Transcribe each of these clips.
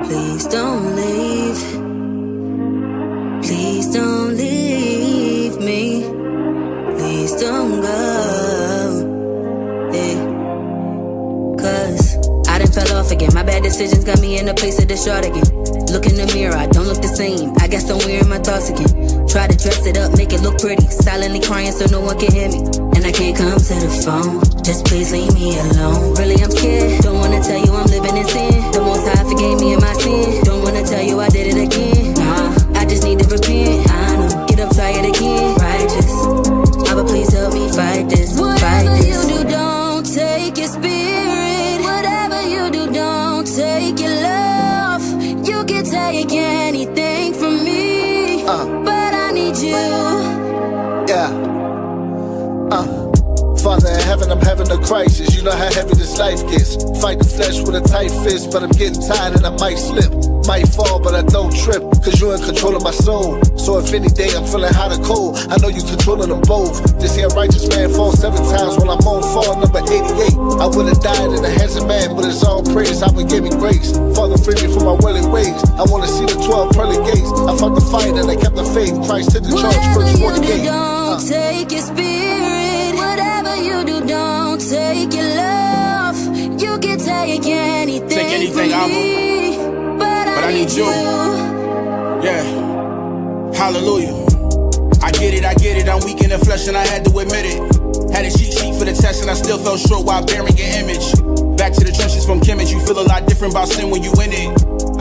Please don't leave. Please don't leave me. Please don't go. Yeah. Cause I done fell off again. My bad decisions got me in a place of distraught again. Look in the mirror, I don't look the same. I got somewhere in my thoughts again. Try to dress it up, make it look pretty. Silently crying so no one can hear me. And I can't come to the phone. Just please leave me alone. Really, I'm scared. Don't wanna tell you I'm living in sin. The Most High forgave me in my sin. Don't wanna tell you I did it again. Nah, I just need to repent. I know, get up, try it again. Righteous, but please help me fight this. Whatever you do, don't take your spirit. Whatever you do, don't take your love. You can take anything from me, but I need you. Yeah. Father in heaven, I'm having a crisis. You know how heavy this life gets. Fight the flesh with a tight fist, but I'm getting tired and I might slip. Might fall, but I don't trip, cause you're in control of my soul. So if any day I'm feeling hot or cold, I know you controlling them both. This here righteous man falls 7 times while I'm on fall number 88. I would've died in the hands of man, but it's all praise, I would give me grace. Father, free me from my willing ways. I wanna see the 12 pearly gates. I fought the fight and I kept the faith. Christ took the charge, verse 48. Whatever you do, don't take your spirit. Whatever you do, don't take your love. You can take anything from me, but I need you. Yeah, hallelujah. I get it, I'm weak in the flesh and I had to admit it. Had a cheat sheet for the test and I still fell short while bearing your image. Back to the trenches from Kemet, you feel a lot different about sin when you in it.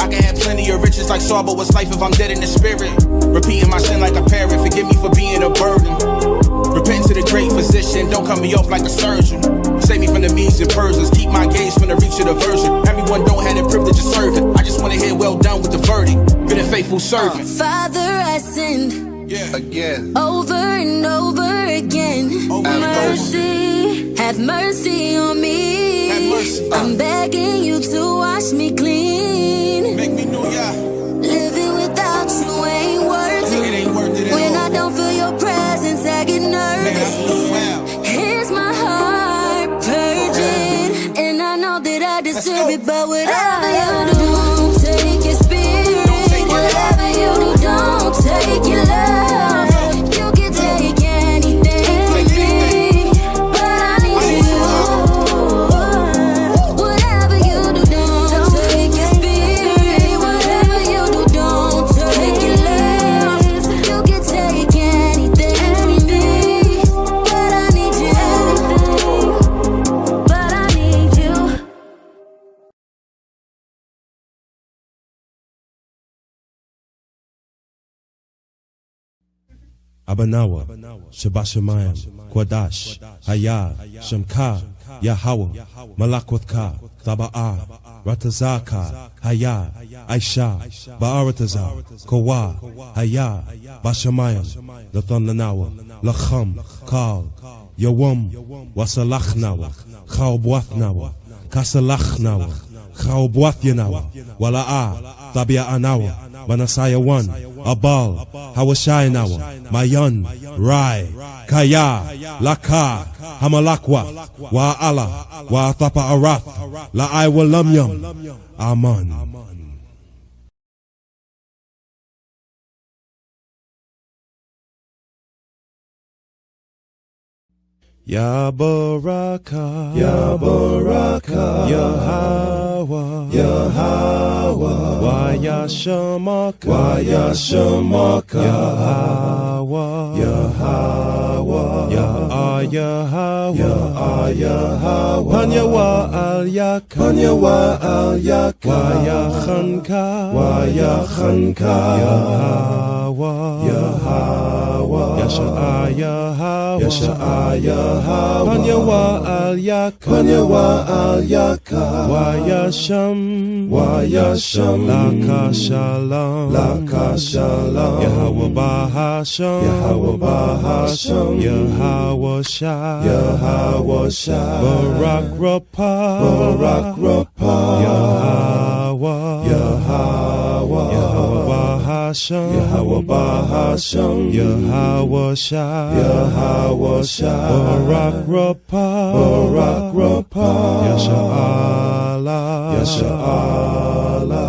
I can have plenty of riches like Saul, but what's life if I'm dead in the spirit? Repeating my sin like a parent, forgive me for being a burden. Repent to the great physician, don't cut me off like a surgeon. Save me from the Medes and Persians, keep my gaze from the reach of the virgin. Everyone don't have the privilege of serving. I just wanna hear well done with the verdict. Good and faithful servant. Father, I sinned again, over and over again. Mercy, have mercy on me. Have mercy. I'm begging you to wash me clean. Make me new, yeah. Living without you ain't worth it. It ain't worth it at When all. I don't feel your presence, I get nervous. Man, I feel wild. Here's my heart purging, and I know that I deserve it, but whatever you do, don't take your spirit. Whatever you do, don't take your love. You can take anything from me, but I need you. Whatever you do, don't take your spirit. Whatever you do, don't take your love. You can take anything from me, but I need you. But I need you. Abanawa, Shabashamayim, Kwadash, Hayah, Shamka, Yahweh, Malakotka, Taba'a, Ratazaka, Hayah, Aisha, Ba'aratazar, Kawa, Hayah, Bashamayim, Lathananawa, Lacham, Kal, Yawam, Wasalachnawa, Chaubwathnawa, Kasalachnawa, Chaubwathinawa, Wala'a, Tabia Anawa, Manasaya 1, Abal, Hawashaynawa, Mayan, Rai, Kaya, Laka, Hamalakwa, Wa'ala, Wa'atapa Arath, La'ai Walamyam, Aman. Ya Baraka, Ya Baraka, Yahweh, Yahweh, Waya Shamaka, Waya Shamaka, Yahweh, Yahweh, Yahweh, Yahweh, Panyawa Al Yaka, Panyawa Al Yaka, Waya Khanka, Waya Khanka, Yahweh, Yahweh, Yasha'a Yahweh, Yasha'a Yahweh, Panyawa Al Yaka, Panyawa Al Yaka, Wayasham, Wayasham, Laka Shalom, Laka Shalom, Yahweh Bahasham, Yahweh Bahasham, Yahweh Shah, Yahweh Shah, Barak Rapah, Barak Rapah, Yahweh, Yahweh, Yahweh Bahasham, Yahweh Bahasham, Yahweh Shah, Yahweh Shah, Barak Rapah, Barak Rapah, Yasha Allah, Yasha Allah.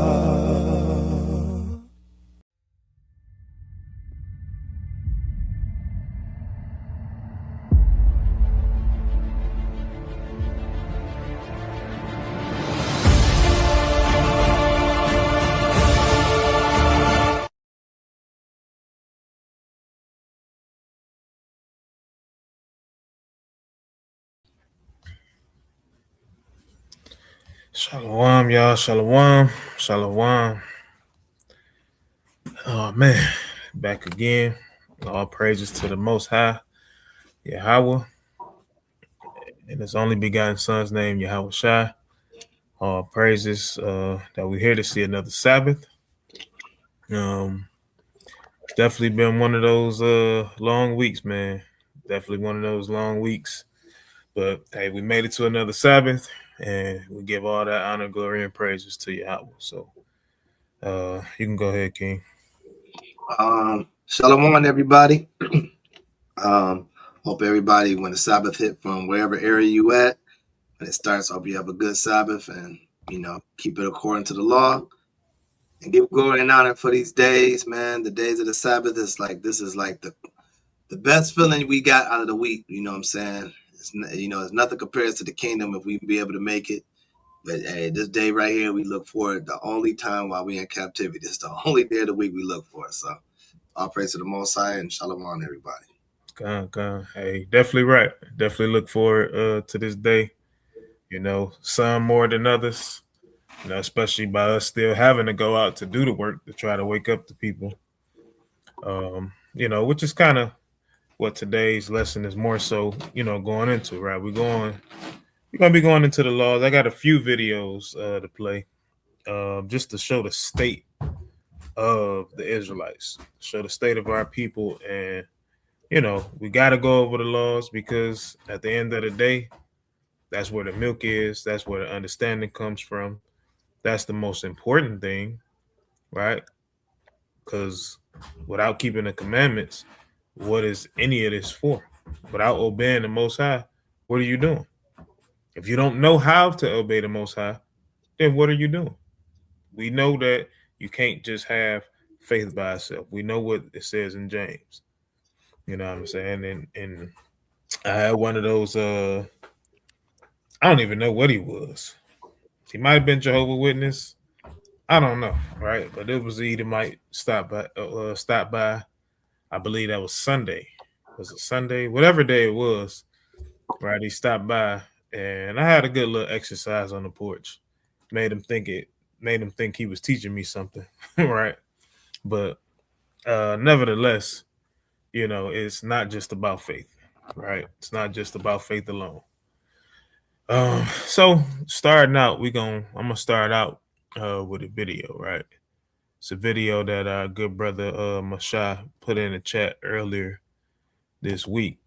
Shalom, y'all. Shalom. Shalom. Oh, man. Back again. All praises to the Most High, Yahweh, and His only begotten Son's name, Yahweh Shai. All praises that we're here to see another Sabbath. Definitely been one of those long weeks, man. Definitely one of those long weeks. But, hey, we made it to another Sabbath, and we give all that honor, glory, and praises to Yahweh. So you can go ahead, King. Shalom, everybody. Hope everybody, when the Sabbath hit from wherever area you at, when it starts, hope you have a good Sabbath and, keep it according to the law and give glory and honor for these days, man. The days of the Sabbath is like the best feeling we got out of the week. You know what I'm saying? It's nothing compares to the kingdom if we be able to make it. But hey, this day right here, we look forward. The only time while we in captivity, this is the only day of the week we look for. So all praise to the Most High and shalom, everybody. Gone. Hey, definitely right. Definitely look forward to this day. Some more than others. Especially by us still having to go out to do the work to try to wake up the people. Which is kind of what today's lesson is more so, going into, right? We're gonna be going into the laws. I got a few videos to play, just to show the state of the Israelites, show the state of our people, and we got to go over the laws because at the end of the day, that's where the milk is. That's where the understanding comes from. That's the most important thing, right? Because without keeping the commandments, what is any of this for? Without obeying the Most High, what are you doing? If you don't know how to obey the Most High, then what are you doing? We know that you can't just have faith by itself. We know what it says in James. You know what I'm saying? And I had one of those, I don't even know what he was. He might have been Jehovah's Witness. I don't know, right? But it was either might stop by. I believe that was Sunday. Was it Sunday? Whatever day it was, right? He stopped by, and I had a good little exercise on the porch. Made him think he was teaching me something, right? But nevertheless, it's not just about faith, right? It's not just about faith alone. So starting out, I'm gonna start out with a video, right? It's a video that our good brother Mashah put in the chat earlier this week,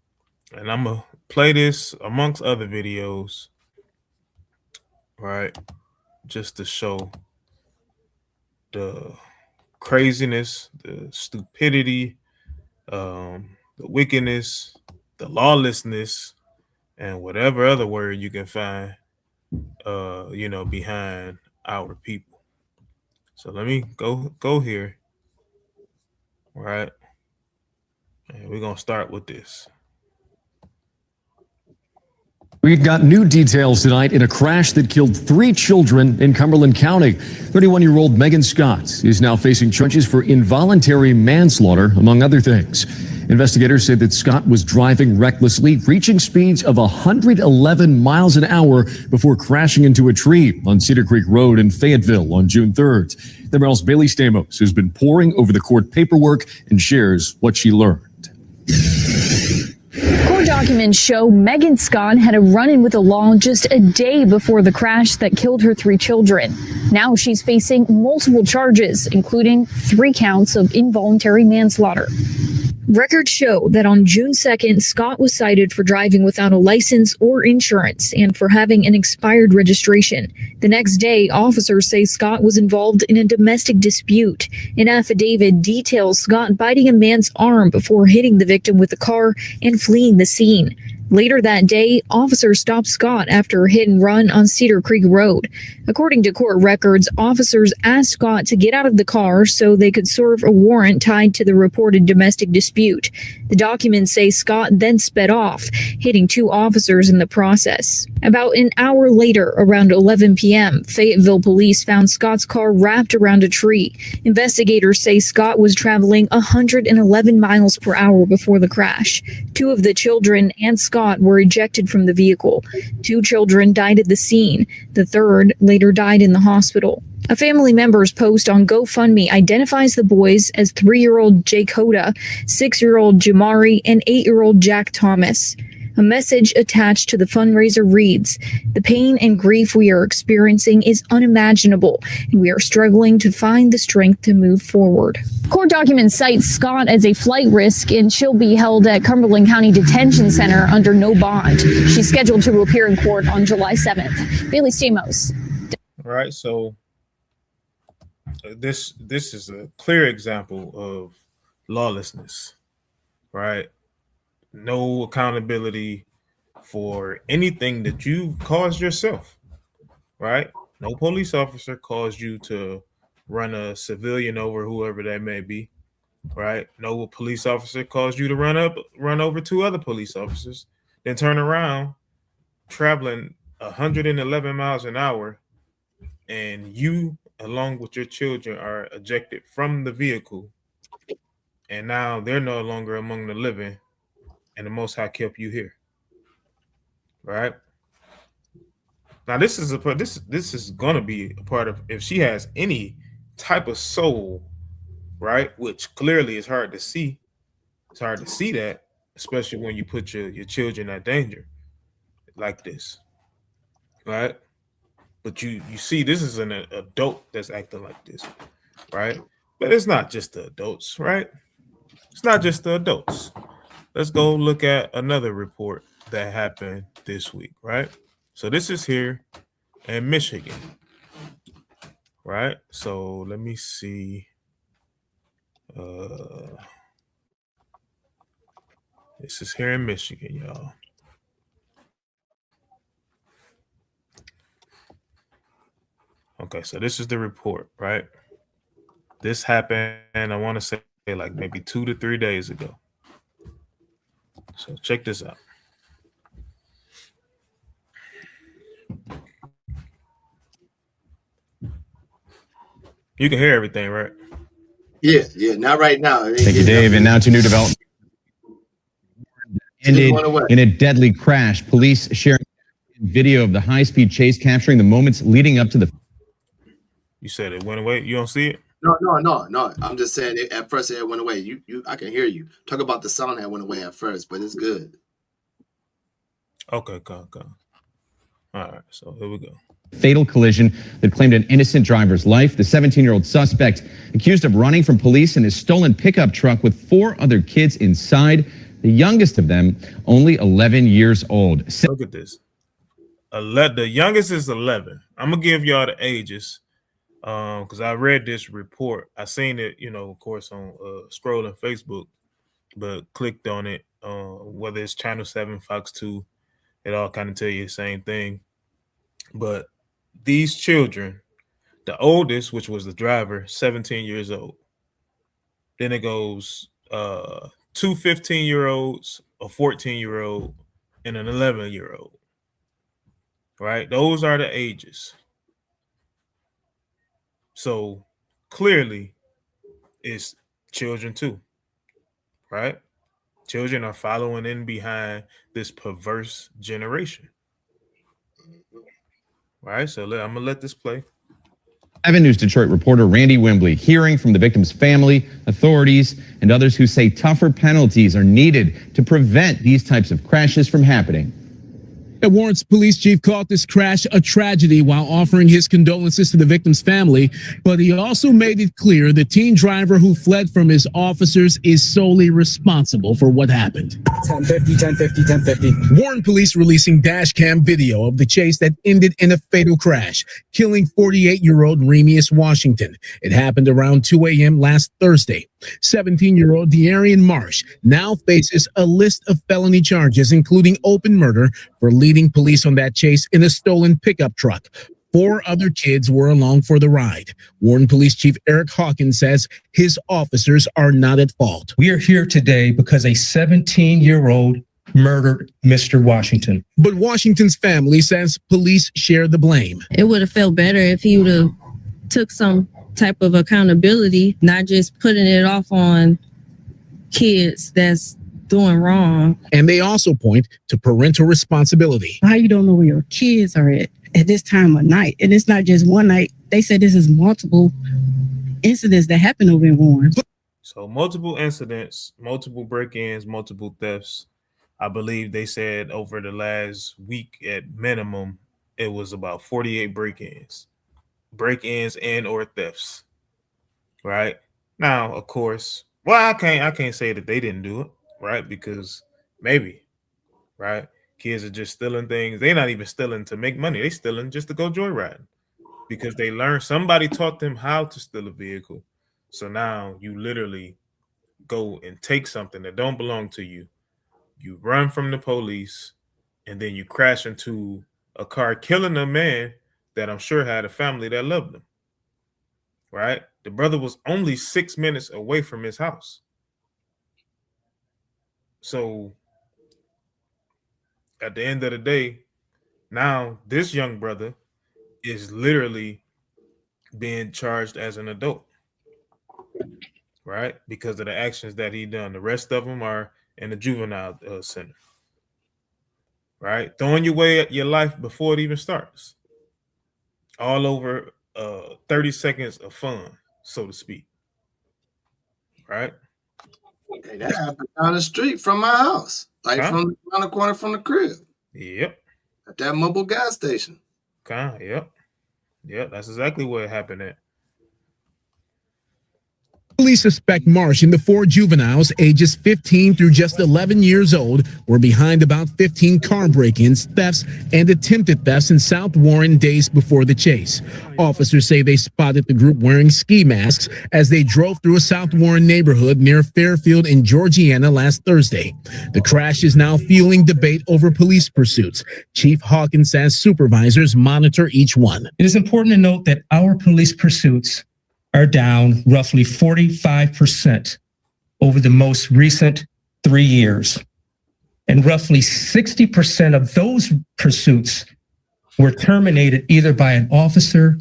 and I'm gonna play this amongst other videos, right? Just to show the craziness, the stupidity, the wickedness, the lawlessness, and whatever other word you can find, behind our people. So let me go here, all right? And we're gonna start with this. We've got new details tonight in a crash that killed 3 children in Cumberland County. 31-year-old Megan Scott is now facing charges for involuntary manslaughter, among other things. Investigators say that Scott was driving recklessly, reaching speeds of 111 miles an hour before crashing into a tree on Cedar Creek Road in Fayetteville on June 3rd. MRL's Bailey Stamos has been poring over the court paperwork and shares what she learned. Court documents show Megan Scott had a run-in with the law just a day before the crash that killed her 3 children. Now she's facing multiple charges, including 3 counts of involuntary manslaughter. Records show that on June 2nd, Scott was cited for driving without a license or insurance and for having an expired registration. The next day, officers say Scott was involved in a domestic dispute. An affidavit details Scott biting a man's arm before hitting the victim with the car and fleeing the scene. Later that day, officers stopped Scott after a hit and run on Cedar Creek Road. According to court records, officers asked Scott to get out of the car so they could serve a warrant tied to the reported domestic dispute. The documents say Scott then sped off, hitting 2 officers in the process. About an hour later, around 11 p.m., Fayetteville police found Scott's car wrapped around a tree. Investigators say Scott was traveling 111 miles per hour before the crash. 2 of the children and Scott were ejected from the vehicle. 2 children died at the scene. The third later died in the hospital. A family member's post on GoFundMe identifies the boys as 3-year-old Jake Hoda, 6-year-old Jamari, and 8-year-old Jack Thomas. A message attached to the fundraiser reads, "The pain and grief we are experiencing is unimaginable, and we are struggling to find the strength to move forward." Court documents cite Scott as a flight risk, and she'll be held at Cumberland County Detention Center under no bond. She's scheduled to appear in court on July 7th. Bailey Stamos. All right, so this is a clear example of lawlessness, right? No accountability for anything that you caused yourself, right? No police officer caused you to run a civilian over, whoever that may be, right? No police officer caused you to run over 2 other police officers, then turn around traveling 111 miles an hour, and you, along with your children, are ejected from the vehicle, and now they're no longer among the living, and the Most High kept you here, right? Now this is gonna be a part of, if she has any type of soul, right? Which clearly is hard to see. It's hard to see that, especially when you put your children at danger like this, right? But you see, this is an adult that's acting like this, right? But it's not just the adults, right? It's not just the adults. Let's go look at another report that happened this week, right? So this is here in Michigan, right? So let me see. This is here in Michigan, y'all. Okay, so this is the report, right? This happened, I want to say like maybe 2 to 3 days ago. So check this out. You can hear everything, right? Yeah, not right now. Thank you, Dave. And now to new development. Ended in a deadly crash. Police sharing video of the high-speed chase capturing the moments leading up to the... You said it went away. You don't see it? No. I'm just saying at first it went away. I can hear you. Talk about the sound that went away at first, but it's good. Okay, come. All right, so here we go. Fatal collision that claimed an innocent driver's life. The 17-year-old suspect accused of running from police in his stolen pickup truck with 4 other kids inside. The youngest of them only 11 years old. Look at this. The youngest is 11. I'm gonna give y'all the ages. Because I read this report. I seen it, of course, on scrolling Facebook, but clicked on it. Whether it's Channel 7, Fox 2, it all kind of tell you the same thing. But these children, the oldest, which was the driver, 17 years old. Then it goes 2 15-year-olds, a 14-year-old, and an 11-year-old. Right? Those are the ages. So clearly it's children too, right? Children are following in behind this perverse generation, right? So I'm gonna let this play. 7 News Detroit reporter Randy Wembley hearing from the victim's family, authorities, and others who say tougher penalties are needed to prevent these types of crashes from happening. A Warren's police chief called this crash a tragedy while offering his condolences to the victim's family, but he also made it clear the teen driver who fled from his officers is solely responsible for what happened. 1050. Warren police releasing dash cam video of the chase that ended in a fatal crash, killing 48-year-old Remius Washington. It happened around 2 a.m. last Thursday. 17-year-old De'Arian Marsh now faces a list of felony charges, including open murder for leading police on that chase in a stolen pickup truck. 4 other kids were along for the ride. Warren Police Chief Eric Hawkins says his officers are not at fault. We are here today because a 17-year-old murdered Mr. Washington. But Washington's family says police share the blame. It would have felt better if he would have took some type of accountability, not just putting it off on kids that's doing wrong. And they also point to parental responsibility. How you don't know where your kids are at this time of night? And it's not just one night. They said this is multiple incidents that happen over in Warren. So multiple incidents, multiple break-ins, multiple thefts. I believe they said over the last week at minimum, it was about 48 break-ins and or thefts. Right now, of course, well, I can't say that they didn't do it, right? Because maybe, right? Kids are just stealing things. They're not even stealing to make money. They stealing just to go joyriding because they learned, somebody taught them how to steal a vehicle. So now you literally go and take something that don't belong to you. You run from the police and then you crash into a car, killing a man that I'm sure had a family that loved him, right? The brother was only 6 minutes away from his house. So at the end of the day, now this young brother is literally being charged as an adult, right? Because of the actions that he done. The rest of them are in the juvenile center, right? Throwing away at your life before it even starts. All over 30 seconds of fun, so to speak, right? Hey, that happened down the street from my house, like from around the corner from the crib. Yep. At that mobile gas station. Yep. That's exactly what happened at. Police suspect Marsh and the 4 juveniles, ages 15 through just 11 years old, were behind about 15 car break-ins, thefts, and attempted thefts in South Warren days before the chase. Officers say they spotted the group wearing ski masks as they drove through a South Warren neighborhood near Fairfield in Georgiana last Thursday. The crash is now fueling debate over police pursuits. Chief Hawkins says supervisors monitor each one. It is important to note that our police pursuits are down roughly 45% over the most recent 3 years. And roughly 60% of those pursuits were terminated either by an officer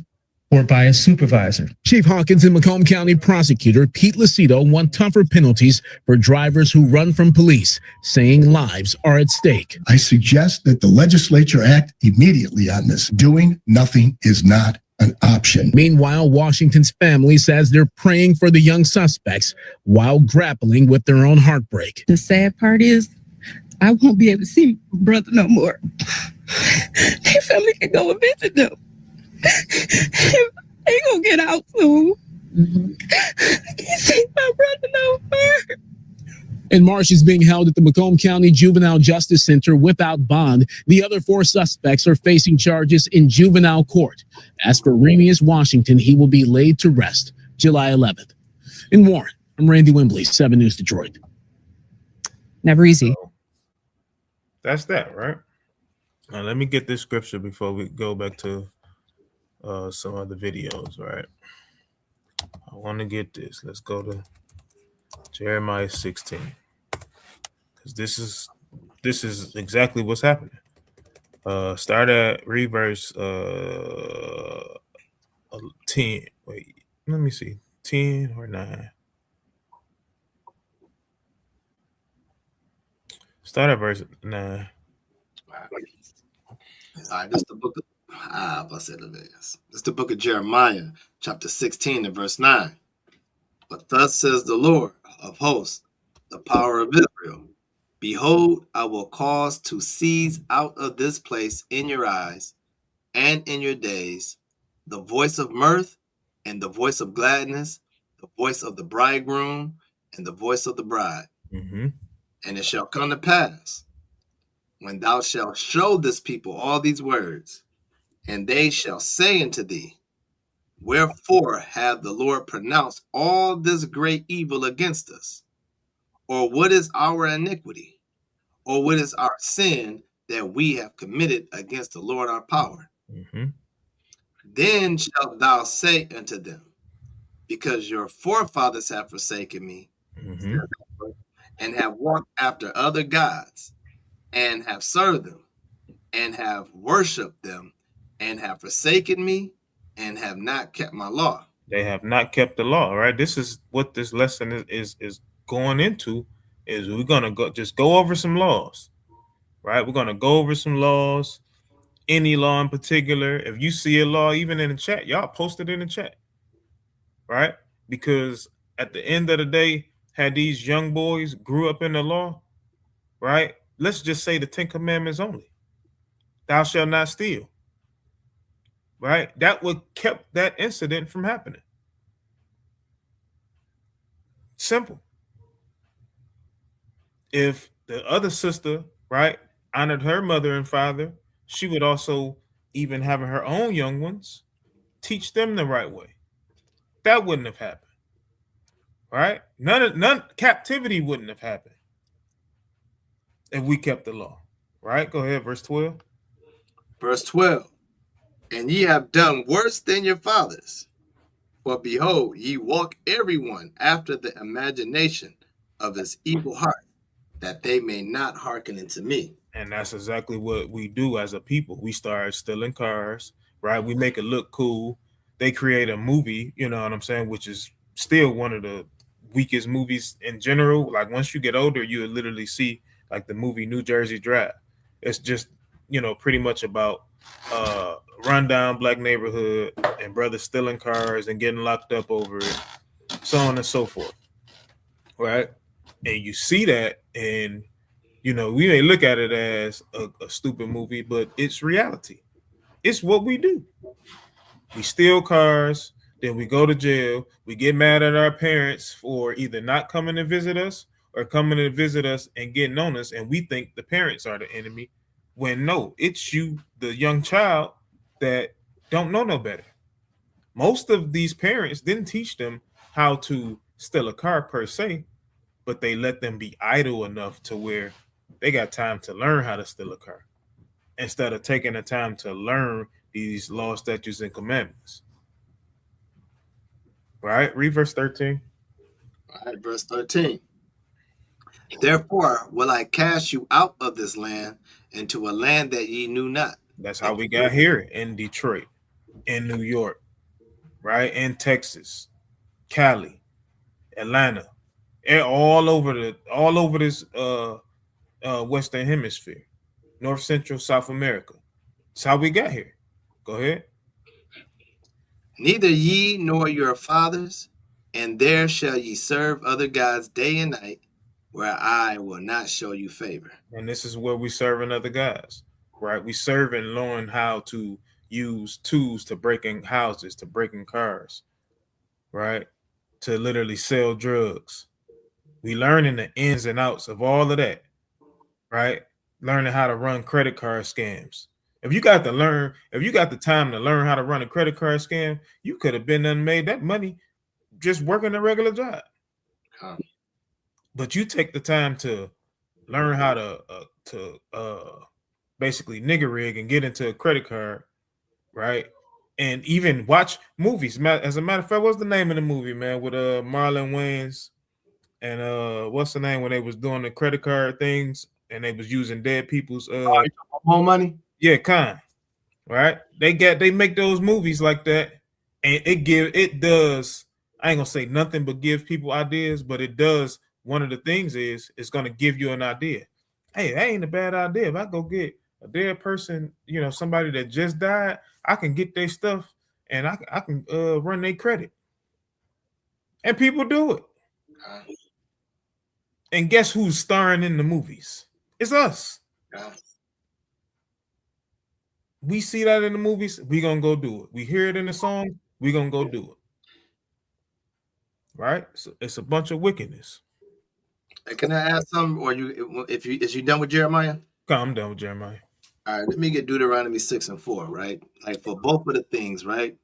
or by a supervisor. Chief Hawkins and Macomb County Prosecutor Pete Lucido want tougher penalties for drivers who run from police, saying lives are at stake. I suggest that the legislature act immediately on this. Doing nothing is not an option. Meanwhile, Washington's family says they're praying for the young suspects while grappling with their own heartbreak. The sad part is I won't be able to see my brother no more. Their family can go and visit them. They gonna get out soon. I can't see my brother no more. And Marsh is being held at the Macomb County Juvenile Justice Center without bond. The other 4 suspects are facing charges in juvenile court. As for Remius Washington, he will be laid to rest July 11th. In Warren, I'm Randy Wembley, 7 News Detroit. Never easy. So, that's that, right? Now, let me get this scripture before we go back to some other videos, right? I want to get this. Let's go to Jeremiah 16, because this is exactly what's happening. Start at read verse 10. Wait, let me see, 10 or 9. Start at verse 9. All right, this is the book of this is the book of Jeremiah, chapter 16 and verse 9. But thus says the Lord of hosts, the power of Israel, behold, I will cause to cease out of this place in your eyes and in your days the voice of mirth and the voice of gladness, the voice of the bridegroom and the voice of the bride. Mm-hmm. And it shall come to pass, when thou shalt show this people all these words, and they shall say unto thee, wherefore hath the Lord pronounced all this great evil against us? Or what is our iniquity? Or what is our sin that we have committed against the Lord our power? Mm-hmm. Then shalt thou say unto them, because your forefathers have forsaken me, and have walked after other gods, and have served them, and have worshipped them, and have forsaken me, and have not kept my law. They have not kept the law, right? This is what this lesson is going into. Is we're gonna go over some laws, right? We're gonna go over some laws. Any law in particular. If you see a law, even in the chat, y'all post it in the chat, right? Because at the end of the day, had these young boys grew up in the law, right? Let's just say the 10 Commandments only. Thou shalt not steal, right? That would kept that incident from happening. Simple. If the other sister, right, honored her mother and father, she would also, even having her own young ones, teach them the right way. That wouldn't have happened, right? None captivity wouldn't have happened if we kept the law, right? Go ahead, verse 12. Verse 12. And ye have done worse than your fathers. For behold, ye walk everyone after the imagination of his evil heart, that they may not hearken unto me. And that's exactly what we do as a people. We start stealing cars, right? We make it look cool. They create a movie, you know what I'm saying, which is still one of the weakest movies in general. Like once you get older, you would literally see like the movie New Jersey Drive. It's just, you know, pretty much about rundown black neighborhood and brothers stealing cars and getting locked up over it, so on and so forth, right? And you see that, and you know, we may look at it as a stupid movie, but it's reality. It's what we do. We steal cars, then we go to jail. We get mad at our parents for either not coming to visit us or coming to visit us and getting on us, and we think the parents are the enemy, when no, it's you, the young child, that don't know no better. Most of these parents didn't teach them how to steal a car per se, but they let them be idle enough to where they got time to learn how to steal a car instead of taking the time to learn these laws, statutes, and commandments. Right? Read verse 13. All right, verse 13. Therefore will I cast you out of this land into a land that ye knew not. That's how we got here in Detroit, in New York, right? In Texas, Cali, Atlanta, and all over this Western Hemisphere, North Central, South America. That's how we got here. Go ahead. Neither ye nor your fathers, and there shall ye serve other gods day and night, where I will not show you favor. And this is where we serving other guys, right? We serve and learn how to use tools to break in houses, to break in cars, right? To literally sell drugs. We learning the ins and outs of all of that, right? Learning how to run credit card scams. If you got the time to learn how to run a credit card scam, you could have been and made that money just working a regular job. But you take the time to learn how to basically nigger rig and get into a credit card, right? And even watch movies. As a matter of fact, what's the name of the movie, man? With Marlon Wayans and what's the name when they was doing the credit card things and they was using dead people's home money? Yeah, kind. Right? They make those movies like that, and it does. I ain't gonna say nothing but give people ideas, but it does. One of the things is it's gonna give you an idea. Hey, that ain't a bad idea. If I go get a dead person, you know, somebody that just died, I can get their stuff and I can run their credit. And people do it. And guess who's starring in the movies? It's us. We see that in the movies, we gonna go do it. We hear it in the song, we gonna go do it. Right? So it's a bunch of wickedness. Can I ask something? Or is you done with Jeremiah? I'm done with Jeremiah. All right, let me get Deuteronomy 6:4, right? Like for both of the things, right?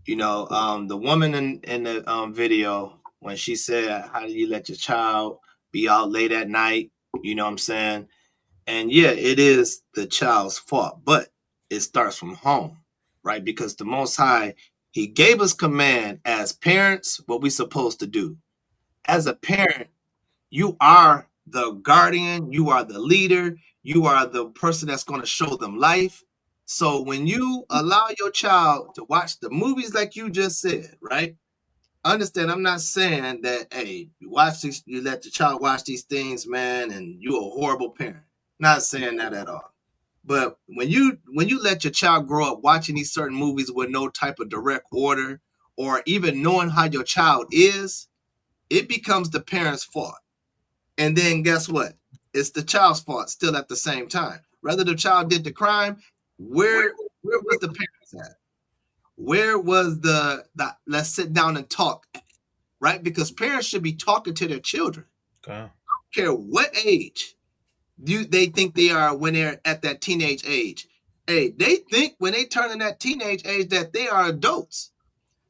You know, the woman in the video, when she said, how do you let your child be out late at night? You know what I'm saying? And yeah, it is the child's fault, but it starts from home, right? Because the Most High, he gave us command as parents what we're supposed to do. As a parent, you are the guardian, you are the leader, you are the person that's going to show them life. So when you allow your child to watch the movies like you just said, right? Understand, I'm not saying that, hey, you watch these, you let the child watch these things, man, and you're a horrible parent. Not saying that at all. But when you let your child grow up watching these certain movies with no type of direct order or even knowing how your child is, it becomes the parent's fault. And then guess what? It's the child's fault still at the same time. Whether the child did the crime, where was the parents at? Where was the let's sit down and talk, right? Because parents should be talking to their children. Okay. I don't care what age they think they are when they're at that teenage age. Hey, they think when they turn in that teenage age that they are adults.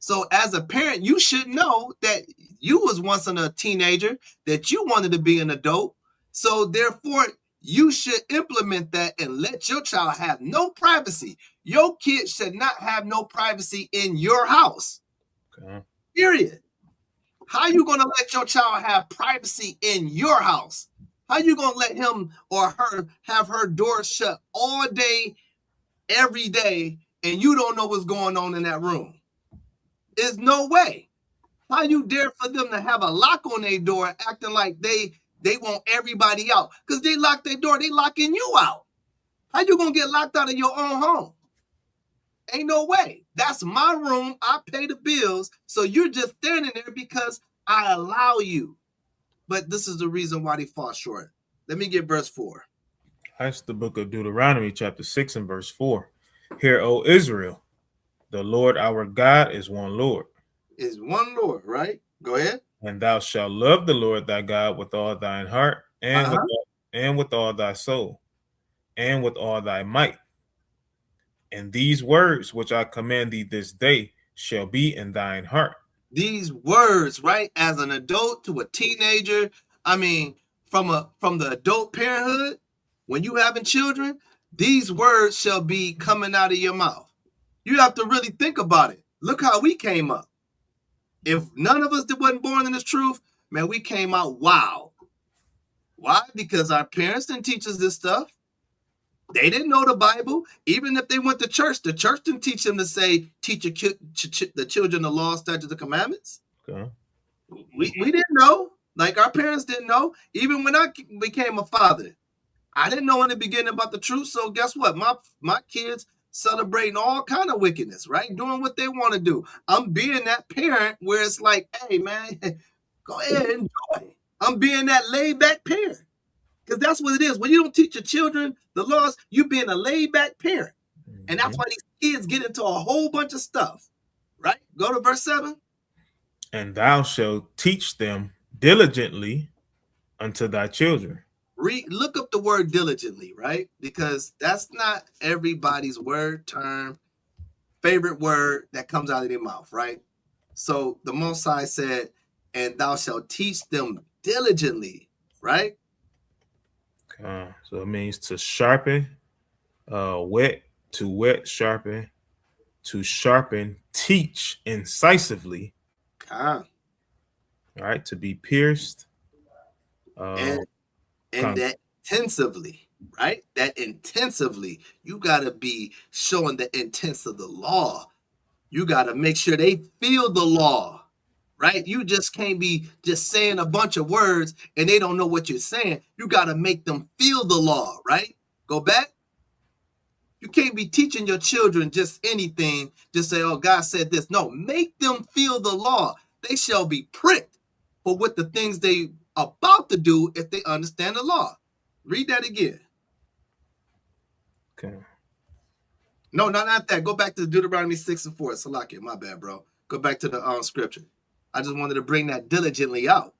So as a parent, you should know that you was once a teenager, that you wanted to be an adult. So therefore, you should implement that and let your child have no privacy. Your kid should not have no privacy in your house. Okay. Period. How you going to let your child have privacy in your house? How you going to let him or her have her door shut all day, every day, and you don't know what's going on in that room? There's no way. How you dare for them to have a lock on their door acting like they want everybody out? Because they lock their door, they locking you out. How you going to get locked out of your own home? Ain't no way. That's my room. I pay the bills. So you're just standing there because I allow you. But this is the reason why they fall short. Let me get verse 4. That's the book of Deuteronomy, chapter 6 and verse 4. Hear, O Israel, the Lord our God is one Lord. Is one Lord, right? Go ahead. And thou shalt love the Lord thy God with all thine heart, and with all thy soul, and with all thy might. And these words which I command thee this day shall be in thine heart. These words, right? As an adult to a teenager, I mean, from the adult parenthood, when you having children, these words shall be coming out of your mouth. You have to really think about it. Look how we came up. If none of us that wasn't born in this truth, man, we came out wow. Why? Because our parents didn't teach us this stuff. They didn't know the Bible. Even if they went to church, the church didn't teach them to say, teach the children the law, statutes, the commandments. Okay. We didn't know. Like our parents didn't know. Even when I became a father, I didn't know in the beginning about the truth. So guess what? My kids celebrating all kind of wickedness, right? Doing what they want to do. I'm being that parent where it's like, hey, man, go ahead and enjoy. I'm being that laid back parent. Because that's what it is. When you don't teach your children the laws, you being a laid back parent. And that's why these kids get into a whole bunch of stuff, right? Go to verse 7. And thou shalt teach them diligently unto thy children. Look up the word diligently, right? Because that's not everybody's word, term, favorite word that comes out of their mouth, right? So the Most High said, and thou shalt teach them diligently, right? So it means to sharpen, wet, sharpen, to sharpen, teach incisively. All right, to be pierced. And that intensively, right? That intensively, you got to be showing the intense of the law. You got to make sure they feel the law, right? You just can't be just saying a bunch of words and they don't know what you're saying. You got to make them feel the law, right? Go back. You can't be teaching your children just anything. Just say, oh, God said this. No, make them feel the law. They shall be pricked for what the things they about to do if they understand the law. Read that again. Okay. No, not that. Go back to Deuteronomy 6 and 4. Salakia, my bad, bro. Go back to the scripture. I just wanted to bring that diligently out,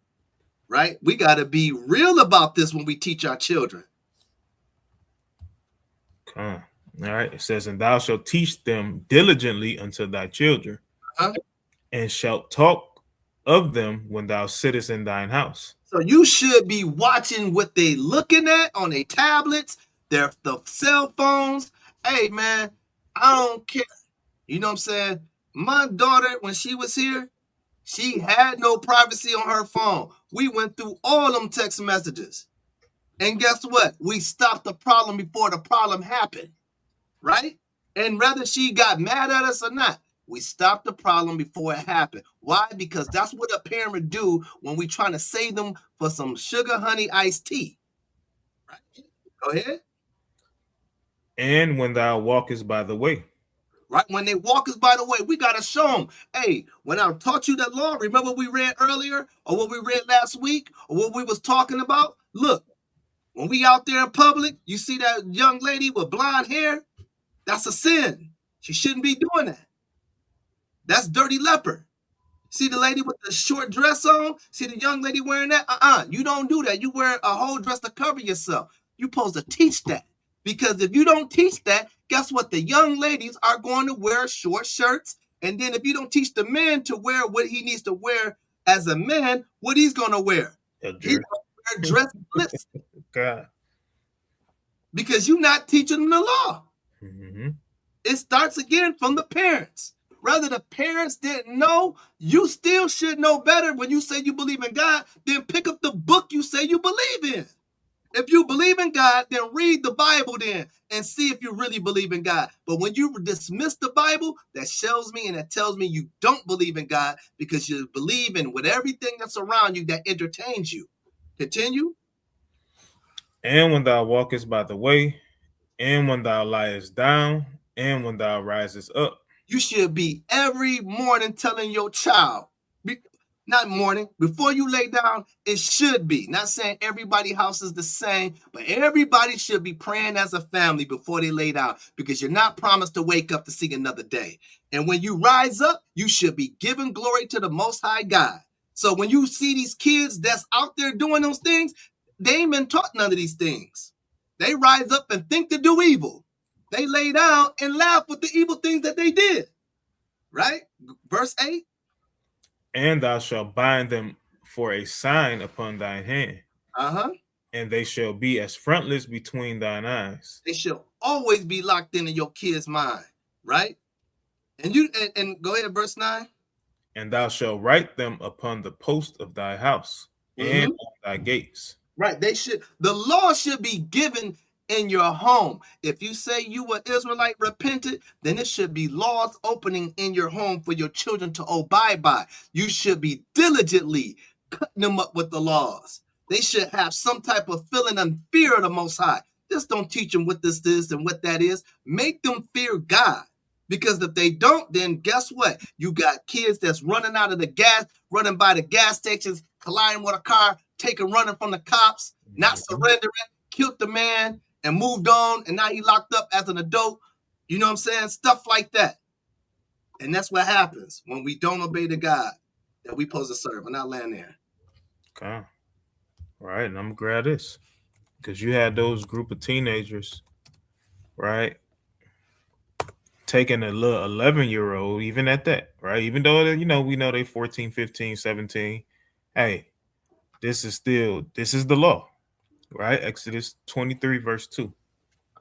right? We got to be real about this when we teach our children. Okay. All right. It says, and thou shalt teach them diligently unto thy children, and shalt talk of them when thou sittest in thine house. So you should be watching what they looking at on their tablets, the cell phones. Hey, man, I don't care. You know what I'm saying? My daughter, when she was here, she had no privacy on her phone. We went through all them text messages. And guess what? We stopped the problem before the problem happened, right? And whether she got mad at us or not, we stopped the problem before it happened. Why? Because that's what a parent do when we trying to save them for some sugar honey iced tea. Right? Go ahead. And when thou walkest by the way. Right? When they walk us by the way, we got to show them, hey, when I taught you that law, remember what we read earlier or what we read last week or what we was talking about? Look, when we out there in public, you see that young lady with blonde hair, that's a sin. She shouldn't be doing that. That's dirty leopard. See the lady with the short dress on? See the young lady wearing that? You don't do that. You wear a whole dress to cover yourself. You're supposed to teach that. Because if you don't teach that, guess what? The young ladies are going to wear short shirts. And then if you don't teach the men to wear what he needs to wear as a man, what he's going to wear? He's going to wear dress lipstick. God. Because you're not teaching them the law. Mm-hmm. It starts again from the parents. Whether the parents didn't know, you still should know better when you say you believe in God, then pick up the book you say you believe in. If you believe in God, then read the Bible then and see if you really believe in God. But when you dismiss the Bible, that shows me and that tells me you don't believe in God because you believe in with everything that's around you that entertains you. Continue. And when thou walkest by the way, and when thou liest down, and when thou risest up. You should be every morning telling your child, not morning, before you lay down, it should be. Not saying everybody's house is the same, but everybody should be praying as a family before they lay down because you're not promised to wake up to see another day. And when you rise up, you should be giving glory to the Most High God. So when you see these kids that's out there doing those things, they ain't been taught none of these things. They rise up and think to do evil. They lay down and laugh with the evil things that they did. Right? Verse 8. And thou shalt bind them for a sign upon thine hand. And they shall be as frontlets between thine eyes. They shall always be locked into your kid's mind. Right? And you and go ahead, verse 9. And thou shalt write them upon the post of thy house and on thy gates. Right. The law should be given in your home. If you say you were Israelite repented, then it should be laws opening in your home for your children to abide by. You should be diligently cutting them up with the laws. They should have some type of feeling and fear of the Most High. Just don't teach them what this is and what that is. Make them fear God. Because if they don't, then guess what? You got kids that's running out of the gas, running by the gas stations, colliding with a car, running from the cops, not surrendering, killed the man, and moved on, and now he locked up as an adult. You know what I'm saying? Stuff like that. And that's what happens when we don't obey the God that we supposed to serve. And I'll land there. Okay. All right, and I'm gonna grab this. Because you had those group of teenagers, right? Taking a little 11-year-old, even at that, right? Even though, we know they 14, 15, 17. Hey, this is the law. Right? Exodus 23, verse 2.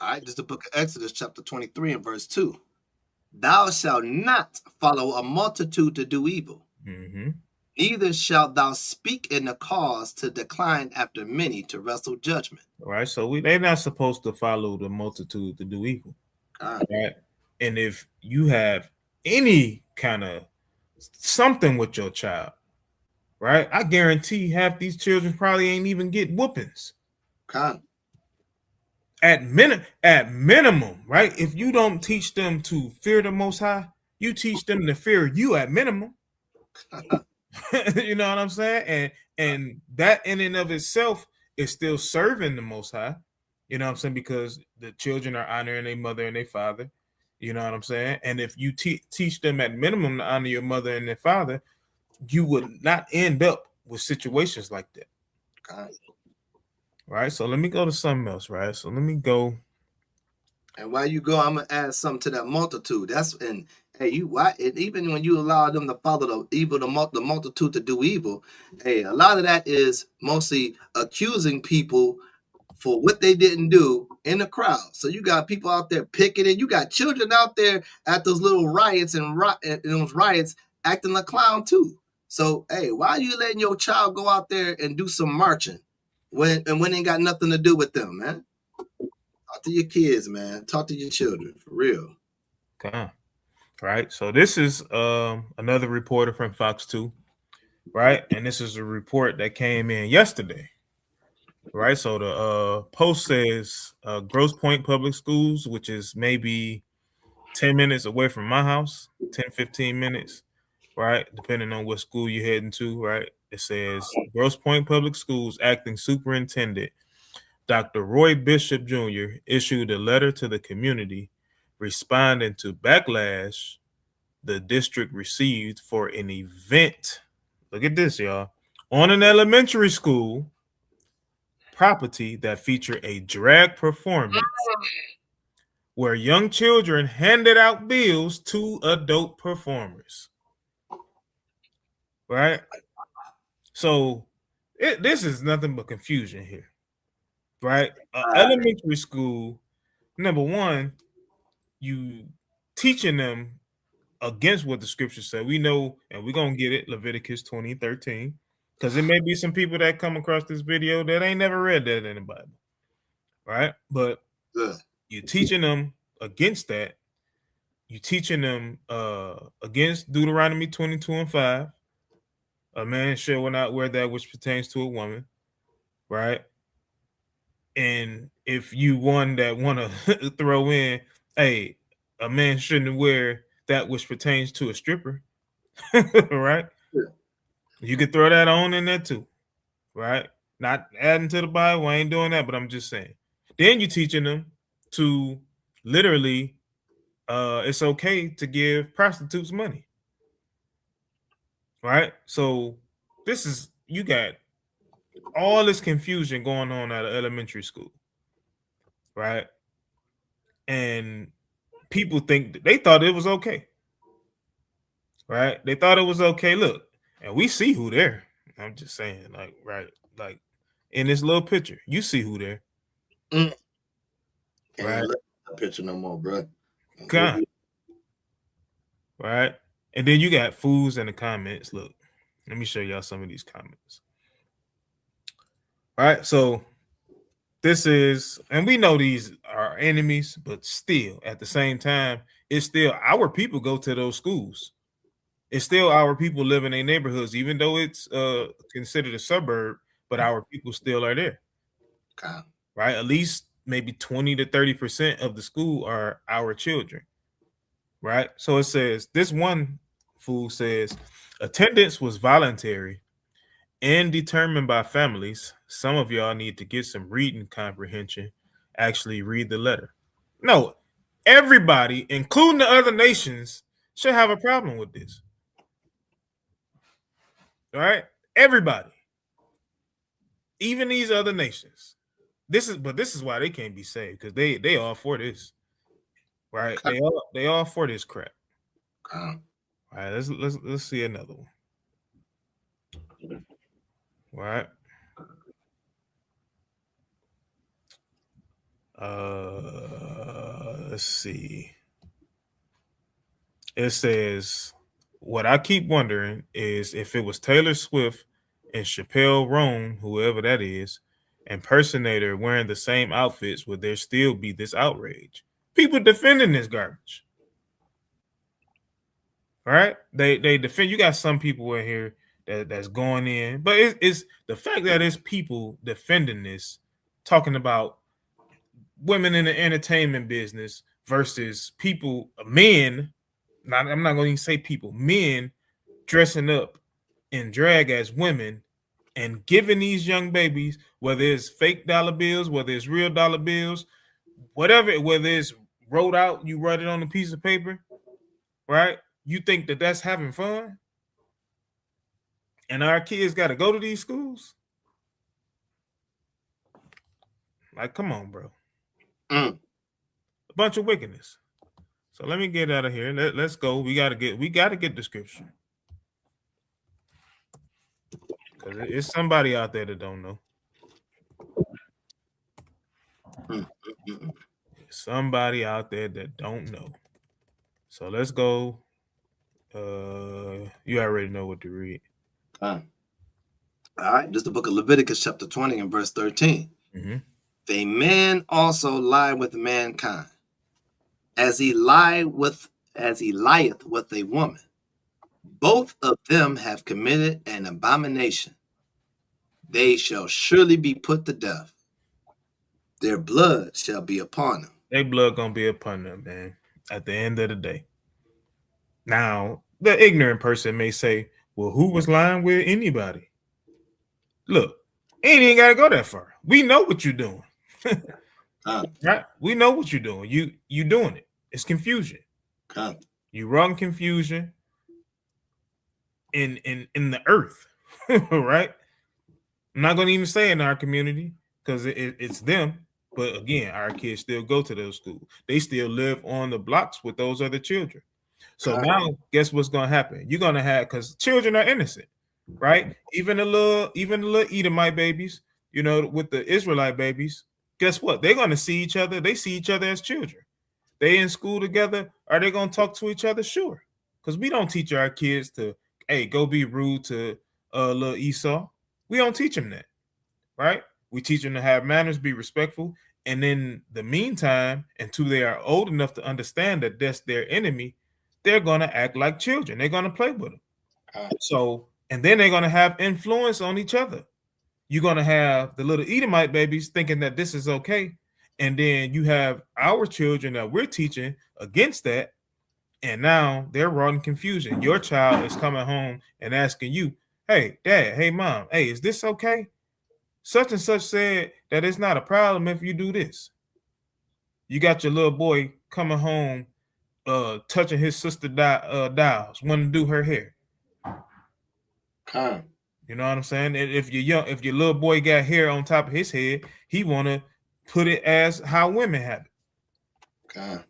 All right, just the book of Exodus, chapter 23 and verse 2. Thou shalt not follow a multitude to do evil. Neither shalt thou speak in the cause to decline after many to wrestle judgment. All right, so they're not supposed to follow the multitude to do evil. Right? And if you have any kind of something with your child, right? I guarantee half these children probably ain't even get whoopings. At minimum, right? If you don't teach them to fear the Most High, you teach them to fear you at minimum. You know what I'm saying? And that in and of itself is still serving the Most High. You know what I'm saying? Because the children are honoring their mother and their father. You know what I'm saying? And if you teach them at minimum to honor your mother and their father, you would not end up with situations like that. Right, so let me go to something else, right? So let me go. And while you go, I'm gonna add something to that multitude. Even when you allow them to follow the multitude to do evil, hey, a lot of that is mostly accusing people for what they didn't do in the crowd. So you got people out there picketing. You got children out there at those little riots and those riots acting like clown too. So, hey, why are you letting your child go out there and do some marching when it ain't got nothing to do with them, man? Talk to your kids, man. Talk to your children, for real. Okay. Right. So this is another reporter from Fox 2, right? And this is a report that came in yesterday. Right. So the post says Grosse Pointe Public Schools, which is maybe 10 minutes away from my house, 10, 15 minutes, right? Depending on what school you're heading to, right? It says Grosse Pointe Public Schools acting superintendent Dr. Roy Bishop Jr. issued a letter to the community responding to backlash the district received for an event. Look at this, y'all. On an elementary school property that featured a drag performance where young children handed out bills to adult performers. Right? So this is nothing but confusion here. Right? Elementary school, number one, you teaching them against what the scripture said. We know, and we're going to get it, Leviticus 20:13, because there may be some people that come across this video that ain't never read that in the Bible. Right? But you're teaching them against that. You're teaching them against Deuteronomy 22:5. A man shall not wear that which pertains to a woman. Right? And if you one that want to throw in, hey, a man shouldn't wear that which pertains to a stripper, right? Yeah. You could throw that on in there too, right? Not adding to the Bible, I ain't doing that, but I'm just saying. Then you're teaching them to literally, it's okay to give prostitutes money, right? So this is, you got all this confusion going on at an elementary school, right? And people think they thought it was okay, right? They thought it was okay. Look, and we see who there. I'm just saying, like, right, like in this little picture, you see who there. Can't right? look at that picture no more, bro. Okay. Right, and then you got fools in the comments. Look, let me show y'all some of these comments. All right, so this is, and we know these are enemies, but still, at the same time, it's still our people go to those schools. It's still our people live in their neighborhoods, even though it's considered a suburb, but our people still are there. Okay. Right? At least maybe 20 to 30% of the school are our children. Right? So it says, this one fool says, attendance was voluntary and determined by families. Some of y'all need to get some reading comprehension. Actually read the letter. No, everybody, including the other nations, should have a problem with this. All right? Everybody. Even these other nations. This is why they can't be saved, because they all for this. Right? They all for this crap. All right, let's see another one. All right. Let's see. It says, what I keep wondering is if it was Taylor Swift and Chappelle Roan, whoever that is, impersonator wearing the same outfits, would there still be this outrage? People defending this garbage. All right? They defend. You got some people in here that's going in, but it's the fact that it's people defending this, talking about women in the entertainment business versus people, men. I'm not going to say people, men dressing up in drag as women and giving these young babies, whether it's fake dollar bills, whether it's real dollar bills, whatever, whether it's wrote out, you write it on a piece of paper, right? You think that that's having fun? And our kids got to go to these schools? Like, come on, bro. A bunch of wickedness. So let me get out of here. Let's go. We gotta get the scripture. Because it's somebody out there that don't know. Somebody out there that don't know. So let's go. You already know what to read. All right, this is the book of Leviticus, chapter 20 and verse 13. Mhm. If a man also lie with mankind, as he lieth with a woman, both of them have committed an abomination. They shall surely be put to death. Their blood shall be upon them. Their blood gonna be upon them, man. At the end of the day. Now, the ignorant person may say, "Well, who was lying with anybody?" Look, ain't even gotta go that far. We know what you're doing. Right? We know what you're doing. You doing it. It's confusion. You run confusion in the earth, right? I'm not gonna even say in our community because it's them. But again, our kids still go to those schools. They still live on the blocks with those other children. So now, guess what's gonna happen? You're gonna have, because children are innocent, right? Even the little Edomite babies, you know, with the Israelite babies. Guess what? They're gonna see each other. They see each other as children. They in school together. Are they gonna talk to each other? Sure, because we don't teach our kids to, hey, go be rude to little Esau. We don't teach them that, right? We teach them to have manners, be respectful, and in the meantime, until they are old enough to understand that that's their enemy, they're gonna act like children. They're gonna play with them. So, and then they're gonna have influence on each other. You're gonna have the little Edomite babies thinking that this is okay, and then you have our children that we're teaching against that, and now they're running confusion. Your child is coming home and asking you, "Hey, Dad, hey, Mom, hey, is this okay? Such and such said that it's not a problem if you do this." You got your little boy coming home, touching his sister dials, wanting to do her hair. You know what I'm saying? If your little boy got hair on top of his head, he want to put it as how women have it.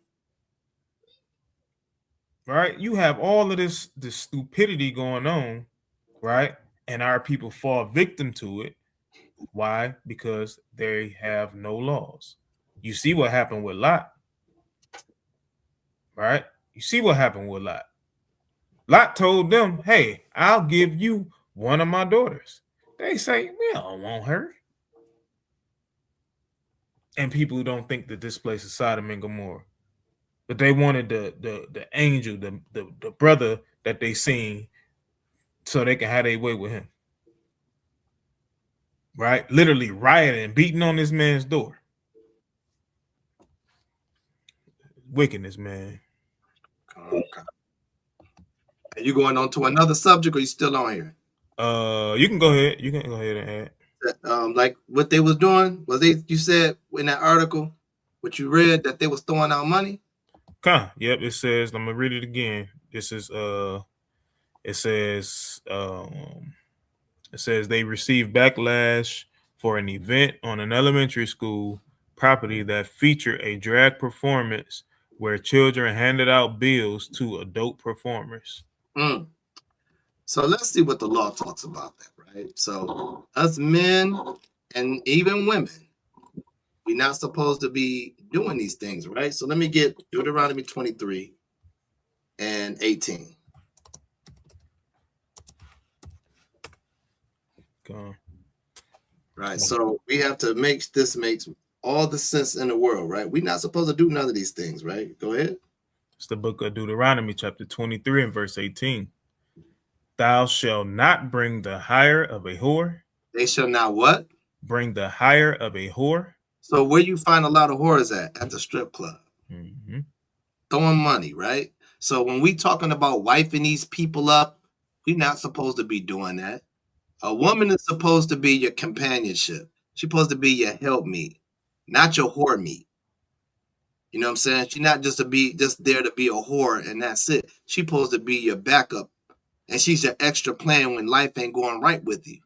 Right? You have all of this stupidity going on, right? And our people fall victim to it. Why? Because they have no laws. You see what happened with Lot, right? You see what happened with Lot. Lot told them, "Hey, I'll give you one of my daughters." They say, "We don't want her." And people don't think that this place is Sodom and Gomorrah, but they wanted the angel, the brother that they seen, so they can have their way with him. Right? Literally rioting, beating on this man's door. Wickedness, man. Are you going on to another subject, or you still on here? You can go ahead. You can go ahead and add. Like what they was doing, you said in that article, what you read, that they was throwing out money? Yep, it says, I'm gonna read it again. This is it says they received backlash for an event on an elementary school property that featured a drag performance where children handed out bills to adult performers. So let's see what the law talks about that, right? So us men and even women, we're not supposed to be doing these things, right? So let me get Deuteronomy 23 and 18. Right, so we have to make this makes all the sense in the world, right? We're not supposed to do none of these things, right? Go ahead. It's the book of Deuteronomy, chapter 23 and verse 18. Thou shalt not bring the hire of a whore. They shall not what? Bring the hire of a whore. So where you find a lot of whores at the strip club. Throwing money, right? So when we talking about wifing these people up, we're not supposed to be doing that. A woman is supposed to be your companionship. She's supposed to be your helpmeet, not your whore meat. You know what I'm saying? She's not just there to be a whore and that's it. She's supposed to be your backup, and she's your extra plan when life ain't going right with you,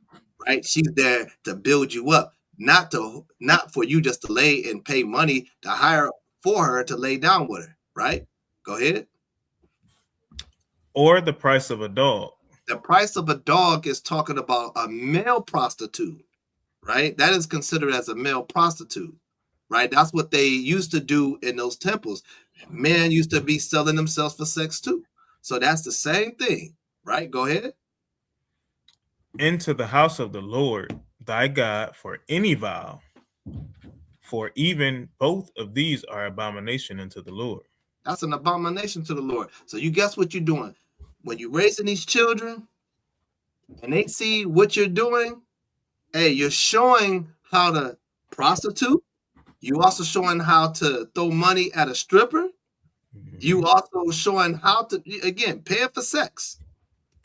right? She's there to build you up, not for you just to lay and pay money to hire for her to lay down with her, right? Go ahead. Or the price of a dog. The price of a dog is talking about a male prostitute, right? That is considered as a male prostitute. right? That's what they used to do in those temples. Men used to be selling themselves for sex too. So that's the same thing, right? Go ahead. Into the house of the Lord thy God for any vow, for even both of these are abomination unto the Lord. That's an abomination to the Lord. So you guess what you're doing? When you're raising these children and they see what you're doing, hey, you're showing how to prostitute. You also showing how to throw money at a stripper. You also showing how to, again, paying for sex.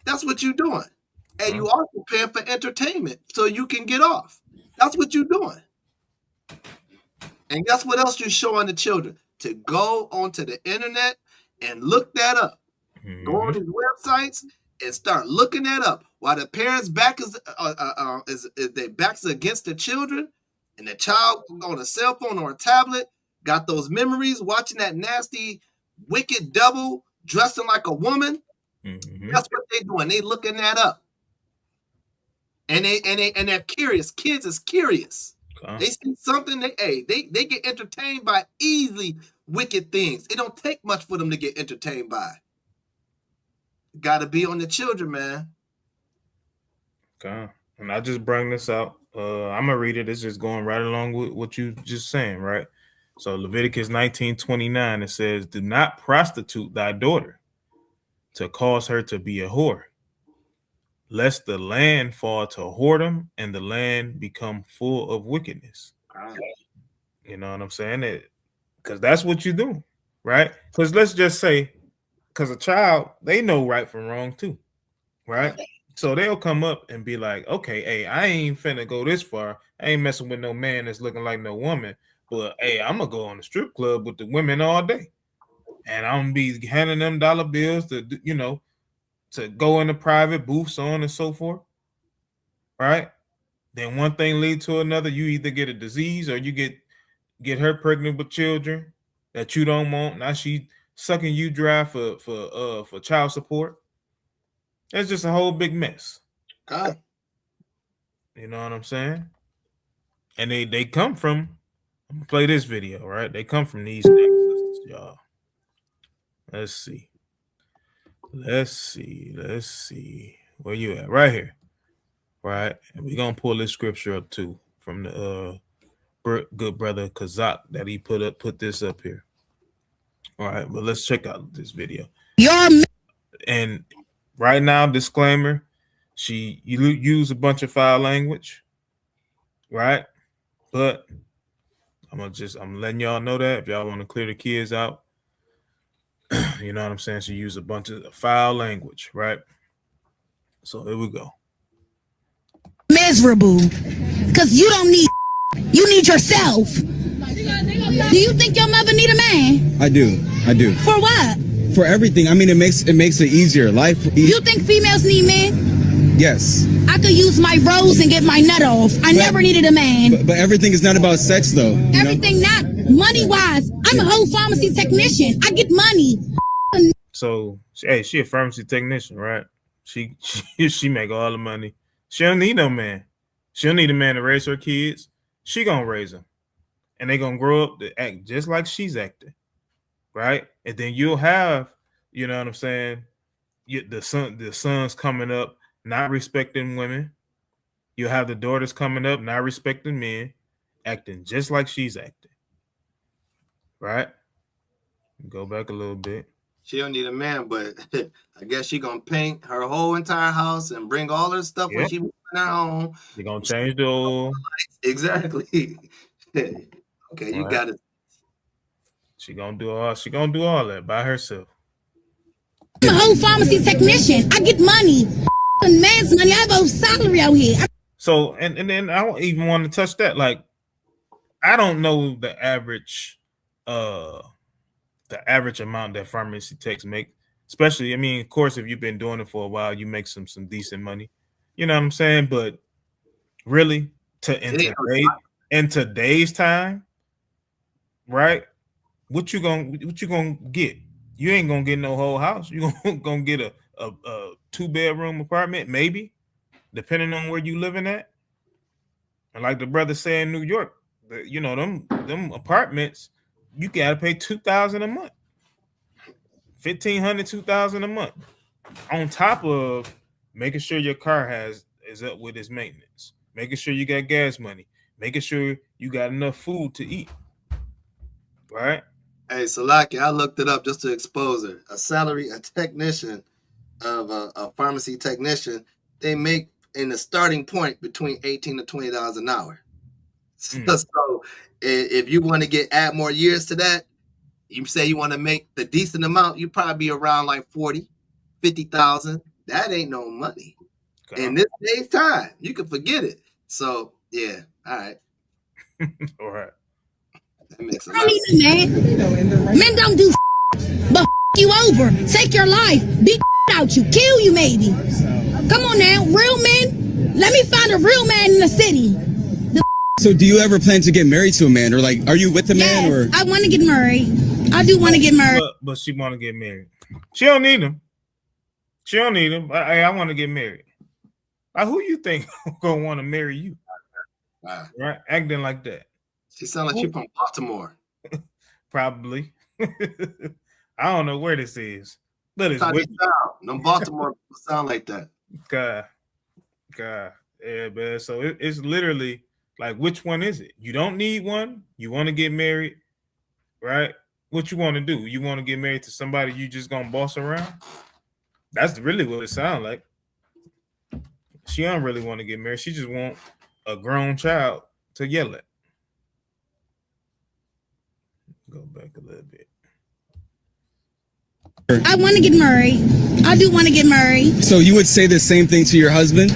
That's what you're doing. And you also paying for entertainment so you can get off. That's what you're doing. And guess what else you're showing the children? To go onto the internet and look that up. Go on these websites and start looking that up while the parents' back is their backs against the children, and the child on a cell phone or a tablet got those memories watching that nasty, wicked devil dressing like a woman. That's what they're doing. They looking that up, and they're curious. Kids is curious. They see something. They get entertained by easily wicked things. It don't take much for them to get entertained by. Got to be on the children, man. Okay, and I just bring this out. I'm gonna read it. It's just going right along with what you just saying, right? So Leviticus 19:29, it says, "Do not prostitute thy daughter, to cause her to be a whore, lest the land fall to whoredom and the land become full of wickedness." You know what I'm saying? Because that's what you do, right? Because let's just say, because a child, they know right from wrong too, right? So they'll come up and be like, okay, hey, I ain't finna go this far. I ain't messing with no man that's looking like no woman. But hey, I'm gonna go on the strip club with the women all day. And I'm gonna be handing them dollar bills to, you know, to go into private booths, so on and so forth. Right? Then one thing leads to another. You either get a disease or you get her pregnant with children that you don't want. Now she sucking you dry for child support. It's just a whole big mess. God. You know what I'm saying? And they come from, I'm gonna play this video, right? They come from these things, y'all. Let's see. Where you at? Right here. Right? And we're gonna pull this scripture up too from the good brother Kazak that he put this up here. All right, but let's check out this video. And right now, disclaimer: you use a bunch of foul language, right? But I'm letting y'all know that if y'all want to clear the kids out, you know what I'm saying. She used a bunch of foul language, right? So here we go. Miserable, because you don't need. You need yourself. Do you think your mother need a man? I do. For what? For everything. I mean, it makes it easier. Life. You think females need men? Yes. I could use my rose and get my nut off. I never needed a man. But everything is not about sex, though. Everything not money wise. I'm a whole pharmacy technician. I get money. So, hey, she a pharmacy technician, right? She make all the money. She don't need no man. She don't need a man to raise her kids. She gonna raise them, and they gonna grow up to act just like she's acting, right? And then you'll have, you know what I'm saying, the sons coming up not respecting women. You'll have the daughters coming up not respecting men, acting just like she's acting, right? Go back a little bit. She don't need a man, but I guess she gonna paint her whole entire house and bring all her stuff when she moves in her home. You're gonna change the oil. Exactly. Okay, you got it. She gonna do all that by herself. I'm a whole pharmacy technician. I get money. Man's money. I have a salary out here. So and then I don't even want to touch that. Like, I don't know the average amount that pharmacy techs make. Especially, I mean, of course, if you've been doing it for a while, you make some decent money. You know what I'm saying? But really, in today's time, right? What you gonna get? You ain't gonna get no whole house. You gonna get a 2-bedroom apartment, maybe, depending on where you living at. And like the brother said in New York, You know, them apartments, you gotta pay $2,000 a month, $1,500, $2,000 a month, on top of making sure your car is up with its maintenance, making sure you got gas money, making sure you got enough food to eat. Right? Hey, Salaki, I looked it up just to expose her. A technician of a pharmacy technician, they make in the starting point between $18 to $20 an hour. So if you want to add more years to that, you say you want to make the decent amount, you probably be around like 40, 50,000. That ain't no money. In this day's time, you can forget it. So yeah, all right. All right. That makes a I lot of need a man. Men don't do but you over, take your life, beat out you, kill you maybe. Come on now, real men. Let me find a real man in the city. So do you ever plan to get married to a man, or like, are you with a man? Or I want to get married. I do want to get married. But she want to get married. She don't need him. She don't need him. I want to get married. Who you think gonna want to marry you? Right? Acting like that. She sound like you from Baltimore. Probably. I don't know where this is. But it's wicked. No Baltimore sound like that. God. Yeah, man. So it's literally like, which one is it? You don't need one. You want to get married, right? What you want to do? You want to get married to somebody you just gonna boss around? That's really what it sounds like. She don't really want to get married. She just want a grown child to yell at. Go back a little bit. I want to get married. I do want to get married. So you would say the same thing to your husband?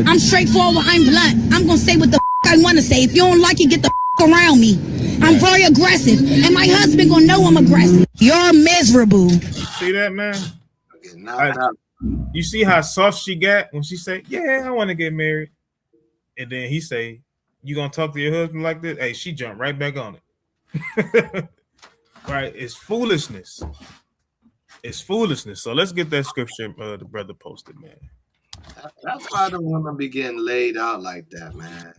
I'm straightforward. I'm blunt. I'm going to say what the I want to say. If you don't like it, get the around me. I'm very aggressive. And my husband going to know I'm aggressive. You're miserable. See that, man? You see how soft she got when she say, yeah, I want to get married. And then he say, you going to talk to your husband like this? Hey, she jumped right back on it. Right? It's foolishness. It's foolishness. So let's get that scripture the brother posted, man. That's why the women be getting laid out like that, man.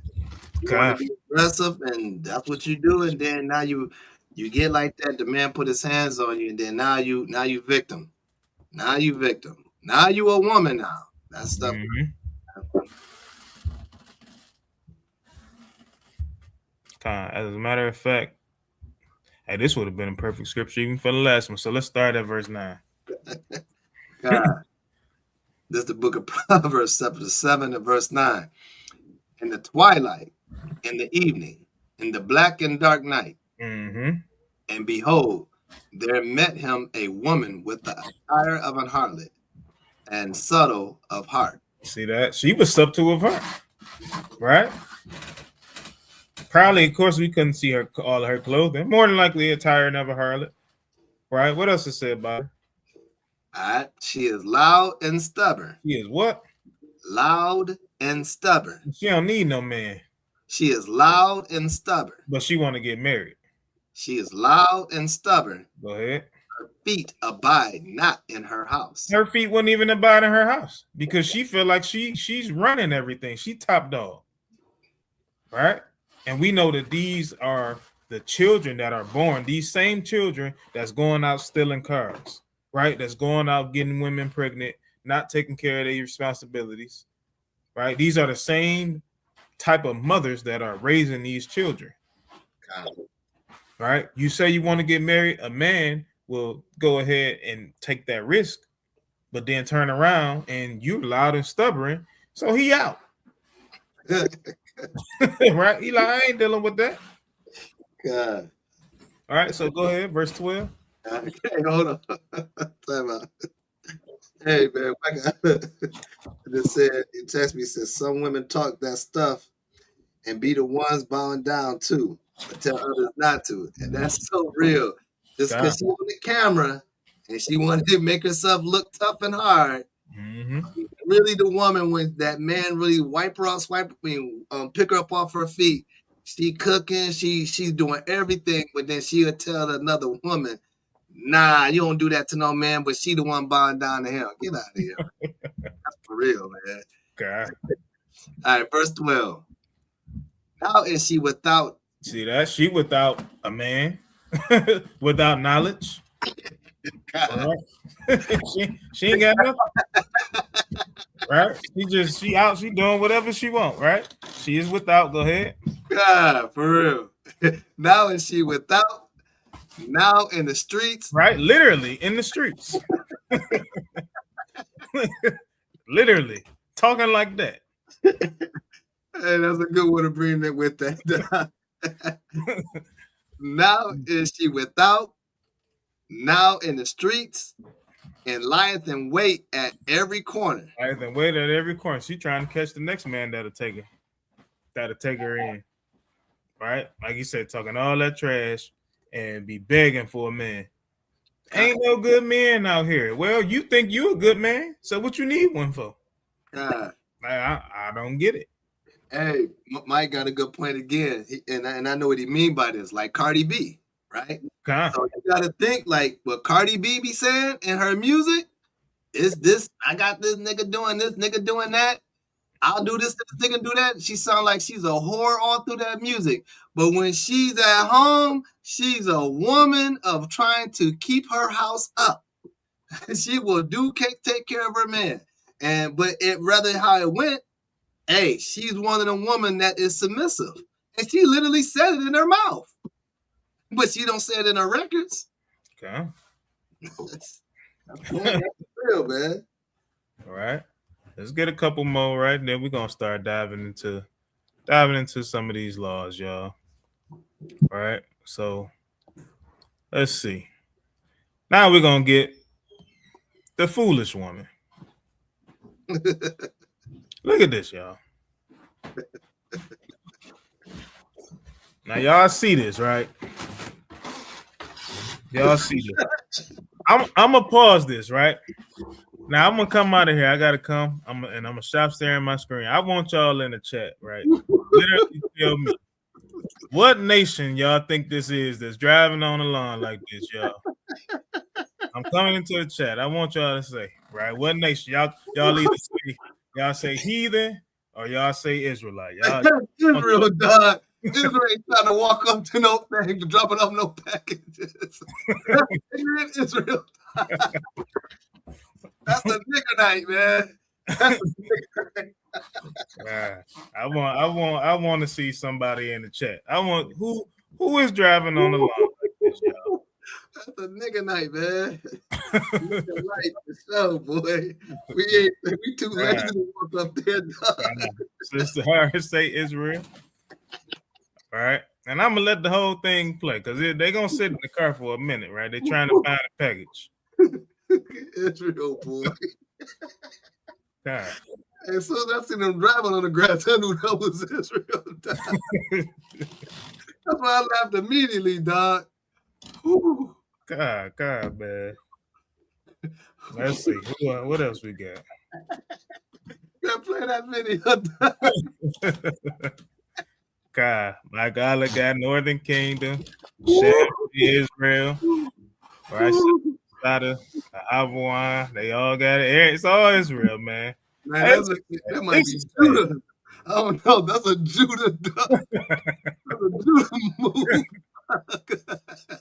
You want to be aggressive, and that's what you do, and then now you get like that. The man put his hands on you, and then now you victim. Now you victim. Now you a woman now. That stuff. As a matter of fact, hey, this would have been a perfect scripture even for the last one. So let's start at verse 9. God. This is the book of Proverbs, chapter 7 and verse 9. In the twilight, in the evening, in the black and dark night, and behold, there met him a woman with the attire of an harlot and subtle of heart. See that? She was subtle of heart, right? Probably, of course, we couldn't see her all of her clothing. More than likely, attire of a harlot, right? What else is said about her? All right. She is loud and stubborn. She is what? Loud and stubborn. She don't need no man. She is loud and stubborn. But she want to get married. She is loud and stubborn. Go ahead. Her feet abide not in her house. Her feet wouldn't even abide in her house because she feel like she's running everything. She top dog. Right? And we know that these are the children that are born, these same children that's going out stealing cars, right? That's going out getting women pregnant, not taking care of their responsibilities, right? These are the same type of mothers that are raising these children, right? You say you want to get married, a man will go ahead and take that risk, but then turn around and you're loud and stubborn, so he out. Right? He like, I ain't dealing with that. God. All right, so go ahead, verse 12. Okay, hold on. Time out. Hey man, it said, it text me, says some women talk that stuff and be the ones bowing down too, but tell others not to. And that's so real. Just because she's on the camera and she wanted to make herself look tough and hard. Really the woman, when that man really pick her up off her feet, she cooking, she's doing everything, but then she'll tell another woman, nah, you don't do that to no man, but she the one bowing down to him. Get out of here. That's for real, man. God. All right, verse 12. Now is she without See that? She without a man, without knowledge. Right? she ain't got nothing. Right? She out, she doing whatever she want, right? She is without. Go ahead. God, for real. Now is she without? Now in the streets? Right? Literally in the streets. Literally talking like that. Hey, that's a good one to bring it with that. Now is she without? Now in the streets, and lieth in wait at every corner. Lieth in wait at every corner. She trying to catch the next man that'll take her in. Right? Like you said, talking all that trash and be begging for a man. Ain't no good men out here. Well, you think you a good man, so what you need one for? I don't get it. Hey, Mike got a good point again, and I know what he mean by this. Like Cardi B, right? So you got to think like what Cardi B be saying in her music is this. I got this nigga doing this, nigga doing that. I'll do this nigga do that. She sound like she's a whore all through that music. But when she's at home, she's a woman of trying to keep her house up. She will take care of her man. But rather how it went, hey, she's one of the women that is submissive. And she literally said it in her mouth. But she don't say it in her records. Okay. That's real, man. All right. Let's get a couple more, right? And then we're gonna start diving into some of these laws, y'all. All right. So let's see. Now we're gonna get the foolish woman. Look at this, y'all. Now y'all see this, right? Y'all see this. I'm gonna pause this, right? Now I'm gonna come out of here. I gotta come. I'm gonna stop staring at my screen. I want y'all in the chat, right? Literally tell me what nation y'all think this is that's driving on the lawn like this, y'all. I'm coming into the chat. I want y'all to say, right? What nation? Y'all either say y'all say heathen or y'all say Israelite. Israel, dog. Israel ain't trying to walk up to no thing to dropping off no packages. Israel. That's a nigger night, man. That's a nigger night. I want to see somebody in the chat. I want who is driving on the lawn like this, y'all. That's a nigger night, man. Nigger night for sure, boy. We too lazy to walk up there, dog. Sister Harris say Israel. All right. And I'm gonna let the whole thing play because they're gonna sit in the car for a minute, right? They're trying to find a package. Israel, boy. God. And so I seen them driving on the grass. I knew that was Israel. That's why I laughed immediately, dog. Whew. God, man. Let's see. What else we got? Gotta play that video. God, my God, look at Northern Kingdom, Israel, right? Avalon, they all got it. It's all Israel, man. Man, that might be Judah. I don't know. That's a Judah dog. That's a Judah move.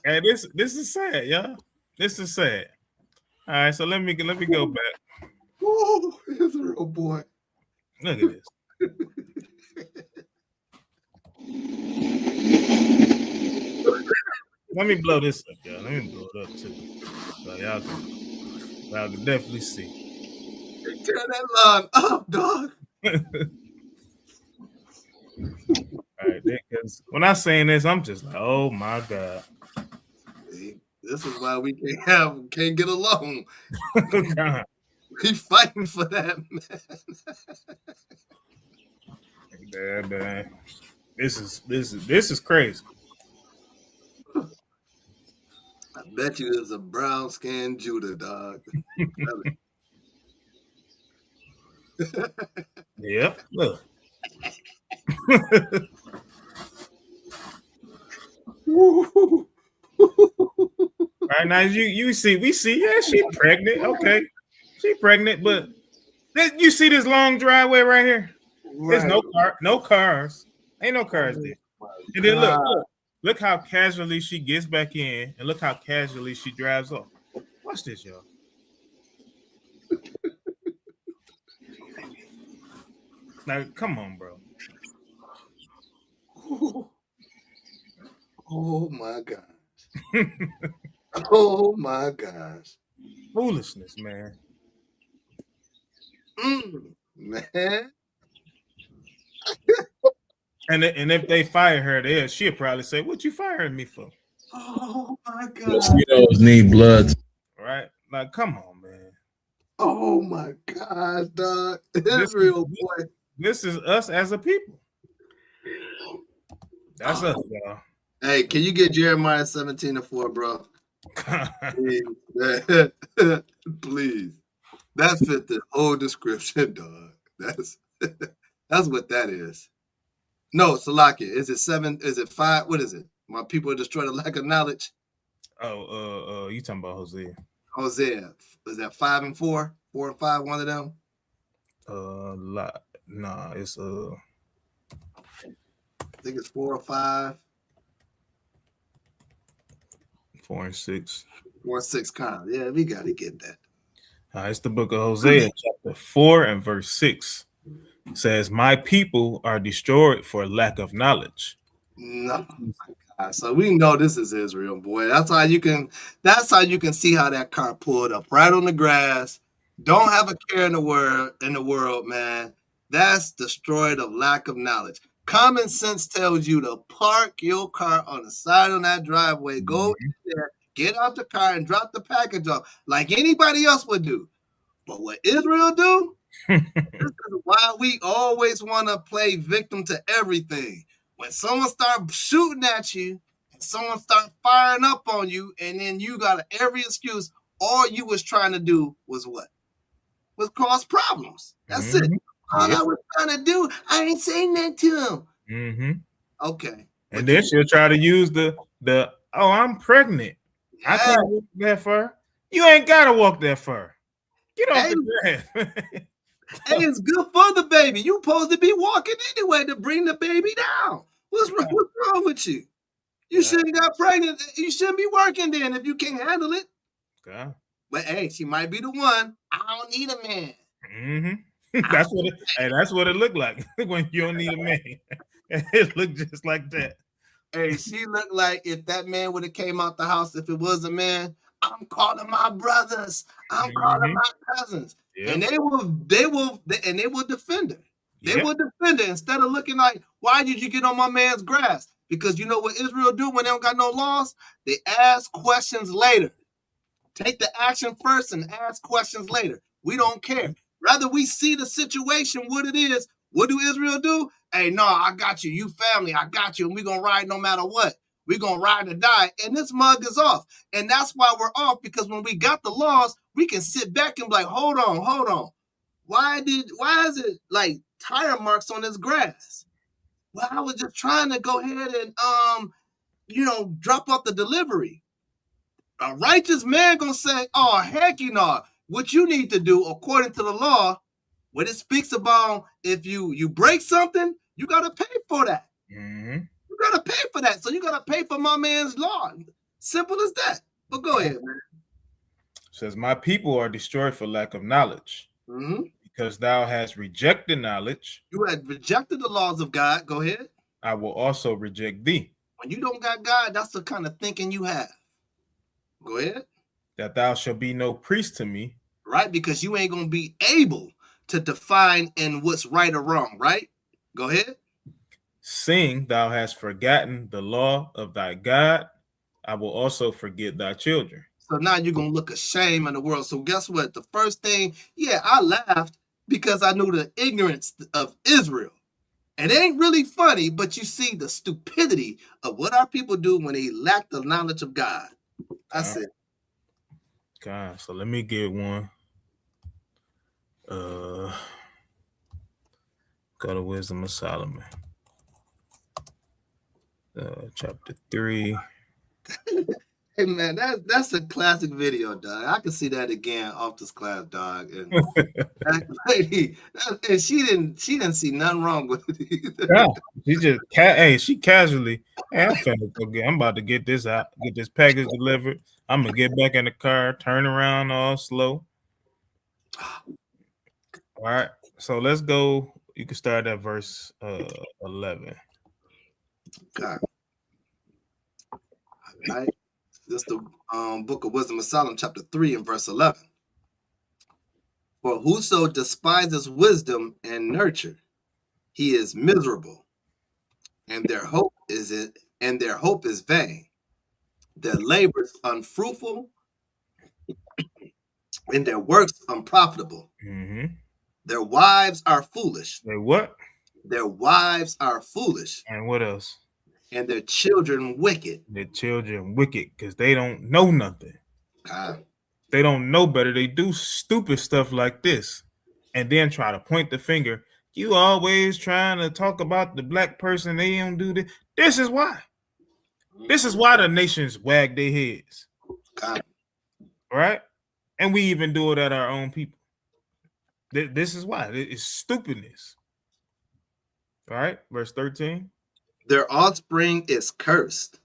Hey, this is sad, y'all. This is sad. All right, so let me go back. Ooh, Israel, boy. Look at this. Let me blow this up, y'all. Let me blow it up too. So y'all can definitely see. Hey, tear that line up, dog. All right, because when I saying this, I'm just like, oh my God. See, this is why we can't get along. We fighting for that, man. Man. This is crazy. I bet you it's a brown skinned Judah, dog. Yep. Look. Right now, we see, yeah, she pregnant. Okay, she pregnant, but you see this long driveway right here? There's no cars. Ain't no cars there. And then look how casually she gets back in, and look how casually she drives off. Watch this, y'all. Now, come on, bro. Oh my gosh. Oh my gosh. Foolishness, man. Man. And if they fire her, she'll probably say, "What you firing me for?" Oh my God. Mosquitoes need blood. Right? Like, come on, man. Oh my gosh, dog. Israel, boy. This is us as a people. That's us, y'all. Hey, can you get Jeremiah 17:4, bro? Please. Please. That fit the whole description, dog. That's what that is. No, Salakia. Is it 7? Is it 5? What is it? My people are destroyed a lack of knowledge. Oh, you talking about Hosea? Hosea. Is that 5 and 4? 4 and 5, one of them? Nah, it's I think it's 4 or 5. 4 and 6. 4 and 6 kind. Yeah, we gotta get that. It's the book of Hosea, chapter 4 and verse 6. It says, "My people are destroyed for lack of knowledge." No, my God. So we know this is Israel, boy. That's how you can see how that car pulled up right on the grass. Don't have a care in the world, man. That's destroyed of lack of knowledge. Common sense tells you to park your car on the side of that driveway, go in there, get out the car, and drop the package off like anybody else would do. But what Israel do? This is why we always want to play victim to everything. When someone starts shooting at you, and someone starts firing up on you, and then you got every excuse, all you was trying to do was what? Was cause problems. That's it. All I was trying to do, I ain't saying that to him. Okay. And then she'll try to use the "oh, I'm pregnant. I can't walk that far." You ain't gotta walk that far. Get off the grass. Hey, it's good for the baby. You supposed to be walking anyway to bring the baby down. What's wrong with you? You shouldn't got pregnant. You shouldn't be working then if you can't handle it. Okay. But hey, she might be the one. I don't need a man. That's what it looked like when you don't need a man. It looked just like that. Hey, she looked like if that man would have came out the house, if it was a man, I'm calling my brothers. I'm calling my cousins. Yep. And they will defend her. They will defend her instead of looking like, why did you get on my man's grass? Because you know what Israel do when they don't got no laws? They ask questions later. Take the action first and ask questions later. We don't care. Rather we see the situation, what it is. What do Israel do? Hey, no, I got you. You family, I got you. And we're going to ride no matter what. We're going to ride or die. And this mug is off. And that's why we're off, because when we got the laws, we can sit back and be like, hold on. Why is it like tire marks on this grass? Well, I was just trying to go ahead and, drop off the delivery. A righteous man going to say, oh, heck, what you need to do according to the law, what it speaks about, if you break something, you got to pay for that. You got to pay for that. So you got to pay for my man's law. Simple as that. But go ahead, man. It says, "My people are destroyed for lack of knowledge, because thou hast rejected knowledge. You had rejected the laws of God. Go ahead. I will also reject thee." When you don't got God, that's the kind of thinking you have. Go ahead. "That thou shalt be no priest to me." Right, because you ain't going to be able to define in what's right or wrong, right? Go ahead. "Seeing thou hast forgotten the law of thy God, I will also forget thy children." So now you're going to look ashamed in the world. So guess what? The first thing, I laughed because I knew the ignorance of Israel. And it ain't really funny, but you see the stupidity of what our people do when they lack the knowledge of God. That's it. God, so let me get one. Go to Wisdom of Solomon. Chapter 3. Hey man, that's a classic video, dog. I can see that again off this class, dog. And that lady, and she didn't see nothing wrong with it either. Yeah, she just she casually, hey, I'm about to get this out, get this package delivered. I'm gonna get back in the car, turn around all slow. All right, so let's go. You can start at verse 11. God. All right. This is the book of Wisdom of Solomon, chapter 3 and verse 11. For whoso despises wisdom and nurture, he is miserable, and their hope is vain. Their labors unfruitful, and their works unprofitable. Mm-hmm. Their wives are foolish. They what? Their wives are foolish. And what else? And their children wicked. Their children wicked because they don't know nothing. They don't know better. They do stupid stuff like this and then try to point the finger. You always trying to talk about the black person. They don't do this. This is why. This is why the nations wag their heads. Right? And we even do it at our own people. This is why. It's stupidness. All right, verse 13. Their offspring is cursed.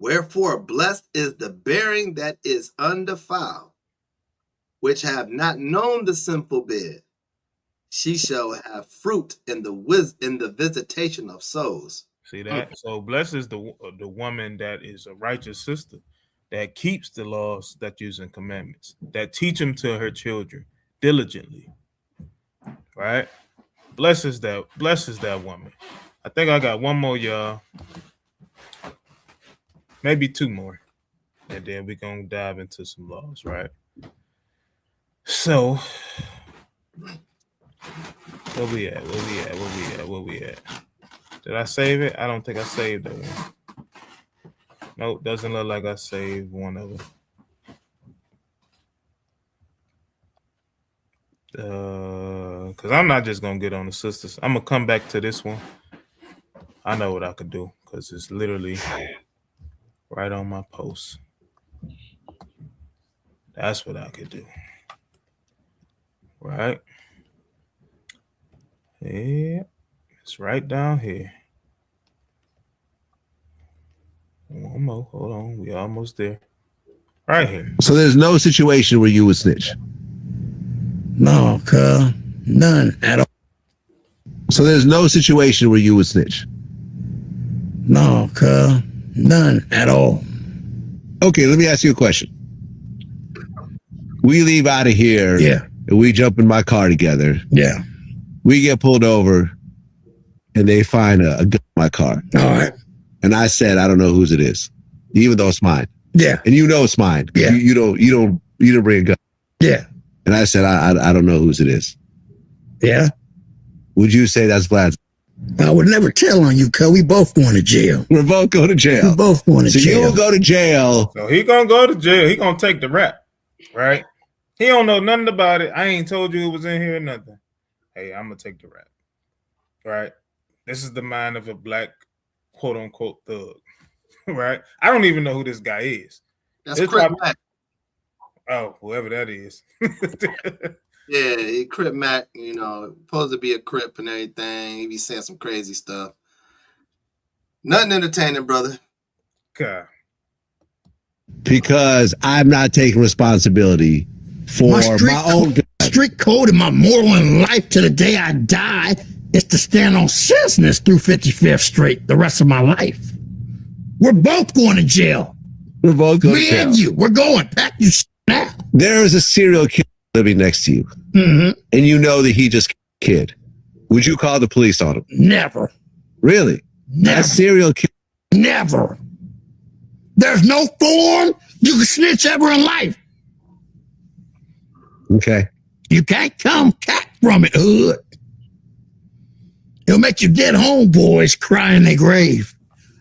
Wherefore blessed is the bearing that is undefiled, which have not known the sinful bed. She shall have fruit in the visitation of souls. See that? So blessed is the woman that is a righteous sister, that keeps the laws, statutes, and commandments, that teach them to her children diligently. Right? Blesses that woman. I think I got one more, y'all. Maybe two more. And then we're going to dive into some laws, right? So, where we at? Did I save it? I don't think I saved that one. Nope, doesn't look like I saved one of them. Because I'm not just going to get on the sisters. I'm going to come back to this one. I know what I could do because it's literally right on my post. That's what I could do. Right? Yeah. It's right down here. One more. Hold on. We almost there. Right here. So there's no situation where you would snitch? No, cuz. None at all. So there's no situation where you would snitch? No, cuz. None at all. Okay, let me ask you a question. We leave out of here. Yeah. And we jump in my car together. Yeah. We get pulled over and they find a gun in my car. All right. And I said, I don't know whose it is, even though it's mine. Yeah. And you know it's mine. Yeah. You don't bring a gun. Yeah. And I said, I don't know whose it is. Yeah. Would you say that's Vlad's? I would never tell on you, cuz we both going to jail. We're both going to jail. We both going to jail. So you'll go to jail. So he gonna go to jail. He gonna take the rap, right? He don't know nothing about it. I ain't told you it was in here or nothing. Hey, I'm gonna take the rap, right? This is the mind of a black quote unquote thug, right? I don't even know who this guy is. That's Crip Mac. Oh, whoever that is. Yeah, Crip Mac, supposed to be a Crip and everything. He be saying some crazy stuff. Nothing entertaining, brother. God. Because I'm not taking responsibility for my own strict code in my moral in life to the day I die is to stand on seriousness through 55th Street the rest of my life. We're both going to jail. We're both going to jail. Me and you. We're going. Pack your shit now. There is a serial killer living next to you. Mm-hmm. And you know that he just killed. Would you call the police on him? Never. Really? Never. That serial killer? Never. There's no form you can snitch ever in life. Okay. You can't come back from it, hood. It'll make your dead homeboys cry in their grave.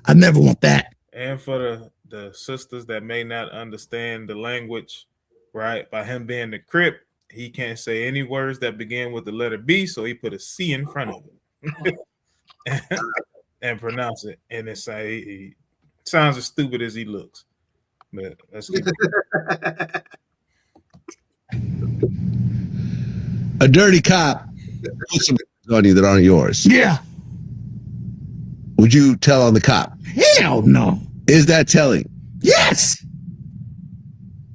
I never want that. And for the sisters that may not understand the language, right? By him being the Crip, he can't say any words that begin with the letter B, so he put a C in front of it and pronounce it. And it sounds as stupid as he looks. But let's keep A dirty cop put some on you that aren't yours. Yeah. Would you tell on the cop? Hell no. Is that telling? Yes.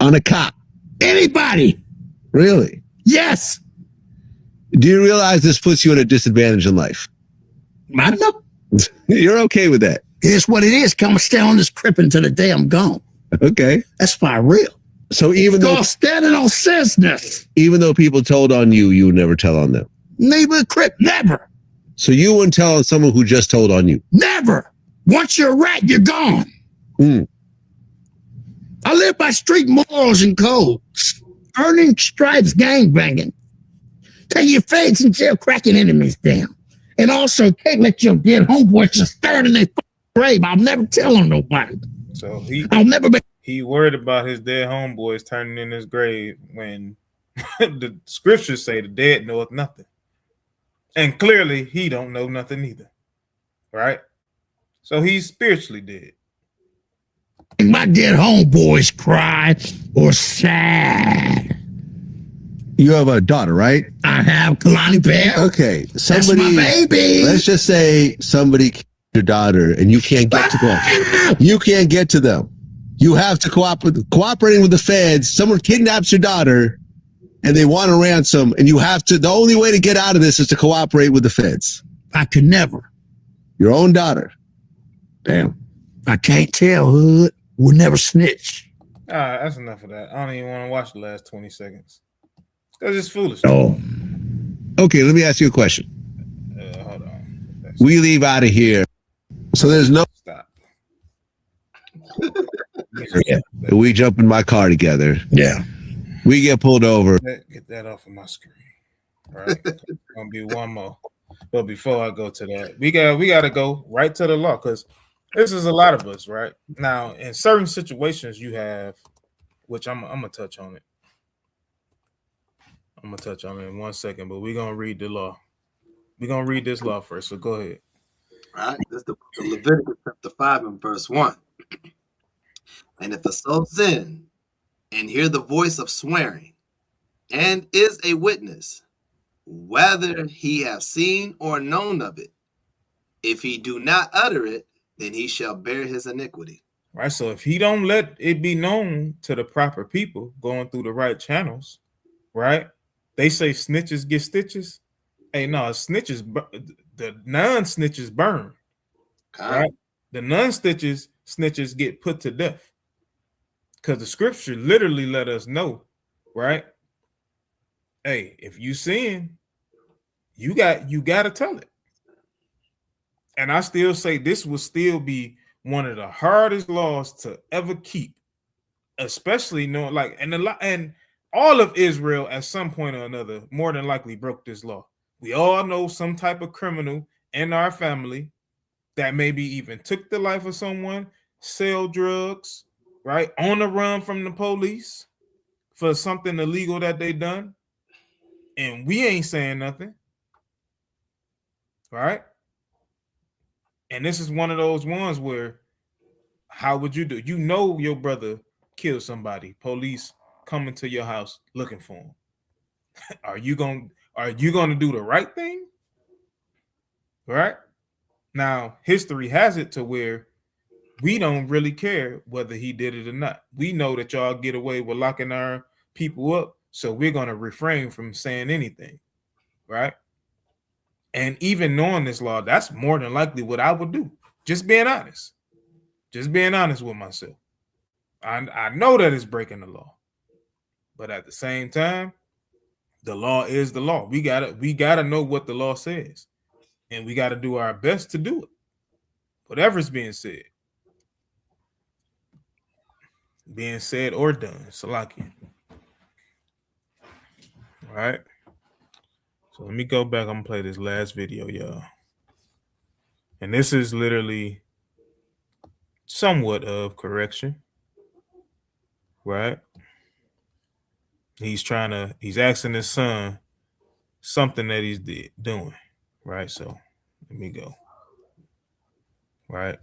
On a cop? Anybody. Really? Yes. Do you realize this puts you at a disadvantage in life? I know. You're okay with that? It's what it is. Come and stay on this crib until the day I'm gone. Okay. That's for real. So even though standing on business, even though people told on you, you would never tell on them. neighborhood crip, never. So you wouldn't tell on someone who just told on you? Never. Once you're a rat, you're gone. I live by street morals and codes. Earning stripes, gangbanging. Take your feds in jail, cracking enemies down. And also can't let your dead homeboys just stir in their grave. I'll never tell on nobody. So I'll never be. He worried about his dead homeboys turning in his grave when the scriptures say the dead knoweth nothing. And clearly he don't know nothing either. Right? So he's spiritually dead. My dead homeboys cry or sad. You have a daughter, right? I have Kalani Bear. Okay. Somebody, that's my baby. Let's just say somebody killed your daughter and you can't get to them. You can't get to them. You have to cooperating with the feds. Someone kidnaps your daughter and they want a ransom, and you have to, the only way to get out of this is to cooperate with the feds. I could never. Your own daughter. Damn. I can't tell, hood. We'll never snitch. All right, that's enough of that. I don't even want to watch the last 20 seconds. Because it's foolish. Oh. Okay, let me ask you a question. Hold on. We leave out of here. So there's no... Stop. Yeah. We jump in my car together. Yeah. We get pulled over. Get that off of my screen. All right. Gonna be one more. But before I go to that, we got to go right to the law, because this is a lot of us, right? Now, in certain situations you have, which I'm gonna touch on it. I'm gonna touch on it in 1 second, but we're gonna read the law. We're gonna read this law first. So go ahead. All right, this is the Leviticus chapter 5 and verse 1. And if the soul sin and hear the voice of swearing, and is a witness, whether he have seen or known of it, if he do not utter it, then he shall bear his iniquity. Right. So if he don't let it be known to the proper people going through the right channels, right? They say snitches get stitches. Hey, no, snitches, the non-snitches burn. Right? The non-snitches get put to death. Because the scripture literally let us know, right? Hey, if you sin, you got to tell it. And I still say this will still be one of the hardest laws to ever keep, especially knowing and all of Israel at some point or another more than likely broke this law. We all know some type of criminal in our family that maybe even took the life of someone, sell drugs, right? On the run from the police for something illegal that they done. And we ain't saying nothing. Right? And this is one of those ones where, how would you do? You know your brother killed somebody. Police coming to your house looking for him. Are you gonna do the right thing? Right? Now, history has it to where we don't really care whether he did it or not. We know that y'all get away with locking our people up, so we're gonna refrain from saying anything. Right? And even knowing this law, that's more than likely what I would do. Just being honest. Just being honest with myself. I know that it's breaking the law. But at the same time, the law is the law. We gotta know what the law says. And we gotta do our best to do it. Whatever's being said. Being said or done. Salaki. All right. So let me go back. I'm gonna play this last video, y'all. And this is literally somewhat of correction, right? He's asking his son something that he's doing, right? So let me go, right?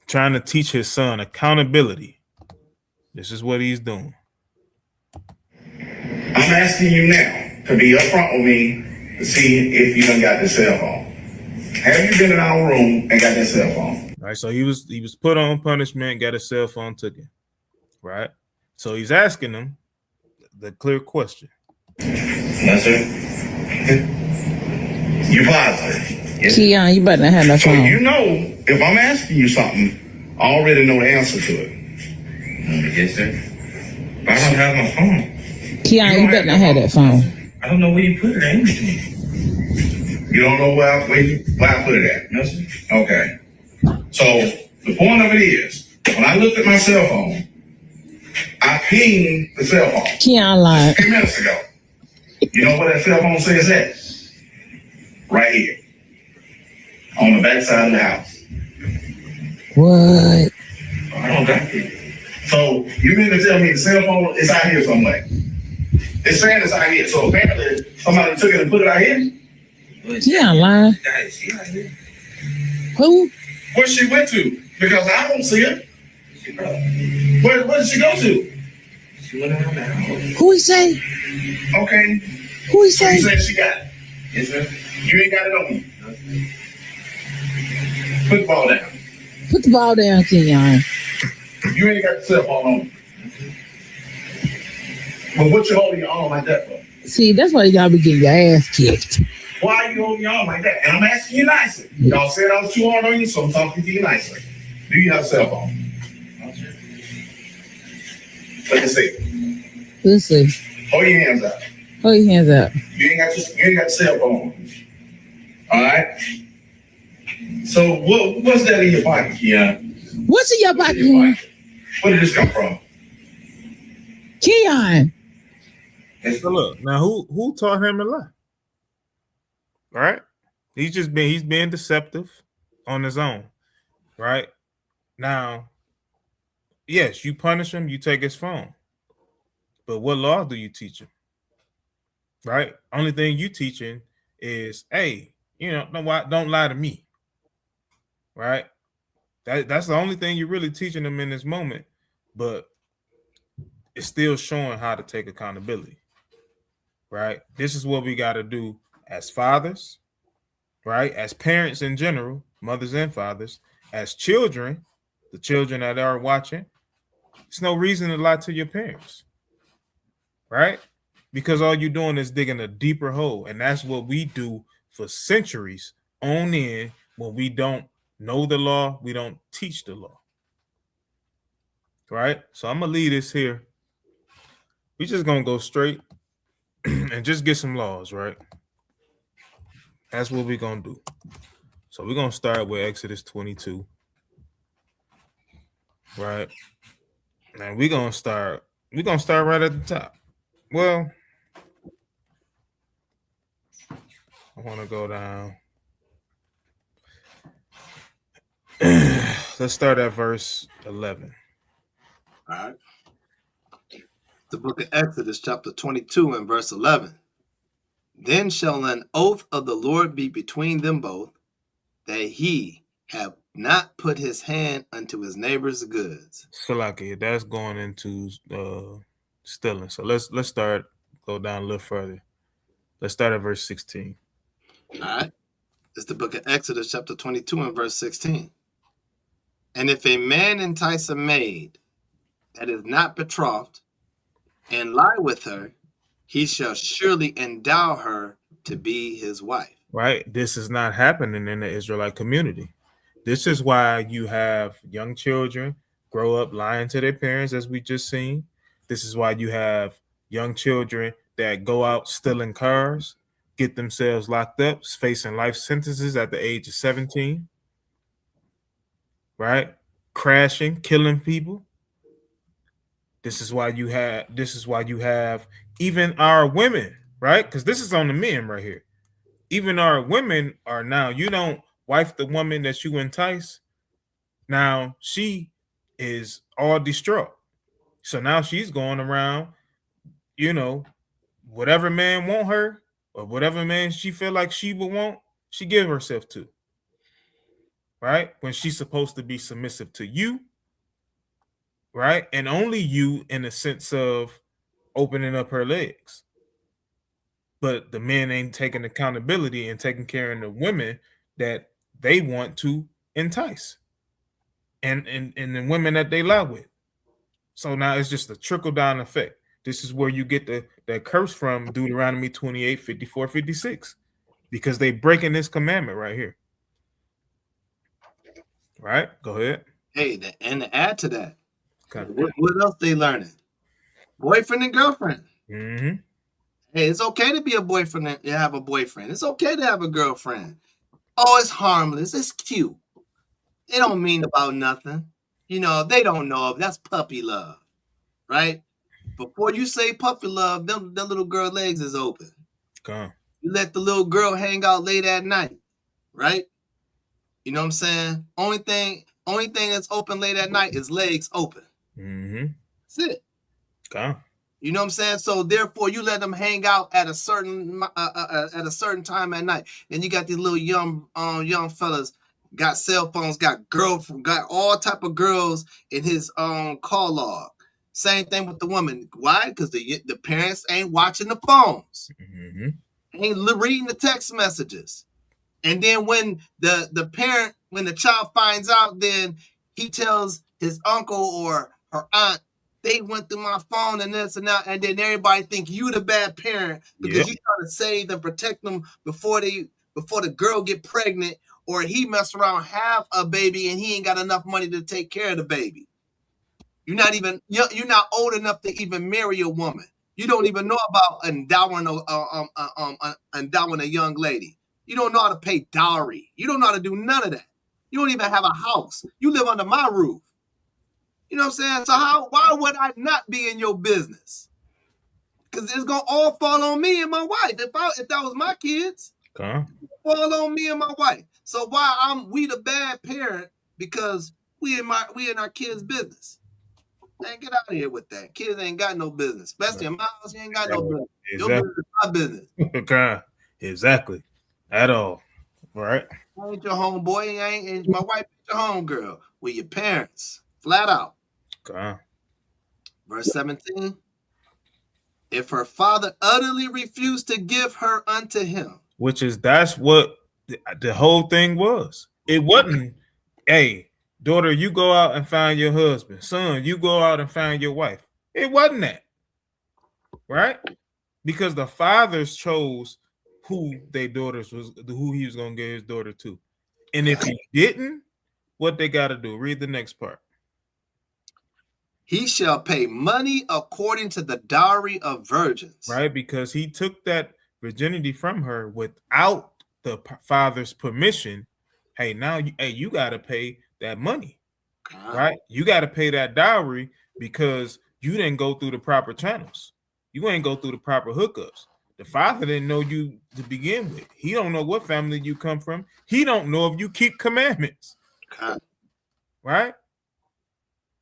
Trying to teach his son accountability, This is what he's doing. I'm asking you now to be upfront with me to see if you done got the cell phone. Have you been in our room and got that cell phone? All right, so he was put on punishment, got his cell phone taken. Right? So he's asking him the clear question. Yes, sir. You positive? Yes. Keon, you better not have no So phone. you know, if I'm asking you something, I already know the answer to it. Yes, sir. I don't have my phone. Keon, you better not have that phone. I don't know where you put it at. You don't know where I put it at? No, sir. Okay. So the point of it is, when I looked at my cell phone, I pinged the cell phone. Keon lied. A few minutes ago. You know what that cell phone says that? Right here. On the back side of the house. What? I don't got it. So you mean to tell me the cell phone is out here somewhere? It's saying it's out here. So apparently somebody took it and put it out here? Keon lying. Who? Where she went to? Because I don't see her. Where did she go to? She went around the house. Who he say? Okay. Who he So say? you said she got it. Yes, sir. You ain't got it on you. Put the ball down. Put the ball down, Keon. You ain't got the cell phone on you. But what you holding your arm like that for? See, that's why y'all be getting your ass kicked. Why are you holding your arm like that? And I'm asking you nicely. Y'all said I was too hard on you, so I'm talking to you nicely. Do you have a cell phone? Let me see. Let's see. Hold your hands out. Hold your hands up. You ain't got the cell phone. All right. So what's that in your pocket, Keon? What's in your pocket? Where did this come from? Keon. So look, now who taught him to lie? Right? He's being deceptive on his own. Right? Now, yes, you punish him, you take his phone. But what law do you teach him? Right? Only thing you teaching is, hey, don't lie to me. Right? That's the only thing you're really teaching them in this moment. But it's still showing how to take accountability. Right? This is what we got to do as fathers, right? As parents in general, mothers and fathers, as children, the children that are watching. There's no reason to lie to your parents. Right? Because all you're doing is digging a deeper hole. And that's what we do for centuries on in when we don't know the law, we don't teach the law. Right? So I'm going to leave this here. We just going to go straight and just get some laws, right? That's what we're going to do. So we're going to start with Exodus 22. Right? And we're going to start right at the top. Well, I want to go down. Let's start at verse 11. All right. The book of Exodus, chapter 22, and verse 11. Then shall an oath of the Lord be between them both, that he have not put his hand unto his neighbor's goods. Salaki, that's going into stealing. So let's go down a little further. Let's start at verse 16. All right. It's the book of Exodus, chapter 22, and verse 16. And if a man entice a maid that is not betrothed, and lie with her, he shall surely endow her to be his wife. Right? This is not happening in the Israelite community. This is why you have young children grow up lying to their parents, as we just seen. This is why you have young children that go out stealing cars, get themselves locked up, facing life sentences at the age of 17. Right? Crashing, killing people. This is why you have even our women, right? Because this is on the men right here. Even our women are now, you don't wife the woman that you entice. Now she is all distraught. So now she's going around, whatever man want her or whatever man she feel like she would want, she give herself to. Right? When she's supposed to be submissive to you. right? And only you in the sense of opening up her legs. But the men ain't taking accountability and taking care of the women that they want to entice. And the women that they lie with. So now it's just a trickle-down effect. This is where you get the curse from Deuteronomy 28, 54, 56. Because they breaking this commandment right here. Right? Go ahead. Hey, and to add to that, what else they learning? Boyfriend and girlfriend. Mm-hmm. Hey, it's okay to be a boyfriend and have a boyfriend. It's okay to have a girlfriend. Oh, it's harmless. It's cute. It don't mean about nothing. You know, they don't know. That's puppy love, right? Before you say puppy love, them little girl legs is open. Come. You let the little girl hang out late at night, right? You know what I'm saying? Only thing that's open late at night is legs open. Mm-hmm. That's it. Come. You know what I'm saying? So therefore, you let them hang out at a certain time at night, and you got these little young fellas got cell phones, got girlfriend, got all type of girls in his call log. Same thing with the woman. Why? Because the parents ain't watching the phones, ain't reading the text messages, and then when the parent, when the child finds out, then he tells his uncle or her aunt, they went through my phone and this and that, and then everybody think you the bad parent because you trying to save and protect them before the girl get pregnant, or he mess around, have a baby, and he ain't got enough money to take care of the baby. You're not old enough to even marry a woman. You don't even know about endowing a young lady. You don't know how to pay dowry. You don't know how to do none of that. You don't even have a house. You live under my roof. You know what I'm saying? So why would I not be in your business? Because it's gonna all fall on me and my wife. If that was my kids, fall on me and my wife. So why we the bad parent? Because we in our kids' business. Man, get out of here with that. Kids ain't got no business, especially in my house. You ain't got no business. Your business is my business. Exactly. At all. Right. I ain't your homeboy. And my wife ain't your homegirl. We're your parents. Flat out. Verse 17. If her father utterly refused to give her unto him. That's what the whole thing was. It wasn't, hey, daughter, you go out and find your husband. Son, you go out and find your wife. It wasn't that. Right? Because the fathers chose who he was going to give his daughter to. And if he didn't, what they got to do? Read the next part. He shall pay money according to the dowry of virgins. Right? Because he took that virginity from her without the father's permission. Hey, now you got to pay that money. Right? You got to pay that dowry because you didn't go through the proper channels. You ain't go through the proper hookups. The father didn't know you to begin with. He don't know what family you come from. He don't know if you keep commandments. Right?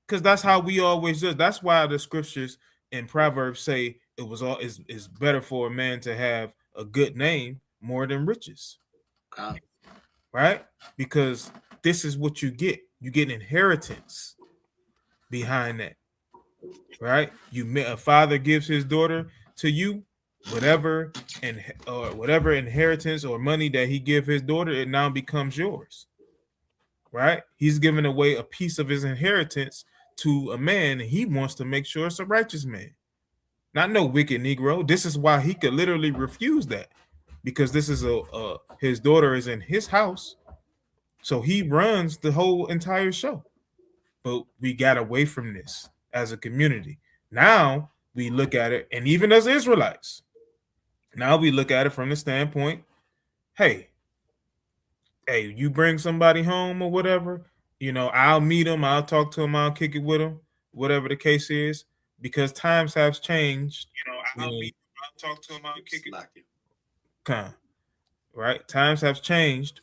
Because that's how we always do. That's why the scriptures in Proverbs say it's better for a man to have a good name more than riches. Right? Because this is what you get. You get inheritance behind that. Right? A father gives his daughter to you, whatever inheritance or money that he give his daughter, it now becomes yours. Right? He's giving away a piece of his inheritance to a man, and he wants to make sure it's a righteous man, not no wicked Negro. This is why he could literally refuse that, because this is his daughter is in his house, so he runs the whole entire show. But we got away from this as a community. Now we look at it, and even as Israelites, now we look at it from the standpoint, hey, you bring somebody home or whatever, I'll meet them, I'll talk to them, I'll kick it with them, whatever the case is, because times have changed. I'll meet them, I'll talk to them, I'll kick it. Right? Times have changed,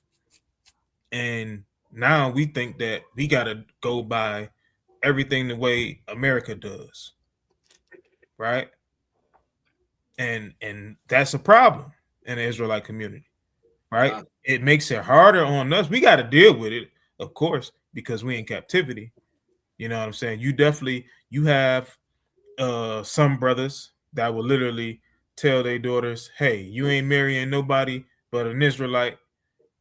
and now we think that we got to go by everything the way America does. Right? And that's a problem in the Israelite community. Right? It makes it harder on us. We got to deal with it, of course, because we in captivity. You know what I'm saying? You have some brothers that will literally tell their daughters, hey, you ain't marrying nobody but an Israelite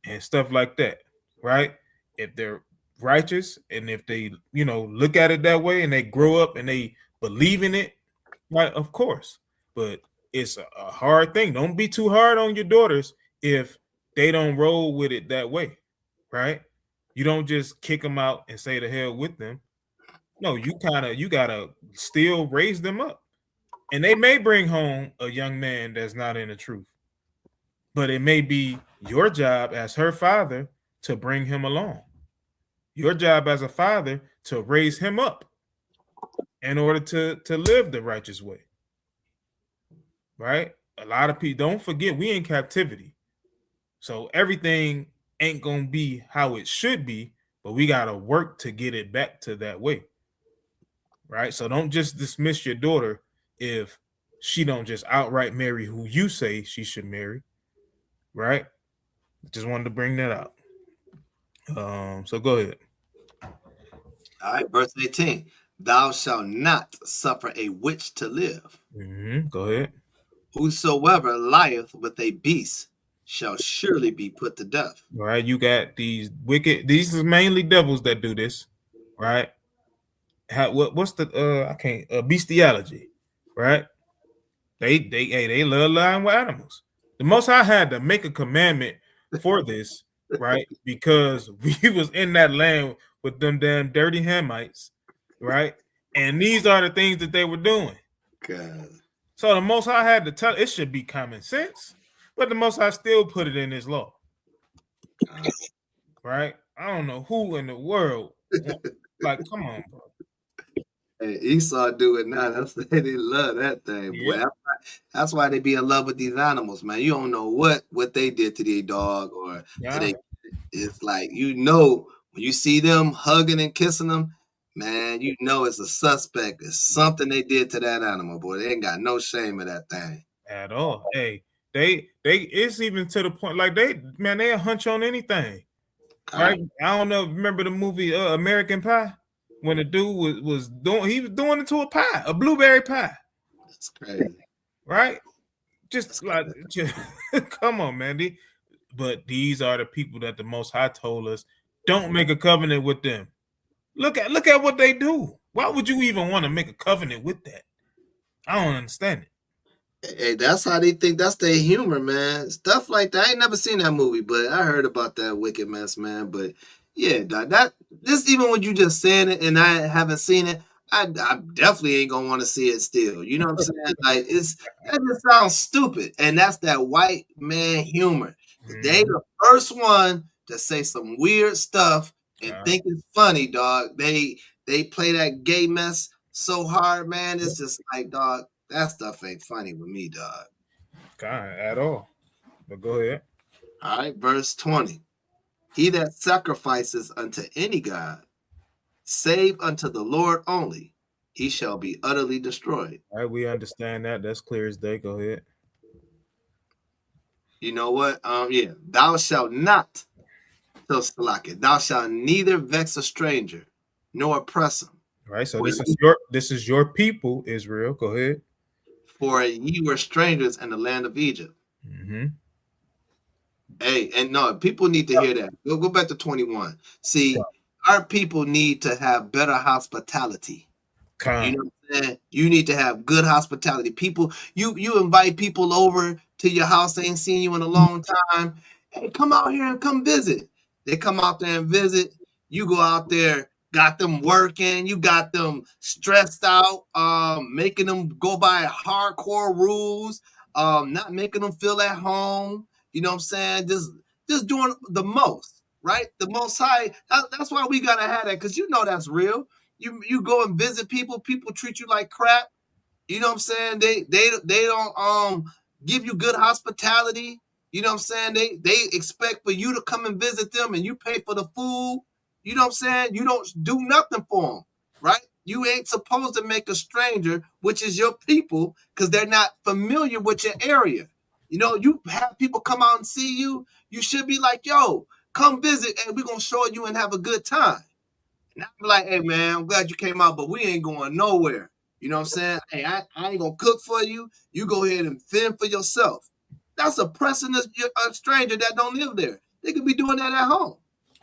and stuff like that, right? If they're righteous and if they, look at it that way and they grow up and they believe in it, right? Of course. But it's a hard thing. Don't be too hard on your daughters if they don't roll with it that way, right? You don't just kick them out and say the hell with them. No, you gotta still raise them up. And they may bring home a young man that's not in the truth. But it may be your job as her father to bring him along. Your job as a father to raise him up in order to live the righteous way. Right? A lot of people, don't forget, we in captivity. So everything ain't going to be how it should be, but we got to work to get it back to that way. Right? So don't just dismiss your daughter if she don't just outright marry who you say she should marry. Right? Just wanted to bring that out. So go ahead. All right, verse 18. Thou shalt not suffer a witch to live. Go ahead. Whosoever lieth with a beast shall surely be put to death. All right, you got these wicked, these are mainly devils that do this, right? What's the bestiality, right? They love lying with animals. The Most High had to make a commandment for this, right? Because we was in that land with them damn dirty Hamites, right? And these are the things that they were doing. God. So the Most High had to tell, it should be common sense, but the Most High still put it in his law. Right? I don't know who in the world, like, come on, bro. Hey, Esau do it now. That's they love that thing, boy. Yeah. That's why they be in love with these animals, man. You don't know what they did to their dog or it's like, when you see them hugging and kissing them, man, you know it's a suspect. It's something they did to that animal, boy. They ain't got no shame of that thing at all. Hey, they it's even to the point like they'll hunch on anything. Right? I don't know. Remember the movie American Pie? When the dude was doing it to a pie, a blueberry pie. That's crazy. Right? Just come on, man. But these are the people that the Most High told us, don't make a covenant with them. Look at what they do. Why would you even want to make a covenant with that? I don't understand it. Hey, that's how they think. That's their humor, man. Stuff like that. I ain't never seen that movie, but I heard about that wicked mess, man. But yeah, this even when you just saying it and I haven't seen it, I definitely ain't gonna want to see it still. You know what I'm saying? Like that just sounds stupid, and that's that white man humor. They the first one to say some weird stuff and think it's funny, dog. They play that gay mess so hard, man. It's just like, dog, that stuff ain't funny with me, dog. God, at all. But go ahead. All right, verse 20. He that sacrifices unto any god, save unto the Lord only, he shall be utterly destroyed. All right, we understand that. That's clear as day. Go ahead. You know what? Thou shalt not, thou shalt neither vex a stranger, nor oppress him. All right, so this is your people, Israel. Go ahead. For ye were strangers in the land of Egypt. Mm-hmm. Hey, and no, people need to hear that. Go back to 21. See, our people need to have better hospitality. You know what I'm saying? You need to have good hospitality. People, you invite people over to your house, they ain't seen you in a long time. Hey, come out here and come visit. They come out there and visit. You go out there, got them working, you got them stressed out, making them go by hardcore rules, not making them feel at home. You know what I'm saying? Just doing the most, right? The Most High. That's why we gotta have that, because you know that's real. You go and visit people treat you like crap. You know what I'm saying? They don't give you good hospitality. You know what I'm saying? They expect for you to come and visit them and you pay for the food. You know what I'm saying? You don't do nothing for them, right? You ain't supposed to make a stranger, which is your people, because they're not familiar with your area. You know, you have people come out and see you. You should be like, yo, come visit and we're going to show you and have a good time. Now I'm like, hey man, I'm glad you came out, but we ain't going nowhere. You know what I'm saying? Hey, I ain't gonna cook for you. You go ahead and fend for yourself. That's oppressing a stranger that don't live there. They could be doing that at home.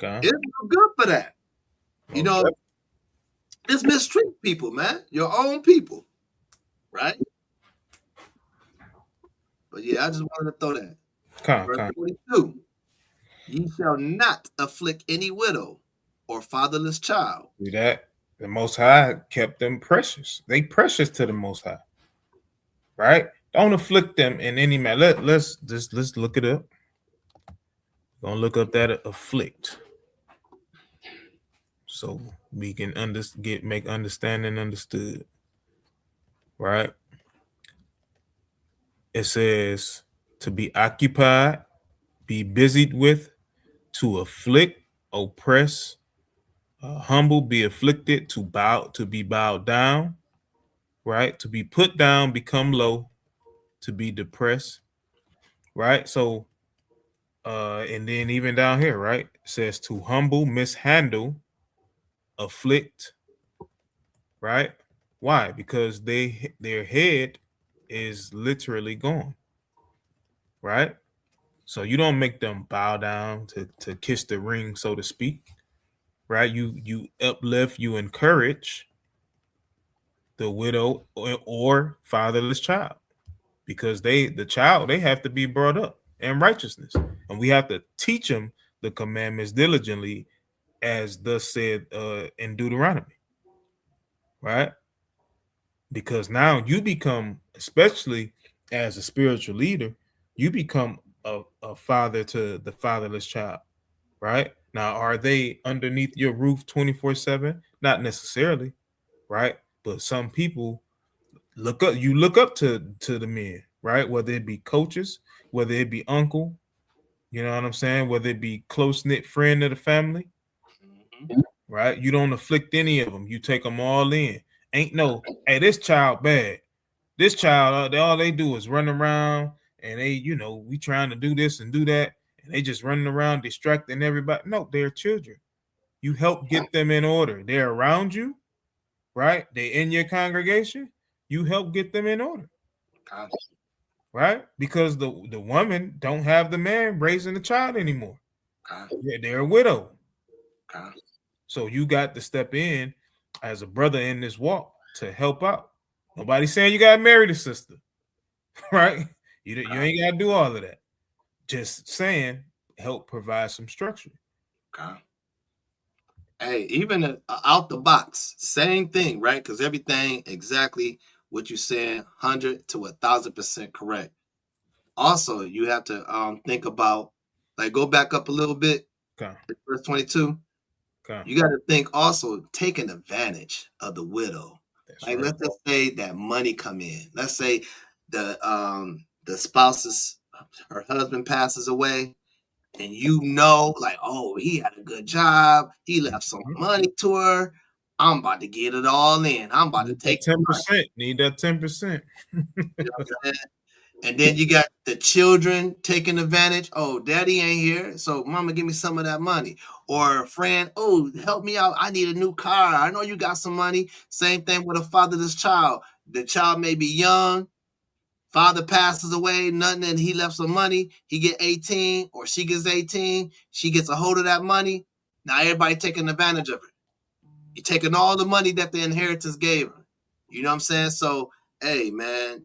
Okay. It's no good for that. You know, just mistreat people, man. Your own people, right? But yeah, I just wanted to throw that. Verse 42. Ye shall not afflict any widow or fatherless child. See that? The Most High kept them precious. They precious to the Most High, right? Don't afflict them in any manner. Let's look it up. Gonna look up that afflict, so we can make understanding understood, right? It says to be occupied, be busied with, to afflict, oppress, humble, be afflicted, to be bowed down, right? To be put down, become low, to be depressed, right? So, and then even down here, right? It says to humble, mishandle, afflict, right? Why? Because their head is literally gone, right? So you don't make them bow down to kiss the ring, so to speak, right? You uplift, you encourage the widow or fatherless child, because they have to be brought up in righteousness, and we have to teach them the commandments diligently, as thus said in Deuteronomy, right? Because now you become, especially as a spiritual leader, you become a father to the fatherless child, right? Now, are they underneath your roof 24/7? Not necessarily, right? But some people look up to the men, right? Whether it be coaches, whether it be uncle, you know what I'm saying? Whether it be close-knit friend of the family, right? You don't afflict any of them. You take them all in. Ain't no, hey, this child bad. This child, all they do is run around and they, we trying to do this and do that. And they just running around distracting everybody. No, they're children. You help get them in order. They're around you, right? They're in your congregation. You help get them in order. Right? Because the woman don't have the man raising the child anymore. They're a widow. So you got to step in as a brother in this walk to help out. Nobody's saying you gotta marry the sister, right? You ain't gotta do all of that. Just saying, help provide some structure. Hey, even out the box, same thing, right? Because everything exactly what you're saying, 100 to 1,000% correct. Also, you have to think about, like, go back up a little bit. Verse 22. You got to think also taking advantage of the widow. Like, let's just say that money come in. Let's say the spouse's, her husband passes away, and like, oh, he had a good job. He left some money to her. I'm about to get it all in. I'm about to take 10%. Need that 10%. You know what I'm saying? And then you got the children taking advantage. Oh, daddy ain't here, so mama, give me some of that money. Or a friend, oh, help me out. I need a new car. I know you got some money. Same thing with a fatherless child. The child may be young. Father passes away, nothing, and he left some money. He get 18, or she gets 18. She gets a hold of that money. Now everybody taking advantage of it. You're taking all the money that the inheritance gave her. You know what I'm saying? So, hey, man,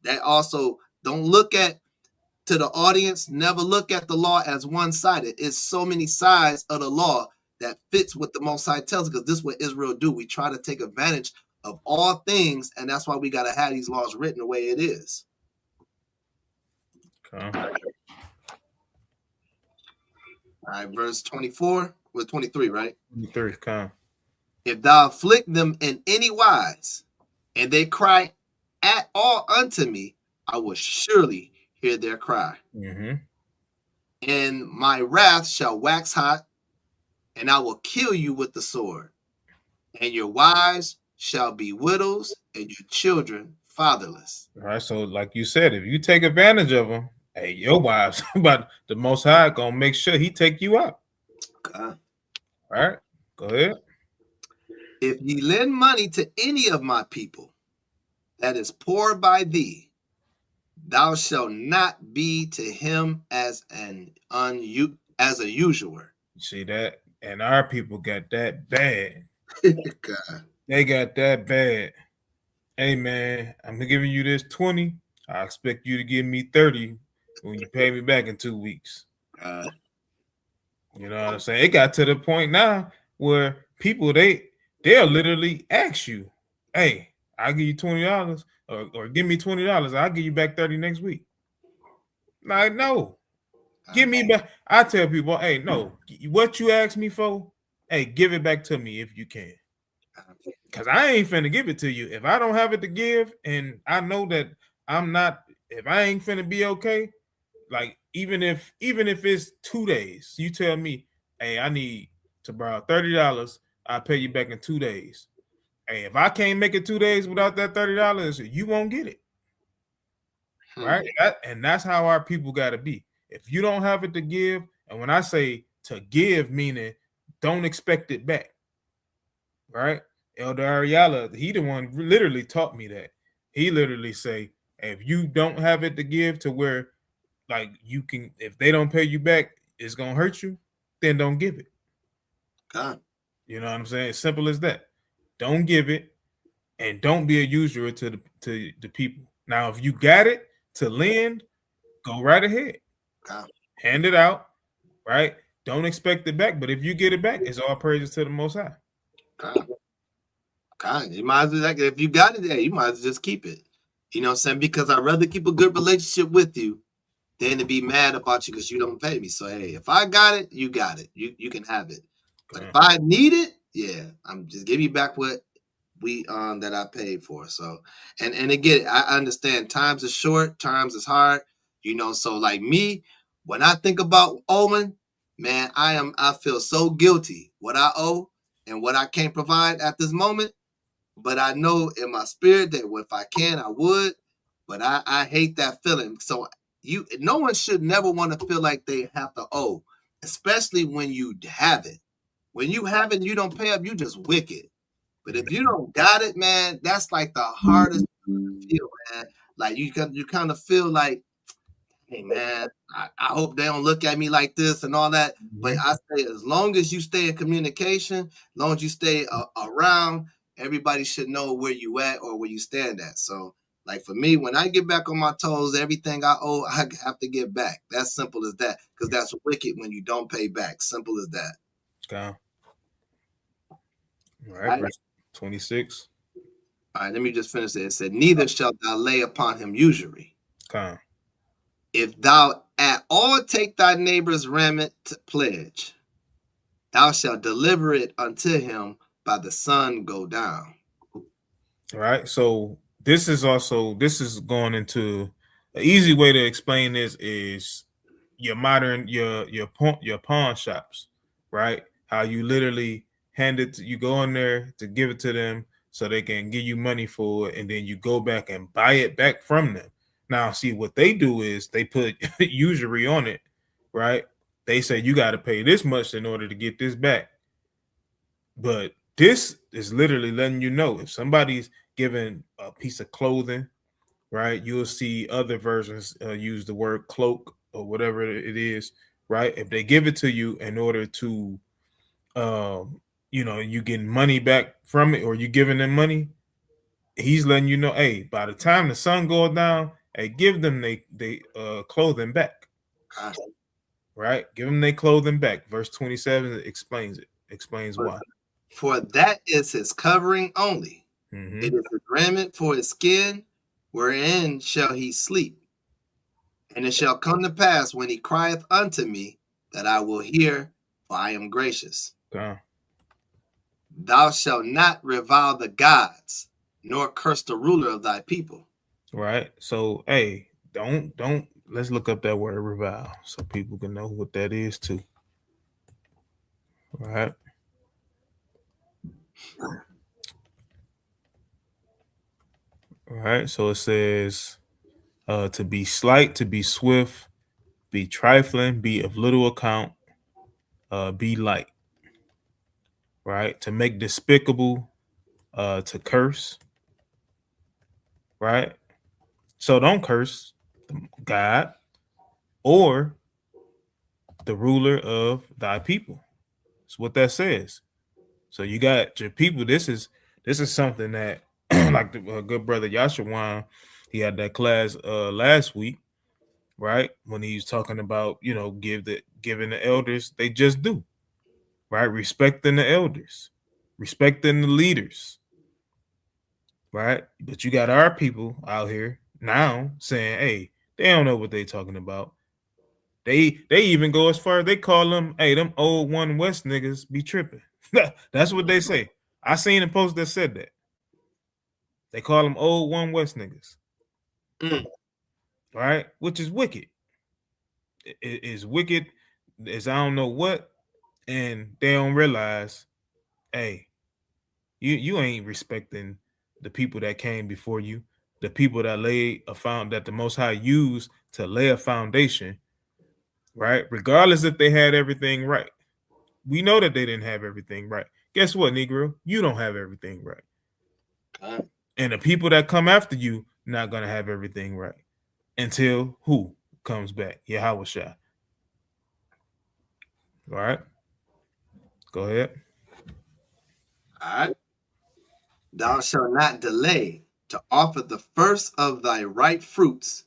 that also, don't look at, to the audience, never look at the law as one-sided. It's so many sides of the law that fits what the Most High tells us, because this is what Israel do. We try to take advantage of all things, and that's why we got to have these laws written the way it is. All right, verse 24 with 23, right? 23, if thou afflict them in any wise, and they cry at all unto me, I will surely hear their cry. And my wrath shall wax hot, and I will kill you with the sword. And your wives shall be widows, and your children fatherless. All right, so like you said, if you take advantage of them, hey, your wives, but the Most High gonna make sure he take you out. All right, go ahead. If ye lend money to any of my people that is poor by thee, thou shalt not be to him as as a usurer. See that? And our people got that bad. God. They got that bad. Hey man, I'm giving you this 20. I expect you to give me 30 when you pay me back in 2 weeks. You know what I'm saying? It got to the point now where people they'll literally ask you, hey, I'll give you $20 or give me $20. I'll give you back 30 next week. Like, no. Give me back. I tell people, hey, no, what you asked me for, hey, give it back to me if you can. Because I ain't finna give it to you. If I don't have it to give and I know that if I ain't finna be okay, like even if it's 2 days, you tell me, hey, I need to borrow $30, I'll pay you back in 2 days. Hey, if I can't make it 2 days without that $30, you won't get it. Right? And that's how our people gotta be. If you don't have it to give, and when I say to give, meaning don't expect it back. Right? Elder Ariala, he the one literally taught me that. He literally say, if you don't have it to give to where like you can, if they don't pay you back, it's gonna hurt you, then don't give it. God. You know what I'm saying? It's simple as that. Don't give it, and don't be a usurer to the people. Now, if you got it to lend, go right ahead. God. Hand it out, right? Don't expect it back, but if you get it back, it's all praises to the Most High. God, you might as well, like, if you got it there, you might as well just keep it. You know what I'm saying? Because I'd rather keep a good relationship with you than to be mad about you because you don't pay me. So hey, if I got it, you got it. You can have it. But if I need it, yeah, I'm just give you back what we that I paid for. So and again, I understand times is short, times is hard, you know. So like me, when I think about owing, man, I feel so guilty what I owe and what I can't provide at this moment. But I know in my spirit that if I can, I would. But I hate that feeling. So no one should never want to feel like they have to owe, especially when you have it. When you have it and you don't pay up, you just wicked. But if you don't got it, man, that's like the hardest to feel, man. Like you kind of feel like, hey, man, I hope they don't look at me like this and all that. But I say, as long as you stay in communication, as long as you stay around, everybody should know where you at or where you stand at. So, like for me, when I get back on my toes, everything I owe, I have to get back. That's simple as that. Because that's wicked when you don't pay back. Simple as that. Okay. All right, verse 26. All right, let me just finish it. It said, neither shalt thou lay upon him usury. Okay. If thou at all take thy neighbor's raiment to pledge, thou shalt deliver it unto him by the sun go down. All right. So this is going into an easy way to explain this is your modern your pawn shops, right? How you literally you go in there to give it to them so they can give you money for it, and then you go back and buy it back from them. Now, see what they do is they put usury on it, right? They say you got to pay this much in order to get this back. But this is literally letting you know if somebody's giving a piece of clothing, right? You'll see other versions use the word cloak or whatever it is, right? If they give it to you in order to, you getting money back from it or you giving them money, he's letting you know, hey, by the time the sun goes down, hey, give them they clothing back, right? Give them their clothing back. Verse 27 explains why. For that is his covering only. It is a raiment for his skin, wherein shall he sleep. And it shall come to pass when he crieth unto me that I will hear, for I am gracious. Thou shalt not revile the gods, nor curse the ruler of thy people. Right. So, hey, don't. Let's look up that word revile so people can know what that is too. All right. All right. So it says to be slight, to be swift, be trifling, be of little account, be light. Right. To make despicable, to curse, right? So don't curse God or the ruler of thy people. That's what that says. So you got your people. This is something that like the good brother Yashawan, he had that class last week, right? When he was talking about, you know, giving the elders, they just do, right? Respecting the elders, respecting the leaders, right? But you got our people out here now saying, hey, they don't know what they talking about. They even go as far as they call them, hey, them old One West niggas be tripping. That's what they say. I seen a post that said that. They call them old One West niggas. Right? Which is wicked. It is wicked as I don't know what, and they don't realize, hey, you ain't respecting the people that came before you, the people that laid a that the Most High used to lay a foundation, right? Regardless if they had everything right. We know that they didn't have everything right. Guess what, Negro? You don't have everything right. And the people that come after you not gonna have everything right until who comes back? Yahweh Shai. All right. Go ahead. All right. Thou shalt not delay to offer the first of thy ripe fruits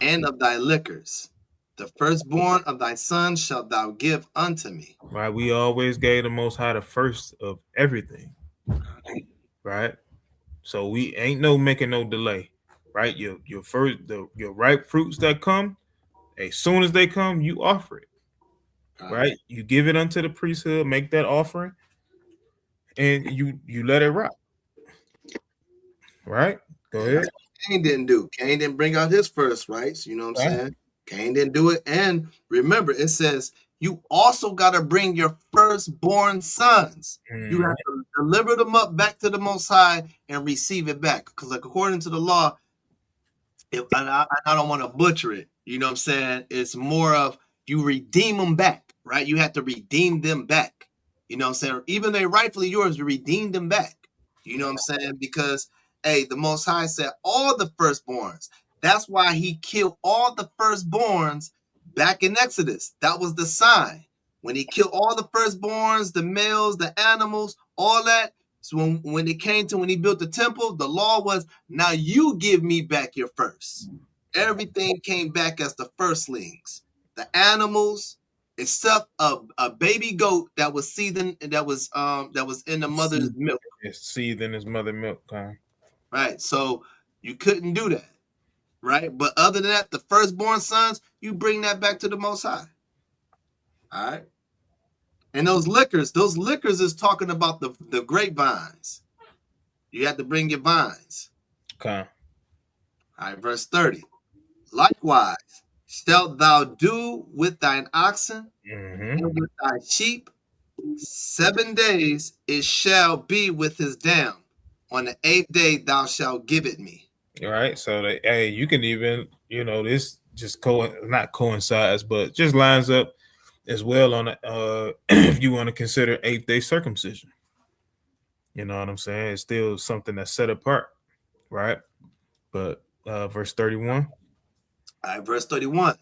and of thy liquors. The firstborn of thy sons shalt thou give unto me. Right. We always gave the Most High the first of everything. Right. So we ain't making no delay. Right. Your ripe fruits that come, as soon as they come, you offer it. Right. You give it unto the priesthood, make that offering, and you let it rock. Right. Go ahead. Cain didn't do. Cain didn't bring out his first rights. You know what I'm saying? Cain didn't do it. And remember, it says you also got to bring your firstborn sons. You have to deliver them up back to the Most High and receive it back. Because like according to the law, I don't want to butcher it. You know what I'm saying? It's more of you redeem them back, right? You have to redeem them back. You know what I'm saying? Even they rightfully yours, you redeem them back. You know what I'm saying? Because hey, the Most High said all the firstborns. That's why he killed all the firstborns back in Exodus. That was the sign. When he killed all the firstborns, the males, the animals, all that. So when it came to when he built the temple, the law was, now you give me back your first. Everything came back as the firstlings. The animals, except a baby goat that was seething, that was in the mother's milk. It's seething his mother milk, right? So you couldn't do that, right? But other than that, the firstborn sons, you bring that back to the Most High. All right. And those liquors is talking about the grapevines. You have to bring your vines. Okay. All right, verse 30. Likewise, shalt thou do with thine oxen and with thy sheep 7 days it shall be with his dam. On the 8th day thou shalt give it me. All right. So hey, you can even, this just not coincides, but just lines up as well on if you want to consider 8th day circumcision. You know what I'm saying? It's still something that's set apart, right? But verse 31. All right, verse 31.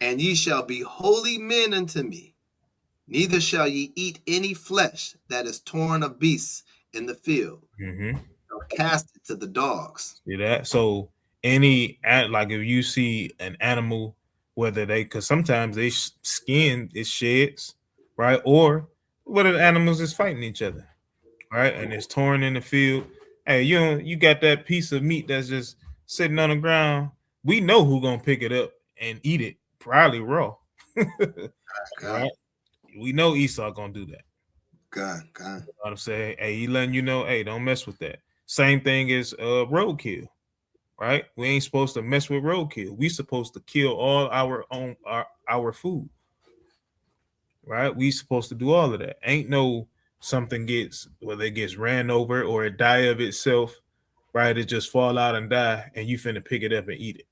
And ye shall be holy men unto me, neither shall ye eat any flesh that is torn of beasts in the field, or cast it to the dogs. See that? So like if you see an animal, because sometimes they skin is sheds, right? Or whether the animals is fighting each other, right? And it's torn in the field. Hey, you got that piece of meat that's just sitting on the ground. We know who gonna pick it up and eat it, probably raw. Right? We know Esau gonna do that. God. You know what I'm saying? Hey, he letting you know, hey, don't mess with that. Same thing as roadkill, right? We ain't supposed to mess with roadkill. We supposed to kill all our food, right? We supposed to do all of that. Ain't no something whether it gets ran over or it die of itself, right? It just fall out and die, and you finna pick it up and eat it.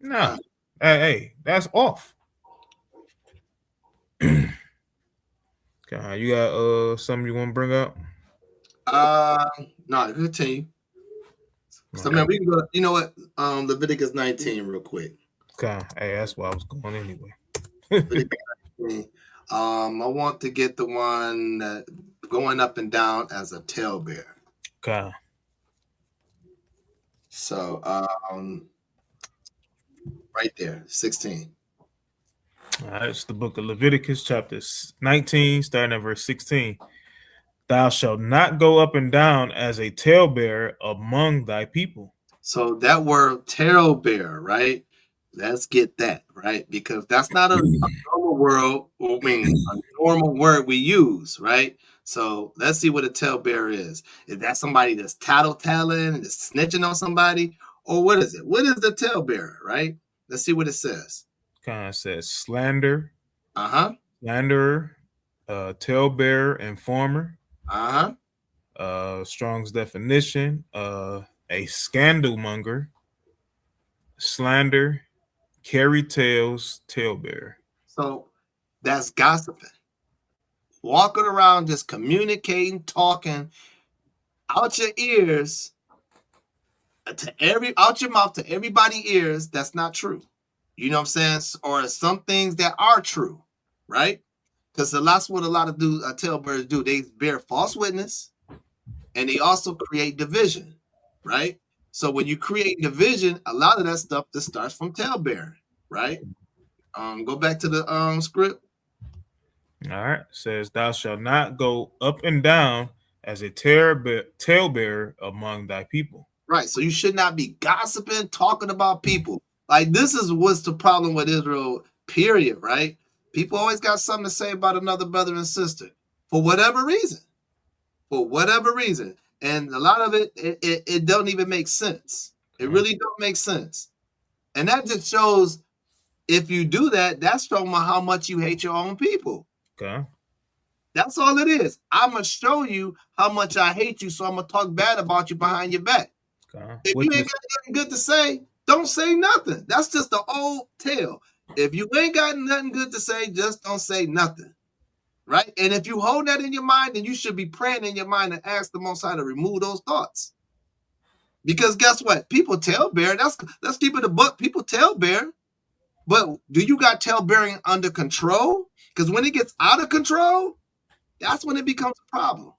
No, hey, that's off. You got something you want to bring up? No, continue. So man, we can go. You know what? Leviticus 19, real quick. Okay. Hey, that's where I was going anyway. Leviticus 19. I want to get the one that going up and down as a tail bear. Okay. So right there, 16. All right, it's the book of Leviticus, chapter 19, starting at verse 16. Thou shalt not go up and down as a talebearer among thy people. So that word tail bear, right? Let's get that, right? Because that's not a normal word we use, right? So let's see what a talebearer is. Is that somebody that's tattling and snitching on somebody? Or what is it? What is the talebearer, right? Let's see what it says. Kind of says slander, slanderer, talebearer, informer, Strong's definition, a scandal monger, slander, carry tales, talebearer. So that's gossiping. Walking around just communicating, talking out your ears out your mouth to everybody's ears. That's not true. You know what I'm saying? Or some things that are true, right? Because that's what a lot of talebearers do. They bear false witness, and they also create division, right? So when you create division, a lot of that stuff just starts from talebearing, right? Go back to the script. All right. It says, thou shalt not go up and down as a talebearer among thy people. Right. So you should not be gossiping, talking about people. Like, this is what's the problem with Israel, period, right? People always got something to say about another brother and sister for whatever reason. For whatever reason. And a lot of it don't even make sense. It really don't make sense. And that just shows, if you do that, that's showing how much you hate your own people. Okay. That's all it is. I'm going to show you how much I hate you, so I'm going to talk bad about you behind your back. Okay. If you ain't got nothing good to say, don't say nothing. That's just the old tale. If you ain't got nothing good to say, just don't say nothing. Right? And if you hold that in your mind, then you should be praying in your mind and ask the Most High to remove those thoughts. Because guess what? People talebear. Let's keep it a buck. People talebear. But do you got talebearing under control? Because when it gets out of control, that's when it becomes a problem.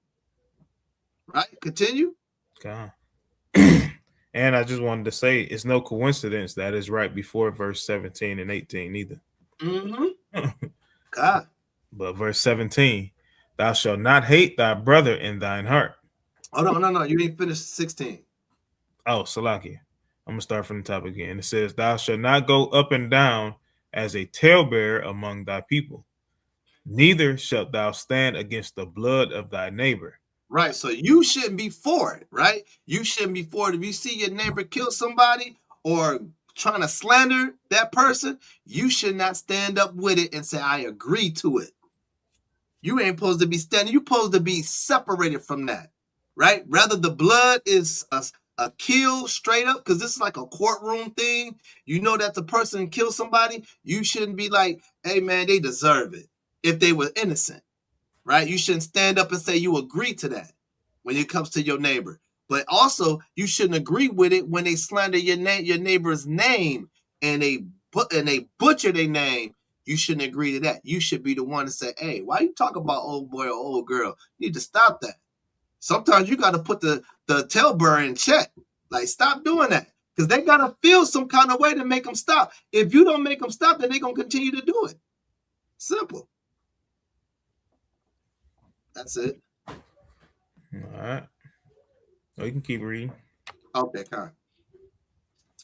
Right? Continue. Okay. And I just wanted to say, it's no coincidence that is right before verse 17 and 18 either. God. But verse 17, thou shalt not hate thy brother in thine heart. Oh, no. You didn't finish 16. Oh, Salakia. I'm going to start from the top again. It says, thou shalt not go up and down as a talebearer among thy people. Neither shalt thou stand against the blood of thy neighbor. Right. So you shouldn't be for it, right? You shouldn't be for it. If you see your neighbor kill somebody or trying to slander that person, you should not stand up with it and say, I agree to it. You ain't supposed to be standing. You're supposed to be separated from that, right? Rather the blood is a kill straight up, because this is like a courtroom thing. You know that the person killed somebody. You shouldn't be like, hey, man, they deserve it if they were innocent. Right? You shouldn't stand up and say you agree to that when it comes to your neighbor. But also, you shouldn't agree with it when they slander your neighbor's name and they butcher their name. You shouldn't agree to that. You should be the one to say, hey, why you talk about old boy or old girl? You need to stop that. Sometimes you got to put the talebearer in check. Like, stop doing that. Because they got to feel some kind of way to make them stop. If you don't make them stop, then they're going to continue to do it. Simple. That's it. All right. Oh, you can keep reading. Okay, come on.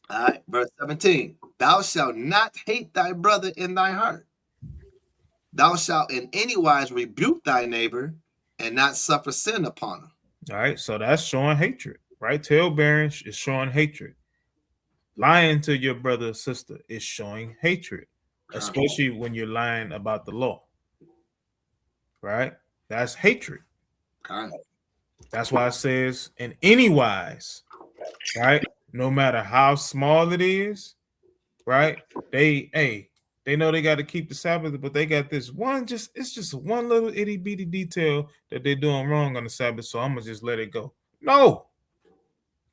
All right, verse 17. Thou shalt not hate thy brother in thy heart. Thou shalt in any wise rebuke thy neighbor and not suffer sin upon him. All right, so that's showing hatred, right? Talebearing is showing hatred. Lying to your brother or sister is showing hatred, especially when you're lying about the law, right? That's hatred. That's why it says in any wise, right? No matter how small it is, right? They They know they got to keep the Sabbath, but they got this one, it's just one little itty bitty detail that they're doing wrong on the Sabbath. So I'm gonna just let it go. No,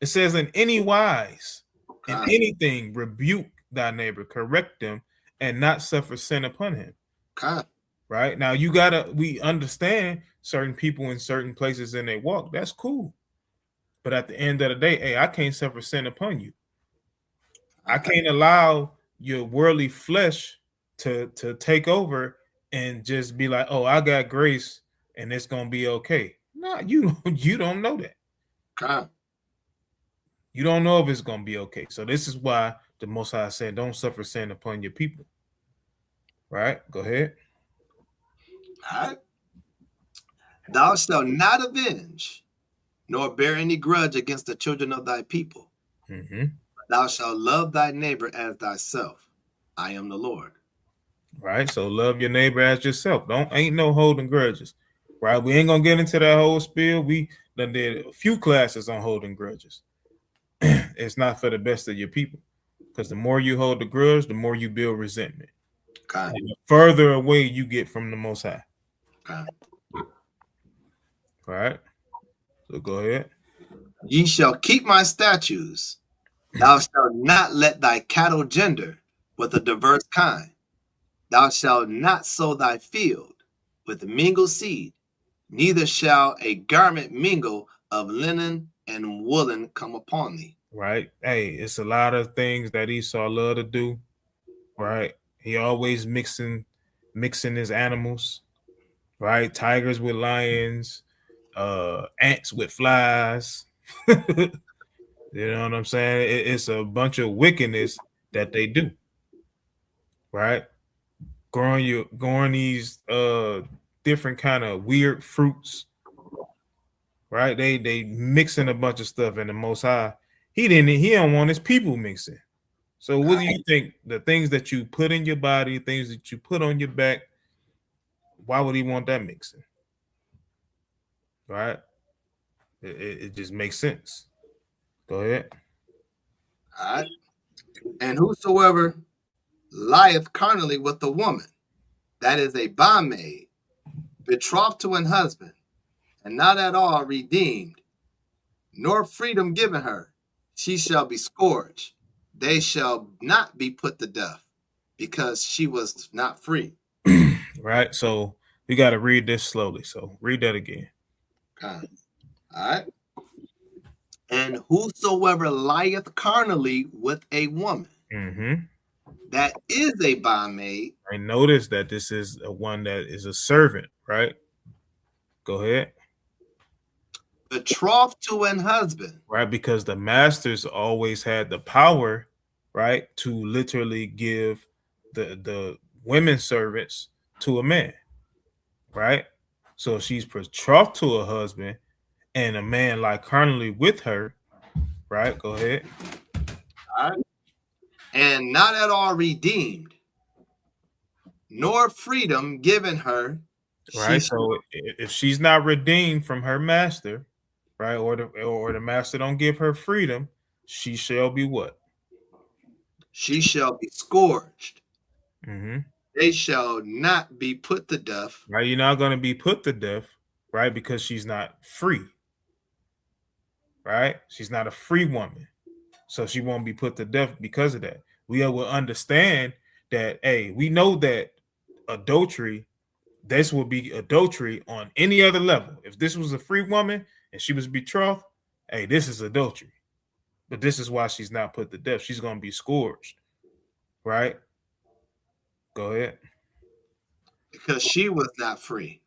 it says in any wise, in anything, rebuke thy neighbor, correct them, and not suffer sin upon him. Right now, we understand certain people in certain places in their walk. That's cool. But at the end of the day, hey, I can't suffer sin upon you. I can't allow your worldly flesh to take over and just be like, oh, I got grace and it's gonna be okay. No, you don't know that. You don't know if it's gonna be okay. So this is why the Most High said, don't suffer sin upon your people. Right? Go ahead. All right. Thou shalt not avenge, nor bear any grudge against the children of thy people. Thou shalt love thy neighbor as thyself. I am the Lord. Right. So love your neighbor as yourself. Ain't no holding grudges. Right. We ain't gonna get into that whole spiel. We done did a few classes on holding grudges. It's not for the best of your people. Because the more you hold the grudge, the more you build resentment. And the further away you get from the Most High. All right. So go ahead. Ye shall keep my statutes. Thou shalt not let thy cattle gender with a diverse kind. Thou shalt not sow thy field with mingled seed, neither shall a garment mingle of linen and woolen come upon thee. Right. Hey, it's a lot of things that Esau love to do. Right. He always mixing his animals. Right. Tigers with lions, ants with flies. You know what I'm saying? It's a bunch of wickedness that they do. Right. Growing these different kind of weird fruits. Right. They mixing a bunch of stuff, in the Most High. He don't want his people mixing. So what do you think? The things that you put in your body, things that you put on your back, why would he want that mixing? Right? It just makes sense. Go ahead. All right. And whosoever lieth carnally with a woman, that is a bondmaid, betrothed to an husband, and not at all redeemed, nor freedom given her, she shall be scourged. They shall not be put to death, because she was not free. Right. So we got to read this slowly. So read that again. All right. And whosoever lieth carnally with a woman, that is a bondmaid. I notice that this is one that is a servant, right? Go ahead. Betrothed to an husband. Right, because the masters always had the power, right, to literally give the women servants to a man, right? So if she's betrothed to a husband and a man like carnally with her, right? Go ahead. All right. And not at all redeemed, nor freedom given her. Right. So if she's not redeemed from her master, right, or the master don't give her freedom, she shall be what? She shall be scourged. They shall not be put to death. Right. You're not going to be put to death, right? Because she's not free. Right. She's not a free woman. So she won't be put to death because of that. We will understand that, hey, we know that adultery, this would be adultery on any other level. If this was a free woman and she was betrothed, hey, this is adultery. But this is why she's not put to death. She's going to be scourged. Right? Go ahead. Because she was not free.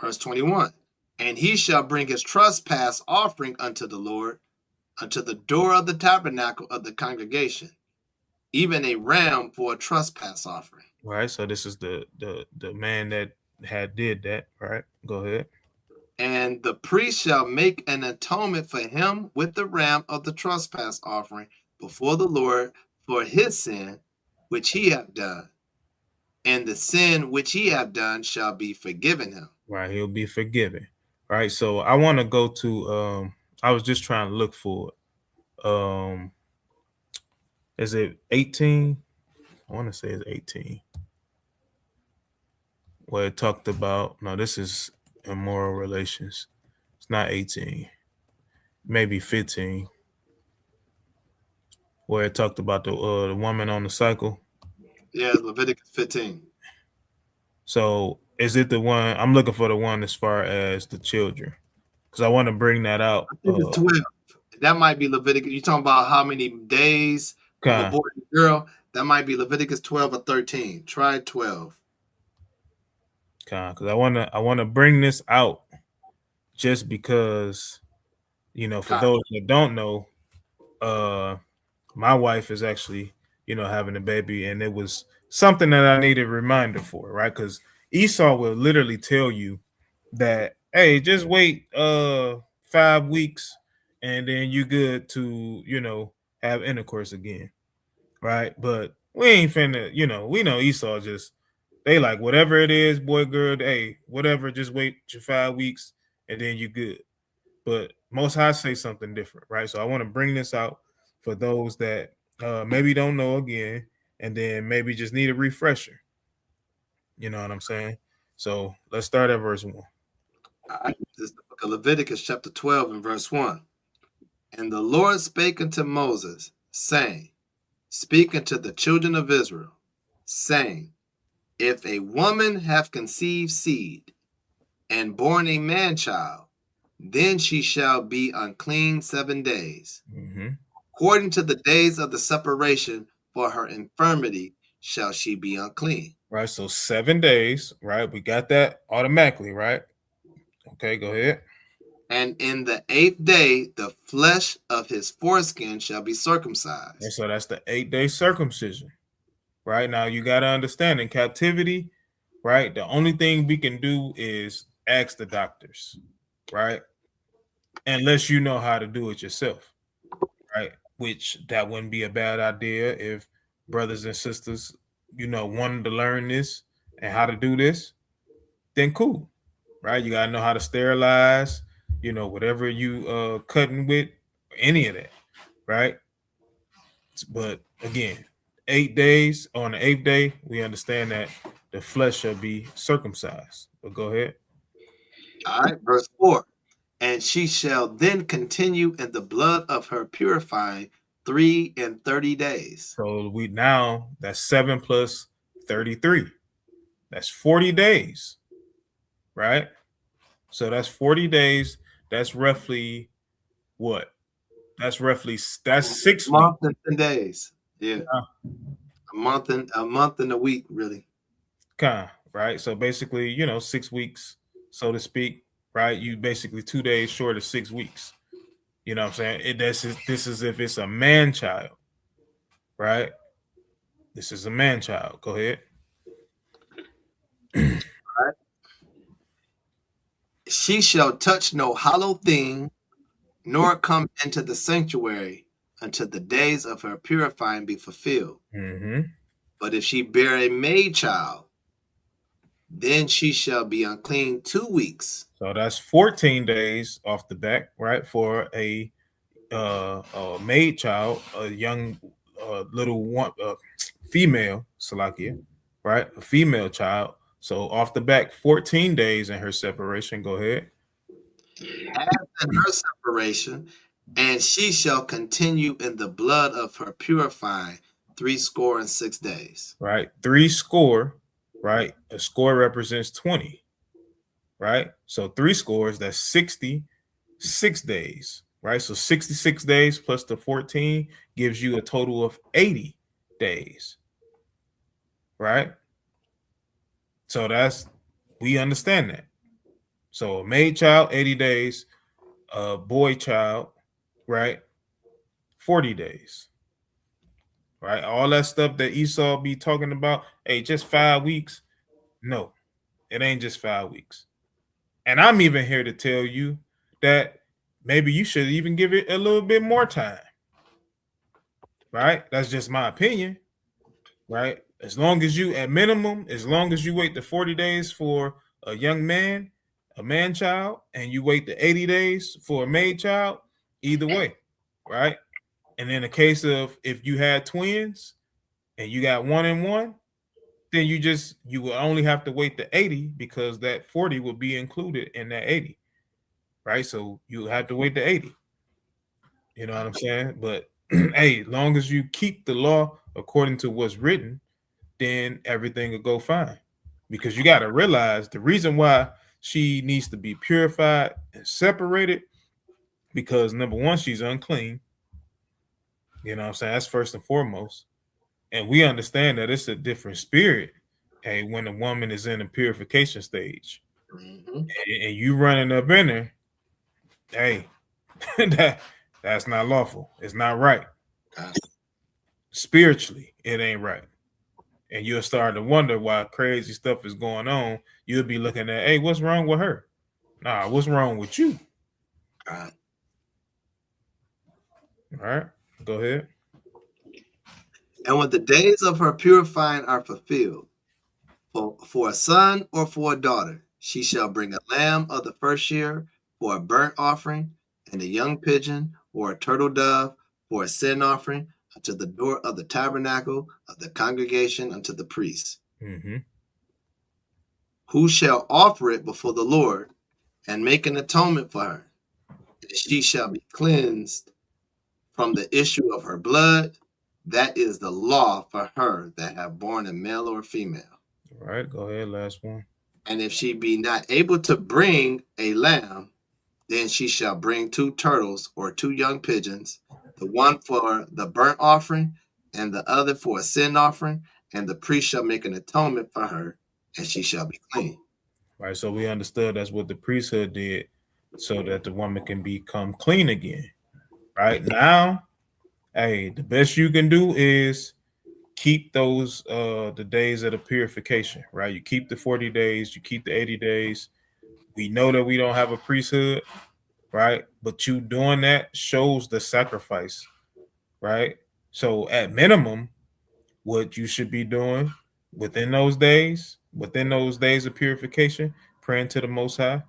Verse 21. And he shall bring his trespass offering unto the Lord, unto the door of the tabernacle of the congregation, even a ram for a trespass offering. Right. So this is the man that did that. Right. Go ahead. And the priest shall make an atonement for him with the ram of the trespass offering before the Lord for his sin which he have done, and the sin which he have done shall be forgiven him. Right. He'll be forgiven. Right. So I want to go to I was just trying to look for it. Is it 18? I want to say it's 18. Where it talked about, no, this is immoral relations. It's not 18, maybe 15. Where it talked about the woman on the cycle. Yeah, Leviticus 15. So is it the one? I'm looking for the one as far as the children, because I want to bring that out. I think it's 12. That might be Leviticus. You talking about how many days of a boy and girl? That might be Leviticus 12 or 13. Try 12. Because I want to bring this out just because, you know, for those that don't know, my wife is actually, you know, having a baby, and it was something that I needed a reminder for, right? Because Esau will literally tell you that, hey, just wait 5 weeks and then you good to, you know, have intercourse again, right? But we ain't finna, you know, we know Esau just, they like whatever it is, boy, girl, hey, whatever, just wait your 5 weeks and then you good. But Most High say something different, right? So I want to bring this out for those that maybe don't know again, and then maybe just need a refresher. You know what I'm saying? So let's start at verse 1. All right. This is the book of Leviticus, chapter 12, and verse 1. And the Lord spake unto Moses, saying, Speak unto the children of Israel, saying, If a woman have conceived seed, and born a man child, then she shall be unclean 7 days. According to the days of the separation for her infirmity shall she be unclean. Right, so 7 days, right? We got that automatically, right? Okay, go ahead. And in the 8th day, the flesh of his foreskin shall be circumcised. And so that's the 8-day circumcision, right? Now you got to understand, in captivity, right? The only thing we can do is ask the doctors, right? Unless you know how to do it yourself, right? Which that wouldn't be a bad idea if brothers and sisters, you know, wanted to learn this and how to do this, then cool, right? You got to know how to sterilize, you know, whatever you cutting with, any of that, right? But again, 8 days, on the 8th day, we understand that the flesh shall be circumcised. But go ahead. All right, verse 4. And she shall then continue in the blood of her purifying 3 and 30 days. So we now, that's 7 plus 33. That's 40 days, right? So that's 40 days. That's roughly what? That's 6 weeks. A month and 10 days. Yeah. A month and a week, really. Right? So basically, you know, 6 weeks, so to speak, right? You basically 2 days short of 6 weeks. You know what I'm saying? This is if it's a man child, right? This is a man child. Go ahead. All right. She shall touch no hollow thing, nor come into the sanctuary until the days of her purifying be fulfilled. But if she bear a maid child, then she shall be unclean 2 weeks. So that's 14 days off the back, right? For a maid child, a young little one, female, Salakia, right? A female child. So off the back, 14 days in her separation. Go ahead. As in her separation, and she shall continue in the blood of her purifying 66 days. Right. 60, right? A score represents 20, right? So 3 scores, that's 66 days, right? So 66 days plus the 14 gives you a total of 80 days, right? So we understand that. So a maid child, 80 days, a boy child, right? 40 days, right? All that stuff that Esau be talking about, hey, just 5 weeks. No, it ain't just 5 weeks. And I'm even here to tell you that maybe you should even give it a little bit more time, right? That's just my opinion, right? As long as you, at minimum, as long as you wait the 40 days for a young man, a man child, and you wait the 80 days for a maid child, either way, right? And in the case of if you had twins, and you got 1 and 1, then you will only have to wait the 80 because that 40 will be included in that 80, right? So you have to wait the 80. You know what I'm saying? But hey, long as you keep the law according to what's written, then everything will go fine. Because you got to realize the reason why she needs to be purified and separated, because number one, she's unclean. You know what I'm saying? That's first and foremost. And we understand that it's a different spirit, hey, when a woman is in a purification stage. And you running up in her, hey, that's not lawful. It's not right. Spiritually, it ain't right. And you'll start to wonder why crazy stuff is going on. You'll be looking at, hey, what's wrong with her? Nah, what's wrong with you? All right, go ahead. And when the days of her purifying are fulfilled, for a son or for a daughter, she shall bring a lamb of the first year for a burnt offering, and a young pigeon or a turtle dove for a sin offering unto the door of the tabernacle of the congregation unto the priest, who shall offer it before the Lord and make an atonement for her. And she shall be cleansed from the issue of her blood. That is the law for her that have born a male or female. All right, go ahead, last one. And if she be not able to bring a lamb, then she shall bring 2 turtles or 2 young pigeons, the one for the burnt offering and the other for a sin offering, and the priest shall make an atonement for her, and she shall be clean. Right, so we understood that's what the priesthood did, so that the woman can become clean again. Right now, hey, the best you can do is keep those the days of the purification, right? You keep the 40 days, you keep the 80 days. We know that we don't have a priesthood, right? But you doing that shows the sacrifice, right? So at minimum, what you should be doing within those days of purification, praying to the Most High.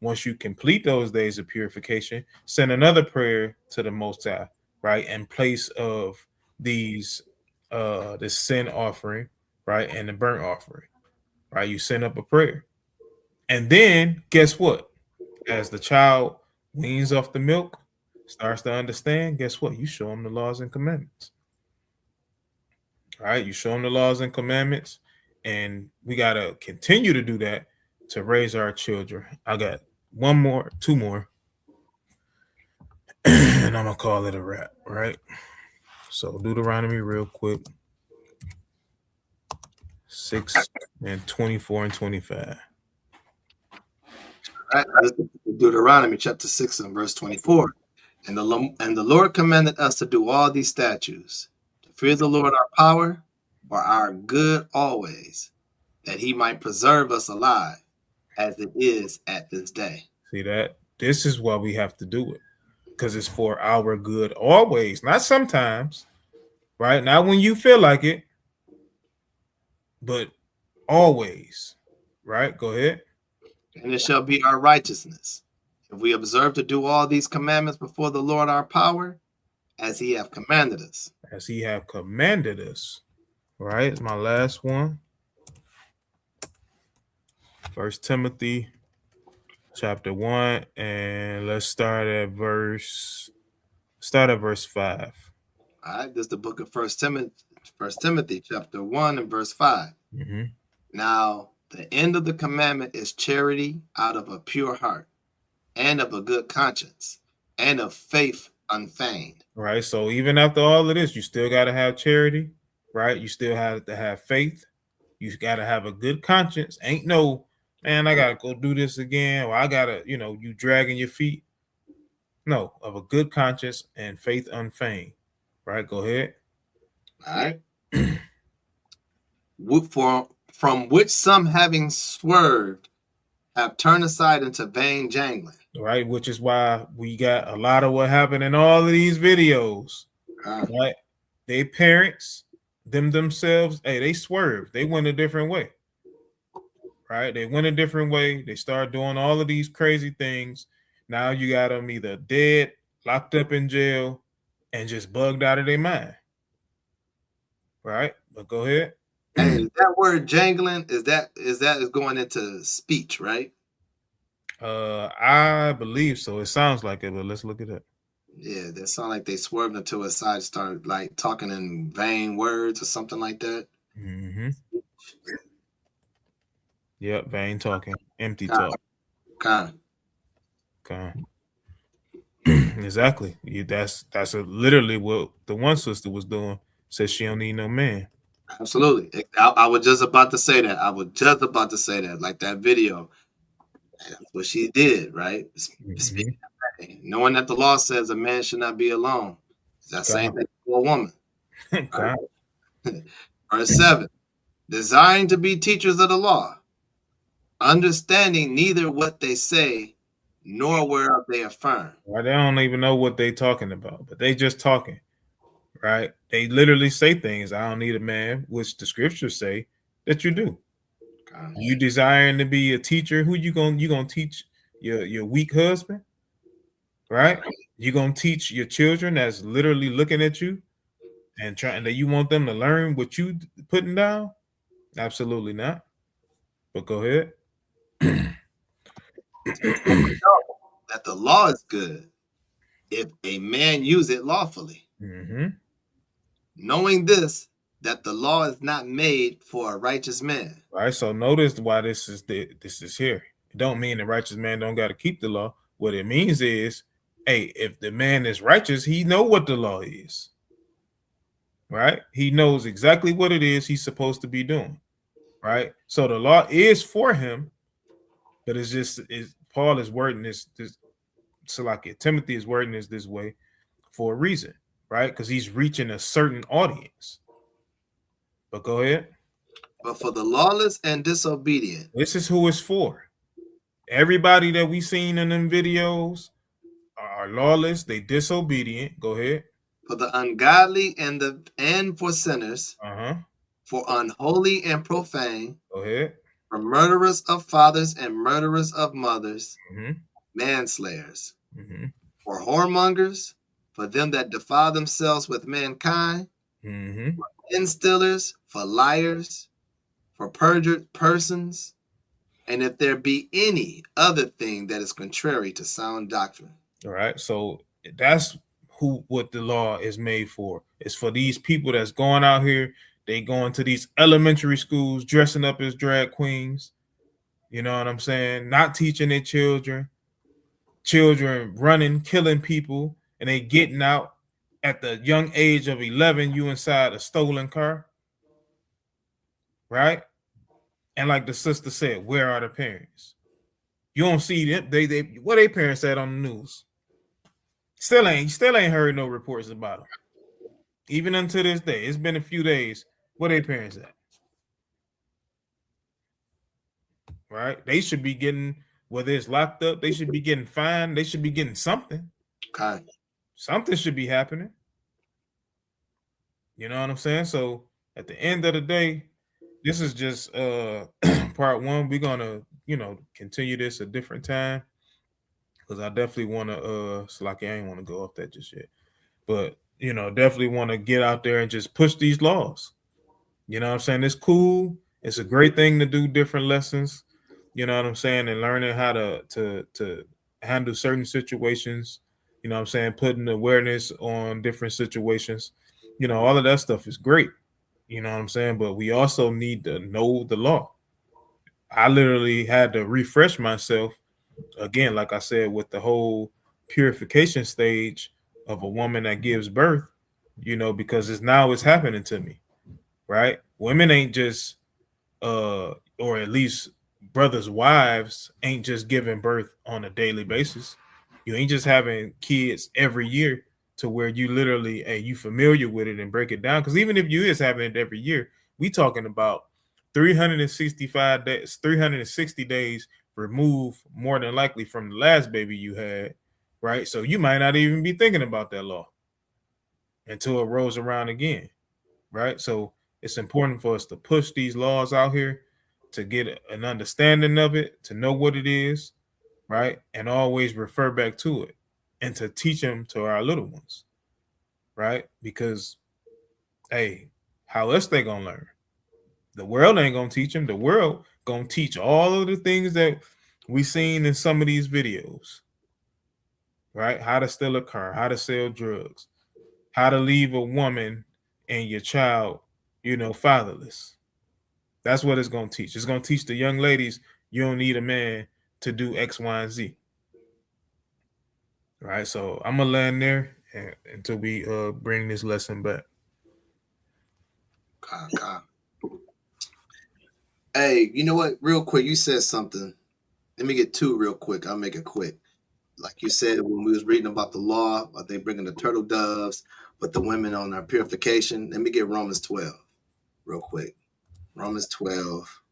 Once you complete those days of purification, send another prayer to the Most High, right? In place of these the sin offering, right? And the burnt offering, right? You send up a prayer. And then guess what? As the child weans off the milk, starts to understand, guess what? You show them the laws and commandments. All right, you show them the laws and commandments, and we got to continue to do that to raise our children. I got 2 more, and I'm going to call it a wrap, right? So Deuteronomy real quick. 6 and 24 and 25. All right, Deuteronomy chapter 6 and verse 24. And the Lord commanded us to do all these statutes, to fear the Lord our power, for our good always, that he might preserve us alive, as it is at this day. See that? This is why we have to do it, because it's for our good always, not sometimes, right? Not when you feel like it, but always, right? Go ahead. And it shall be our righteousness, if we observe to do all these commandments before the Lord our power, as he have commanded us. As he have commanded us. Right? It's my last one. 1 Timothy chapter 1, and let's start at verse 5. All right, this is the book of First Timothy chapter 1 and verse 5. Now, the end of the commandment is charity out of a pure heart, and of a good conscience, and of faith unfeigned. Right. So even after all of this, you still got to have charity, right? You still have to have faith. You got to have a good conscience. Ain't no, man, I got to go do this again, or I got to, you dragging your feet. No, of a good conscience and faith unfeigned. Right. Go ahead. All right. From which some, having swerved, have turned aside into vain jangling. Right, which is why we got a lot of what happened in all of these videos. Right, they parents, themselves, hey, they swerved. They went a different way. Right, they went a different way. They started doing all of these crazy things. Now you got them either dead, locked up in jail, and just bugged out of their mind. Right, But go ahead. Hey, is that word jangling? Is going into speech, right? I believe so. It sounds like it, but let's look it up. Yeah, that sound like they swerved into a side, started like talking in vain words or something like that. Mm-hmm. Yep, vain talking, empty talk. Exactly. That's literally what the one sister was doing. Said she don't need no man. Absolutely. I was just about to say that. Like that video. That's what she did, right? Speaking of that, knowing that the law says a man should not be alone. Is that same thing for a woman? Right? Verse 7. Desiring to be teachers of the law, understanding neither what they say nor whereof they affirm. Right? They don't even know what they talking about, but they just talking. Right? They literally say things. I don't need a man, which the scriptures say that you do. You desiring to be a teacher, who you gonna teach your weak husband, right? You gonna teach your children that's literally looking at you and trying that you want them to learn what you putting down? Absolutely not. But go ahead. That the law is good if a man use it lawfully. Mm-hmm. Knowing this, that the law is not made for a righteous man. Right. So notice why this is here. It don't mean the righteous man don't got to keep the law. What it means is, hey, if the man is righteous, he know what the law is. Right? He knows exactly what it is he's supposed to be doing. Right? So the law is for him, but it's just Paul is wording this so like Timothy is wording this way for a reason, right? Because he's reaching a certain audience. But go ahead. But for the lawless and disobedient. This is who it's for. Everybody that we seen in them videos are lawless, they disobedient. Go ahead. For the ungodly and for sinners. For unholy and profane. Go ahead. For murderers of fathers and murderers of mothers. Manslayers. For whoremongers. For them that defile themselves with mankind. For instillers, for liars, for perjured persons, and if there be any other thing that is contrary to sound doctrine. All right. So that's what the law is made for. It's for these people that's going out here. They going to these elementary schools, dressing up as drag queens. You know what I'm saying? Not teaching their children running, killing people, and they getting out at the young age of 11, you inside a stolen car, right? And like the sister said, where are the parents? You don't see them. They what they parents said on the news. Still ain't heard no reports about them. Even until this day, it's been a few days. Where they parents at? Right? They should be getting, whether it's locked up, they should be getting fined. They should be getting something. Okay. Something should be happening. You know what I'm saying? So at the end of the day, this is just part one. We're gonna, continue this a different time. Because I definitely want to I ain't want to go off that just yet. But definitely want to get out there and just push these laws. You know what I'm saying? It's cool. It's a great thing to do different lessons. You know what I'm saying? And learning how to handle certain situations. You know what I'm saying? Putting awareness on different situations. All of that stuff is great. You know what I'm saying? But we also need to know the law. I literally had to refresh myself again, like I said, with the whole purification stage of a woman that gives birth, because it's happening to me, right? Women ain't just, or at least brothers' wives ain't just giving birth on a daily basis. You ain't just having kids every year to where you literally, you familiar with it and break it down. Because even if you is having it every year, we talking about 365 days, 360 days removed more than likely from the last baby you had, right? So you might not even be thinking about that law until it rolls around again, right? So it's important for us to push these laws out here to get an understanding of it, to know what it is, right? And always refer back to it and to teach them to our little ones, right? Because, hey, How else they gonna learn? The world ain't gonna teach them. The world gonna teach all of the things that we seen in some of these videos, right? How to steal a car, how to sell drugs, how to leave a woman and your child, fatherless. That's what it's gonna teach. It's gonna teach the young ladies you don't need a man to do X, Y, and Z. Right. So I'm gonna land there until we bring this lesson back. Hey, you know what? Real quick, you said something. Let me get two real quick. I'll make it quick. Like you said, when we was reading about the law, are they bringing the turtle doves with the women on their purification? Let me get Romans 12 real quick. Romans 12.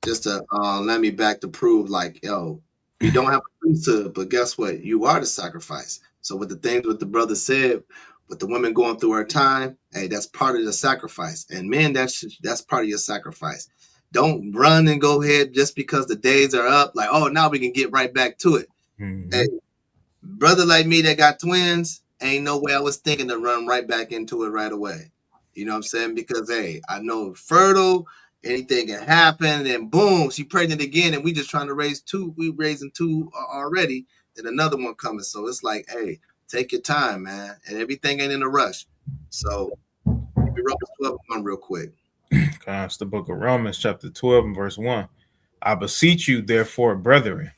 Just to let me back to prove, like, yo, you don't have a priesthood, but guess what? You are the sacrifice. So with the things what the brother said, with the women going through her time, hey, that's part of the sacrifice. And men, that's part of your sacrifice. Don't run and go ahead just because the days are up. Like, oh, now we can get right back to it. Mm-hmm. Hey, brother like me that got twins, ain't no way I was thinking to run right back into it right away. You know what I'm saying? Because, hey, I know fertile, anything can happen, and boom, she pregnant again, and we just trying to raise two. We raising two already, and another one coming. So it's like, hey, take your time, man, and everything ain't in a rush. So give me Romans 12:1 real quick. Okay, it's the book of Romans, chapter 12 and verse 1. I beseech you, therefore, brethren,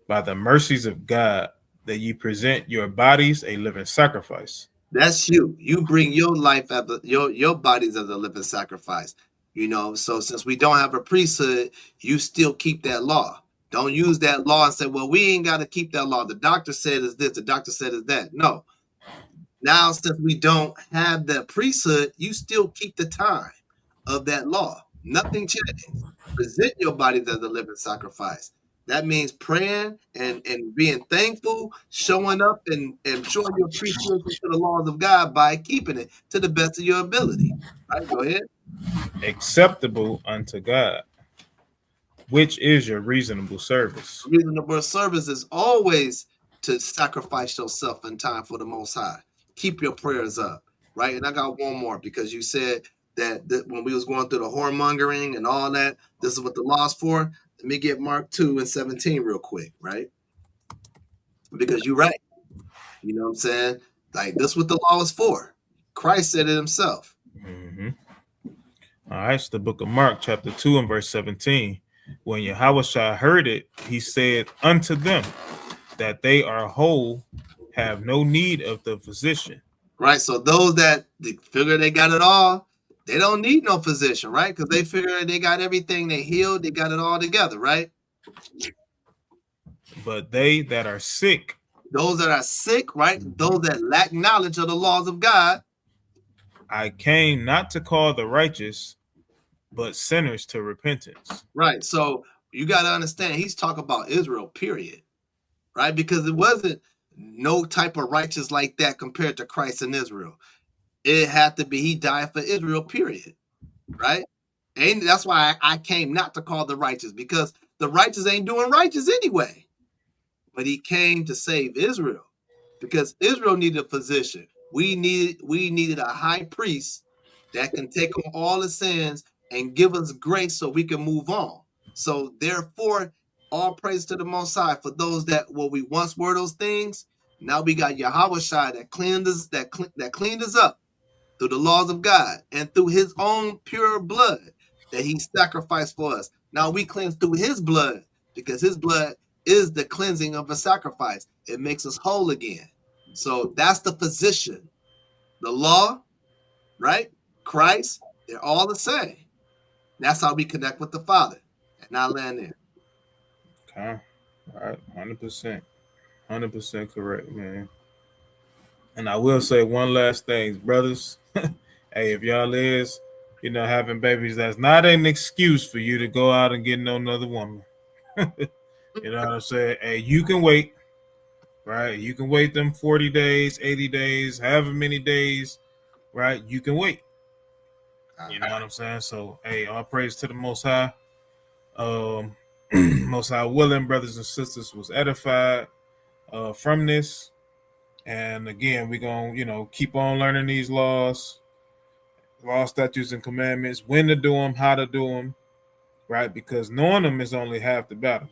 by the mercies of God, that ye present your bodies a living sacrifice. That's you. You bring your life as your bodies as a living sacrifice. So since we don't have a priesthood, you still keep that law. Don't use that law and say, well, we ain't got to keep that law. The doctor said is this, the doctor said is that. No. Now, since we don't have the priesthood, you still keep the time of that law. Nothing changes. Present your bodies as a living sacrifice. That means praying and being thankful, showing up and showing your appreciation to the laws of God by keeping it to the best of your ability. All right, go ahead. Acceptable unto God, which is your reasonable service. Reasonable service is always to sacrifice yourself in time for the Most High. Keep your prayers up, right? And I got one more, because you said that when we was going through the whoremongering and all that, this is what the law's for. Let me get Mark 2:17 real quick, right? Because you're right. You know what I'm saying? Like, this is what the law is for. Christ said it himself. Mm-hmm. All right, it's the book of Mark, chapter 2 and verse 17. When Yahushua heard it, he said unto them that they are whole, have no need of the physician. Right, so those that figure they got it all, they don't need no physician, right? Because they figure they got everything, they healed, they got it all together, right? But they that are sick. Those that are sick, right? Those that lack knowledge of the laws of God. I came not to call the righteous, but sinners to repentance. Right, so you got to understand, he's talking about Israel, period. Right? Because it wasn't no type of righteous like that compared to Christ and Israel. It had to be, he died for Israel, period. Right? And that's why I came not to call the righteous, because the righteous ain't doing righteous anyway. But he came to save Israel, because Israel needed a physician. We needed a high priest that can take on all the sins and give us grace so we can move on. So therefore, all praise to the Most High for those that we once were those things. Now we got Yahushua that cleaned us up through the laws of God and through his own pure blood that he sacrificed for us. Now we cleanse through his blood, because his blood is the cleansing of a sacrifice. It makes us whole again. So that's the physician. The law, right? Christ, they're all the same. That's how we connect with the Father. And I land there. Okay. All right. 100%. 100% correct, man. And I will say one last thing, brothers. Hey, if y'all is, having babies, that's not an excuse for you to go out and get no another woman. You know what I'm saying? Hey, you can wait, right? You can wait them 40 days, 80 days, however many days, right? You can wait. You know what I'm saying? So, hey, all praise to the Most High. Most High willing, brothers and sisters, was edified from this. And again, we're going to, keep on learning these laws. law, statutes, and commandments, when to do them, how to do them, right? Because knowing them is only half the battle,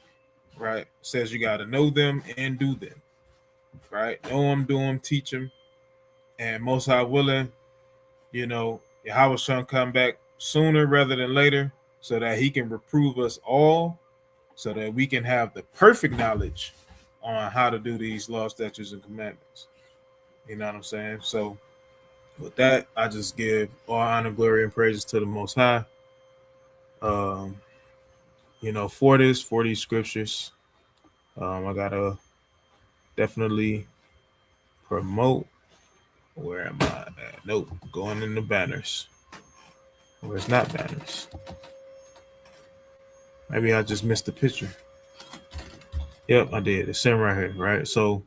right? It says you got to know them and do them, right? Know them, do them, teach them, and most high willing, you know, Yahweh shall come back sooner rather than later so that he can reprove us all so that we can have the perfect knowledge on how to do these law, statutes, and commandments. You know what I'm saying? So with that, I just give all honor, glory, and praises to the Most High. You know, for these scriptures, I gotta definitely promote. Where am I at? Nope, going in the banners. Where's not banners? Maybe I just missed the picture. Yep, I did. It's in right here, right? So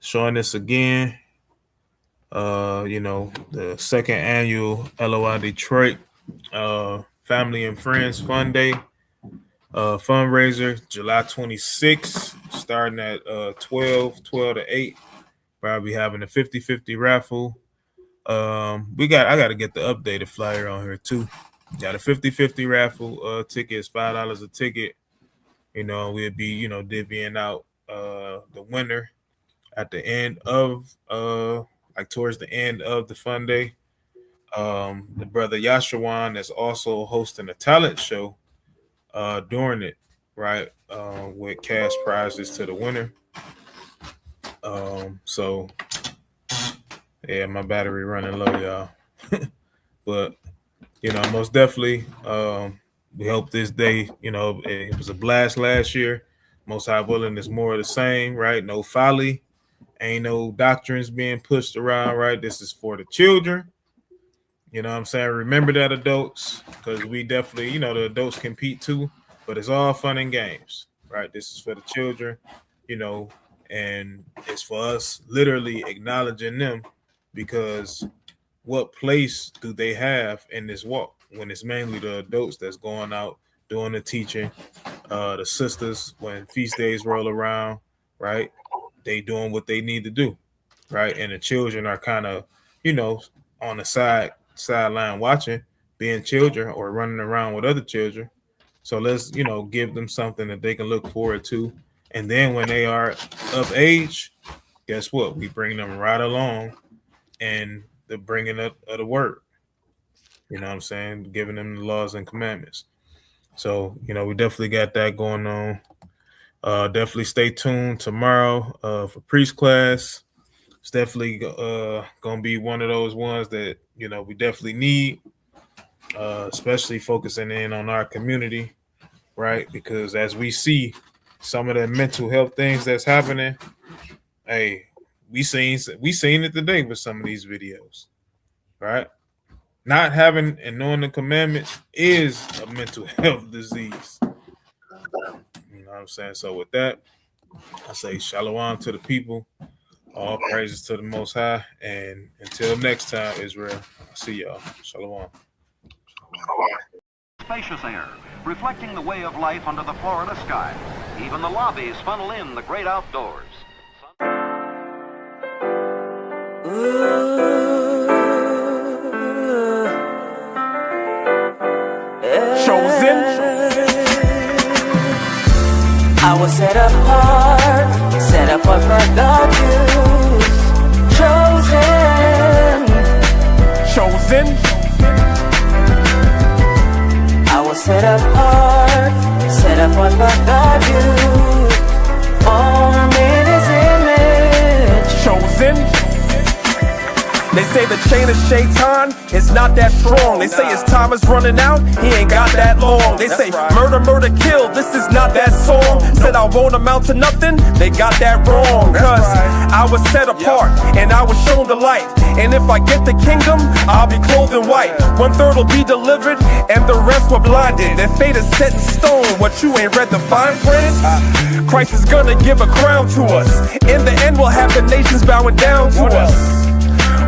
showing this again. You know, the second annual LOI Detroit Family and Friends Fun Day fundraiser, July 26th, starting at 12 to 8. Probably having a 50-50 raffle. I got to get the updated flyer on here too. Got a 50-50 raffle. Tickets $5 a ticket. You know, we'll be, you know, divvying out the winner at the end of like towards the end of the fun day. The brother Yashawan is also hosting a talent show during it, right? With cash prizes to the winner. So yeah, my battery running low, y'all. But you know, most definitely, we hope this day, you know, it was a blast last year. Most high willing is more of the same, right? No folly, ain't no doctrines being pushed around, right? This is for the children. You know what I'm saying? Remember that, adults, because we definitely, you know, the adults compete too, but it's all fun and games, right? This is for the children, you know, and it's for us literally acknowledging them, because what place do they have in this walk when it's mainly the adults that's going out doing the teaching, the sisters when feast days roll around, right? They doing what they need to do, right? And the children are kind of, you know, on the sideline watching, being children or running around with other children. So let's, you know, give them something that they can look forward to. And then when they are of age, guess what? We bring them right along and the bringing up of the word. You know what I'm saying? Giving them the laws and commandments. So, you know, we definitely got that going on. Definitely stay tuned tomorrow for priest class. It's definitely going to be one of those ones that, you know, we definitely need, especially focusing in on our community, right? Because as we see some of the mental health things that's happening, hey, we seen it today with some of these videos, right? Not having and knowing the commandments is a mental health disease. You know what I'm saying? So with that, I say shalom to the people. All praises to the Most High. And until next time, Israel, I'll see y'all. Shalom. Spacious air, reflecting the way of life under the Florida sky. Even the lobbies funnel in the great outdoors. Chosen. I was set apart for God use. Chosen. I was set apart for God use. Formed in His image. Chosen. They say the chain of Shaitan is not that strong. They say his time is running out, he ain't got that long. They say murder, murder, kill, this is not that song. Said I won't amount to nothing, they got that wrong. Cause I was set apart and I was shown the light. And if I get the kingdom, I'll be clothed in white. 1/3 will be delivered and the rest were blinded. Their fate is set in stone, what you ain't read the fine print? Christ is gonna give a crown to us. In the end we'll have the nations bowing down to us,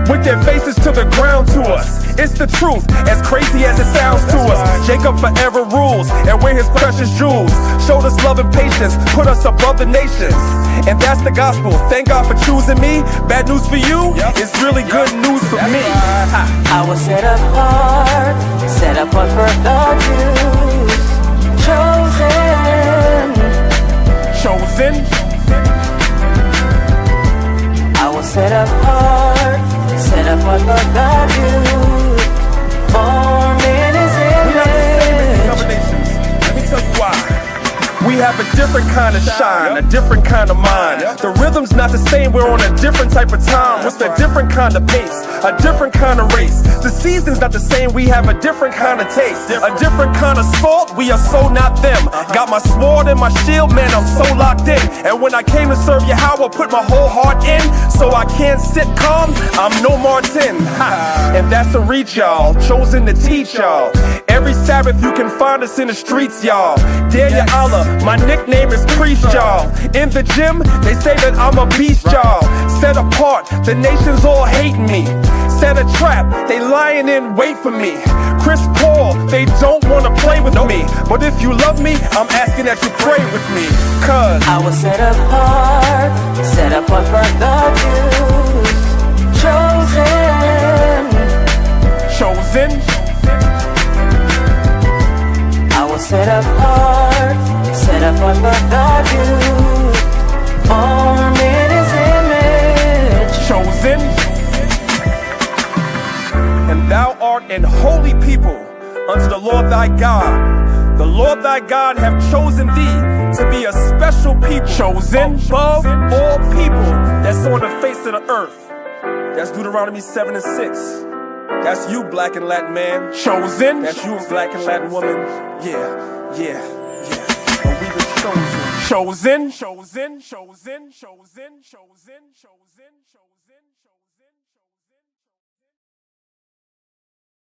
with their faces to the ground to us. It's the truth, as crazy as it sounds to us. Jacob forever rules, and we're his precious jewels. Showed us love and patience, put us above the nations. And that's the gospel. Thank God for choosing me. Bad news for you, it's really good news for me. I was set apart for the Jews. Chosen. I was set apart for the Jews. Formed in his image. Let me tell you why. We have a different kind of shine, a different kind of mind. The rhythm's not the same, we're on a different type of time. With a different kind of pace, a different kind of race. The season's not the same, we have a different kind of taste. A different kind of sport, we are so not them. Got my sword and my shield, man, I'm so locked in. And when I came to serve Yahweh, put my whole heart in. So I can't sit calm, I'm no Martin. And that's a reach, y'all, chosen to teach y'all. Every Sabbath you can find us in the streets, y'all. Dear Ya Allah, my nickname is Priest, y'all. In the gym, they say that I'm a beast, y'all. Set apart, the nations all hate me. Set a trap, they lying in wait for me. Chris Paul, they don't wanna play with me. But if you love me, I'm asking that you pray with me. Cause I was set apart for the Jews. Chosen. I was set apart for the Jews. Formed in his image. Chosen. And thou art an holy people unto the Lord thy God. The Lord thy God have chosen thee to be a special people, chosen above all people that's on the face of the earth. That's Deuteronomy 7 and 6. That's you, black and Latin man. Chosen. That's you, black and Latin woman. Yeah. But we've been chosen. Chosen.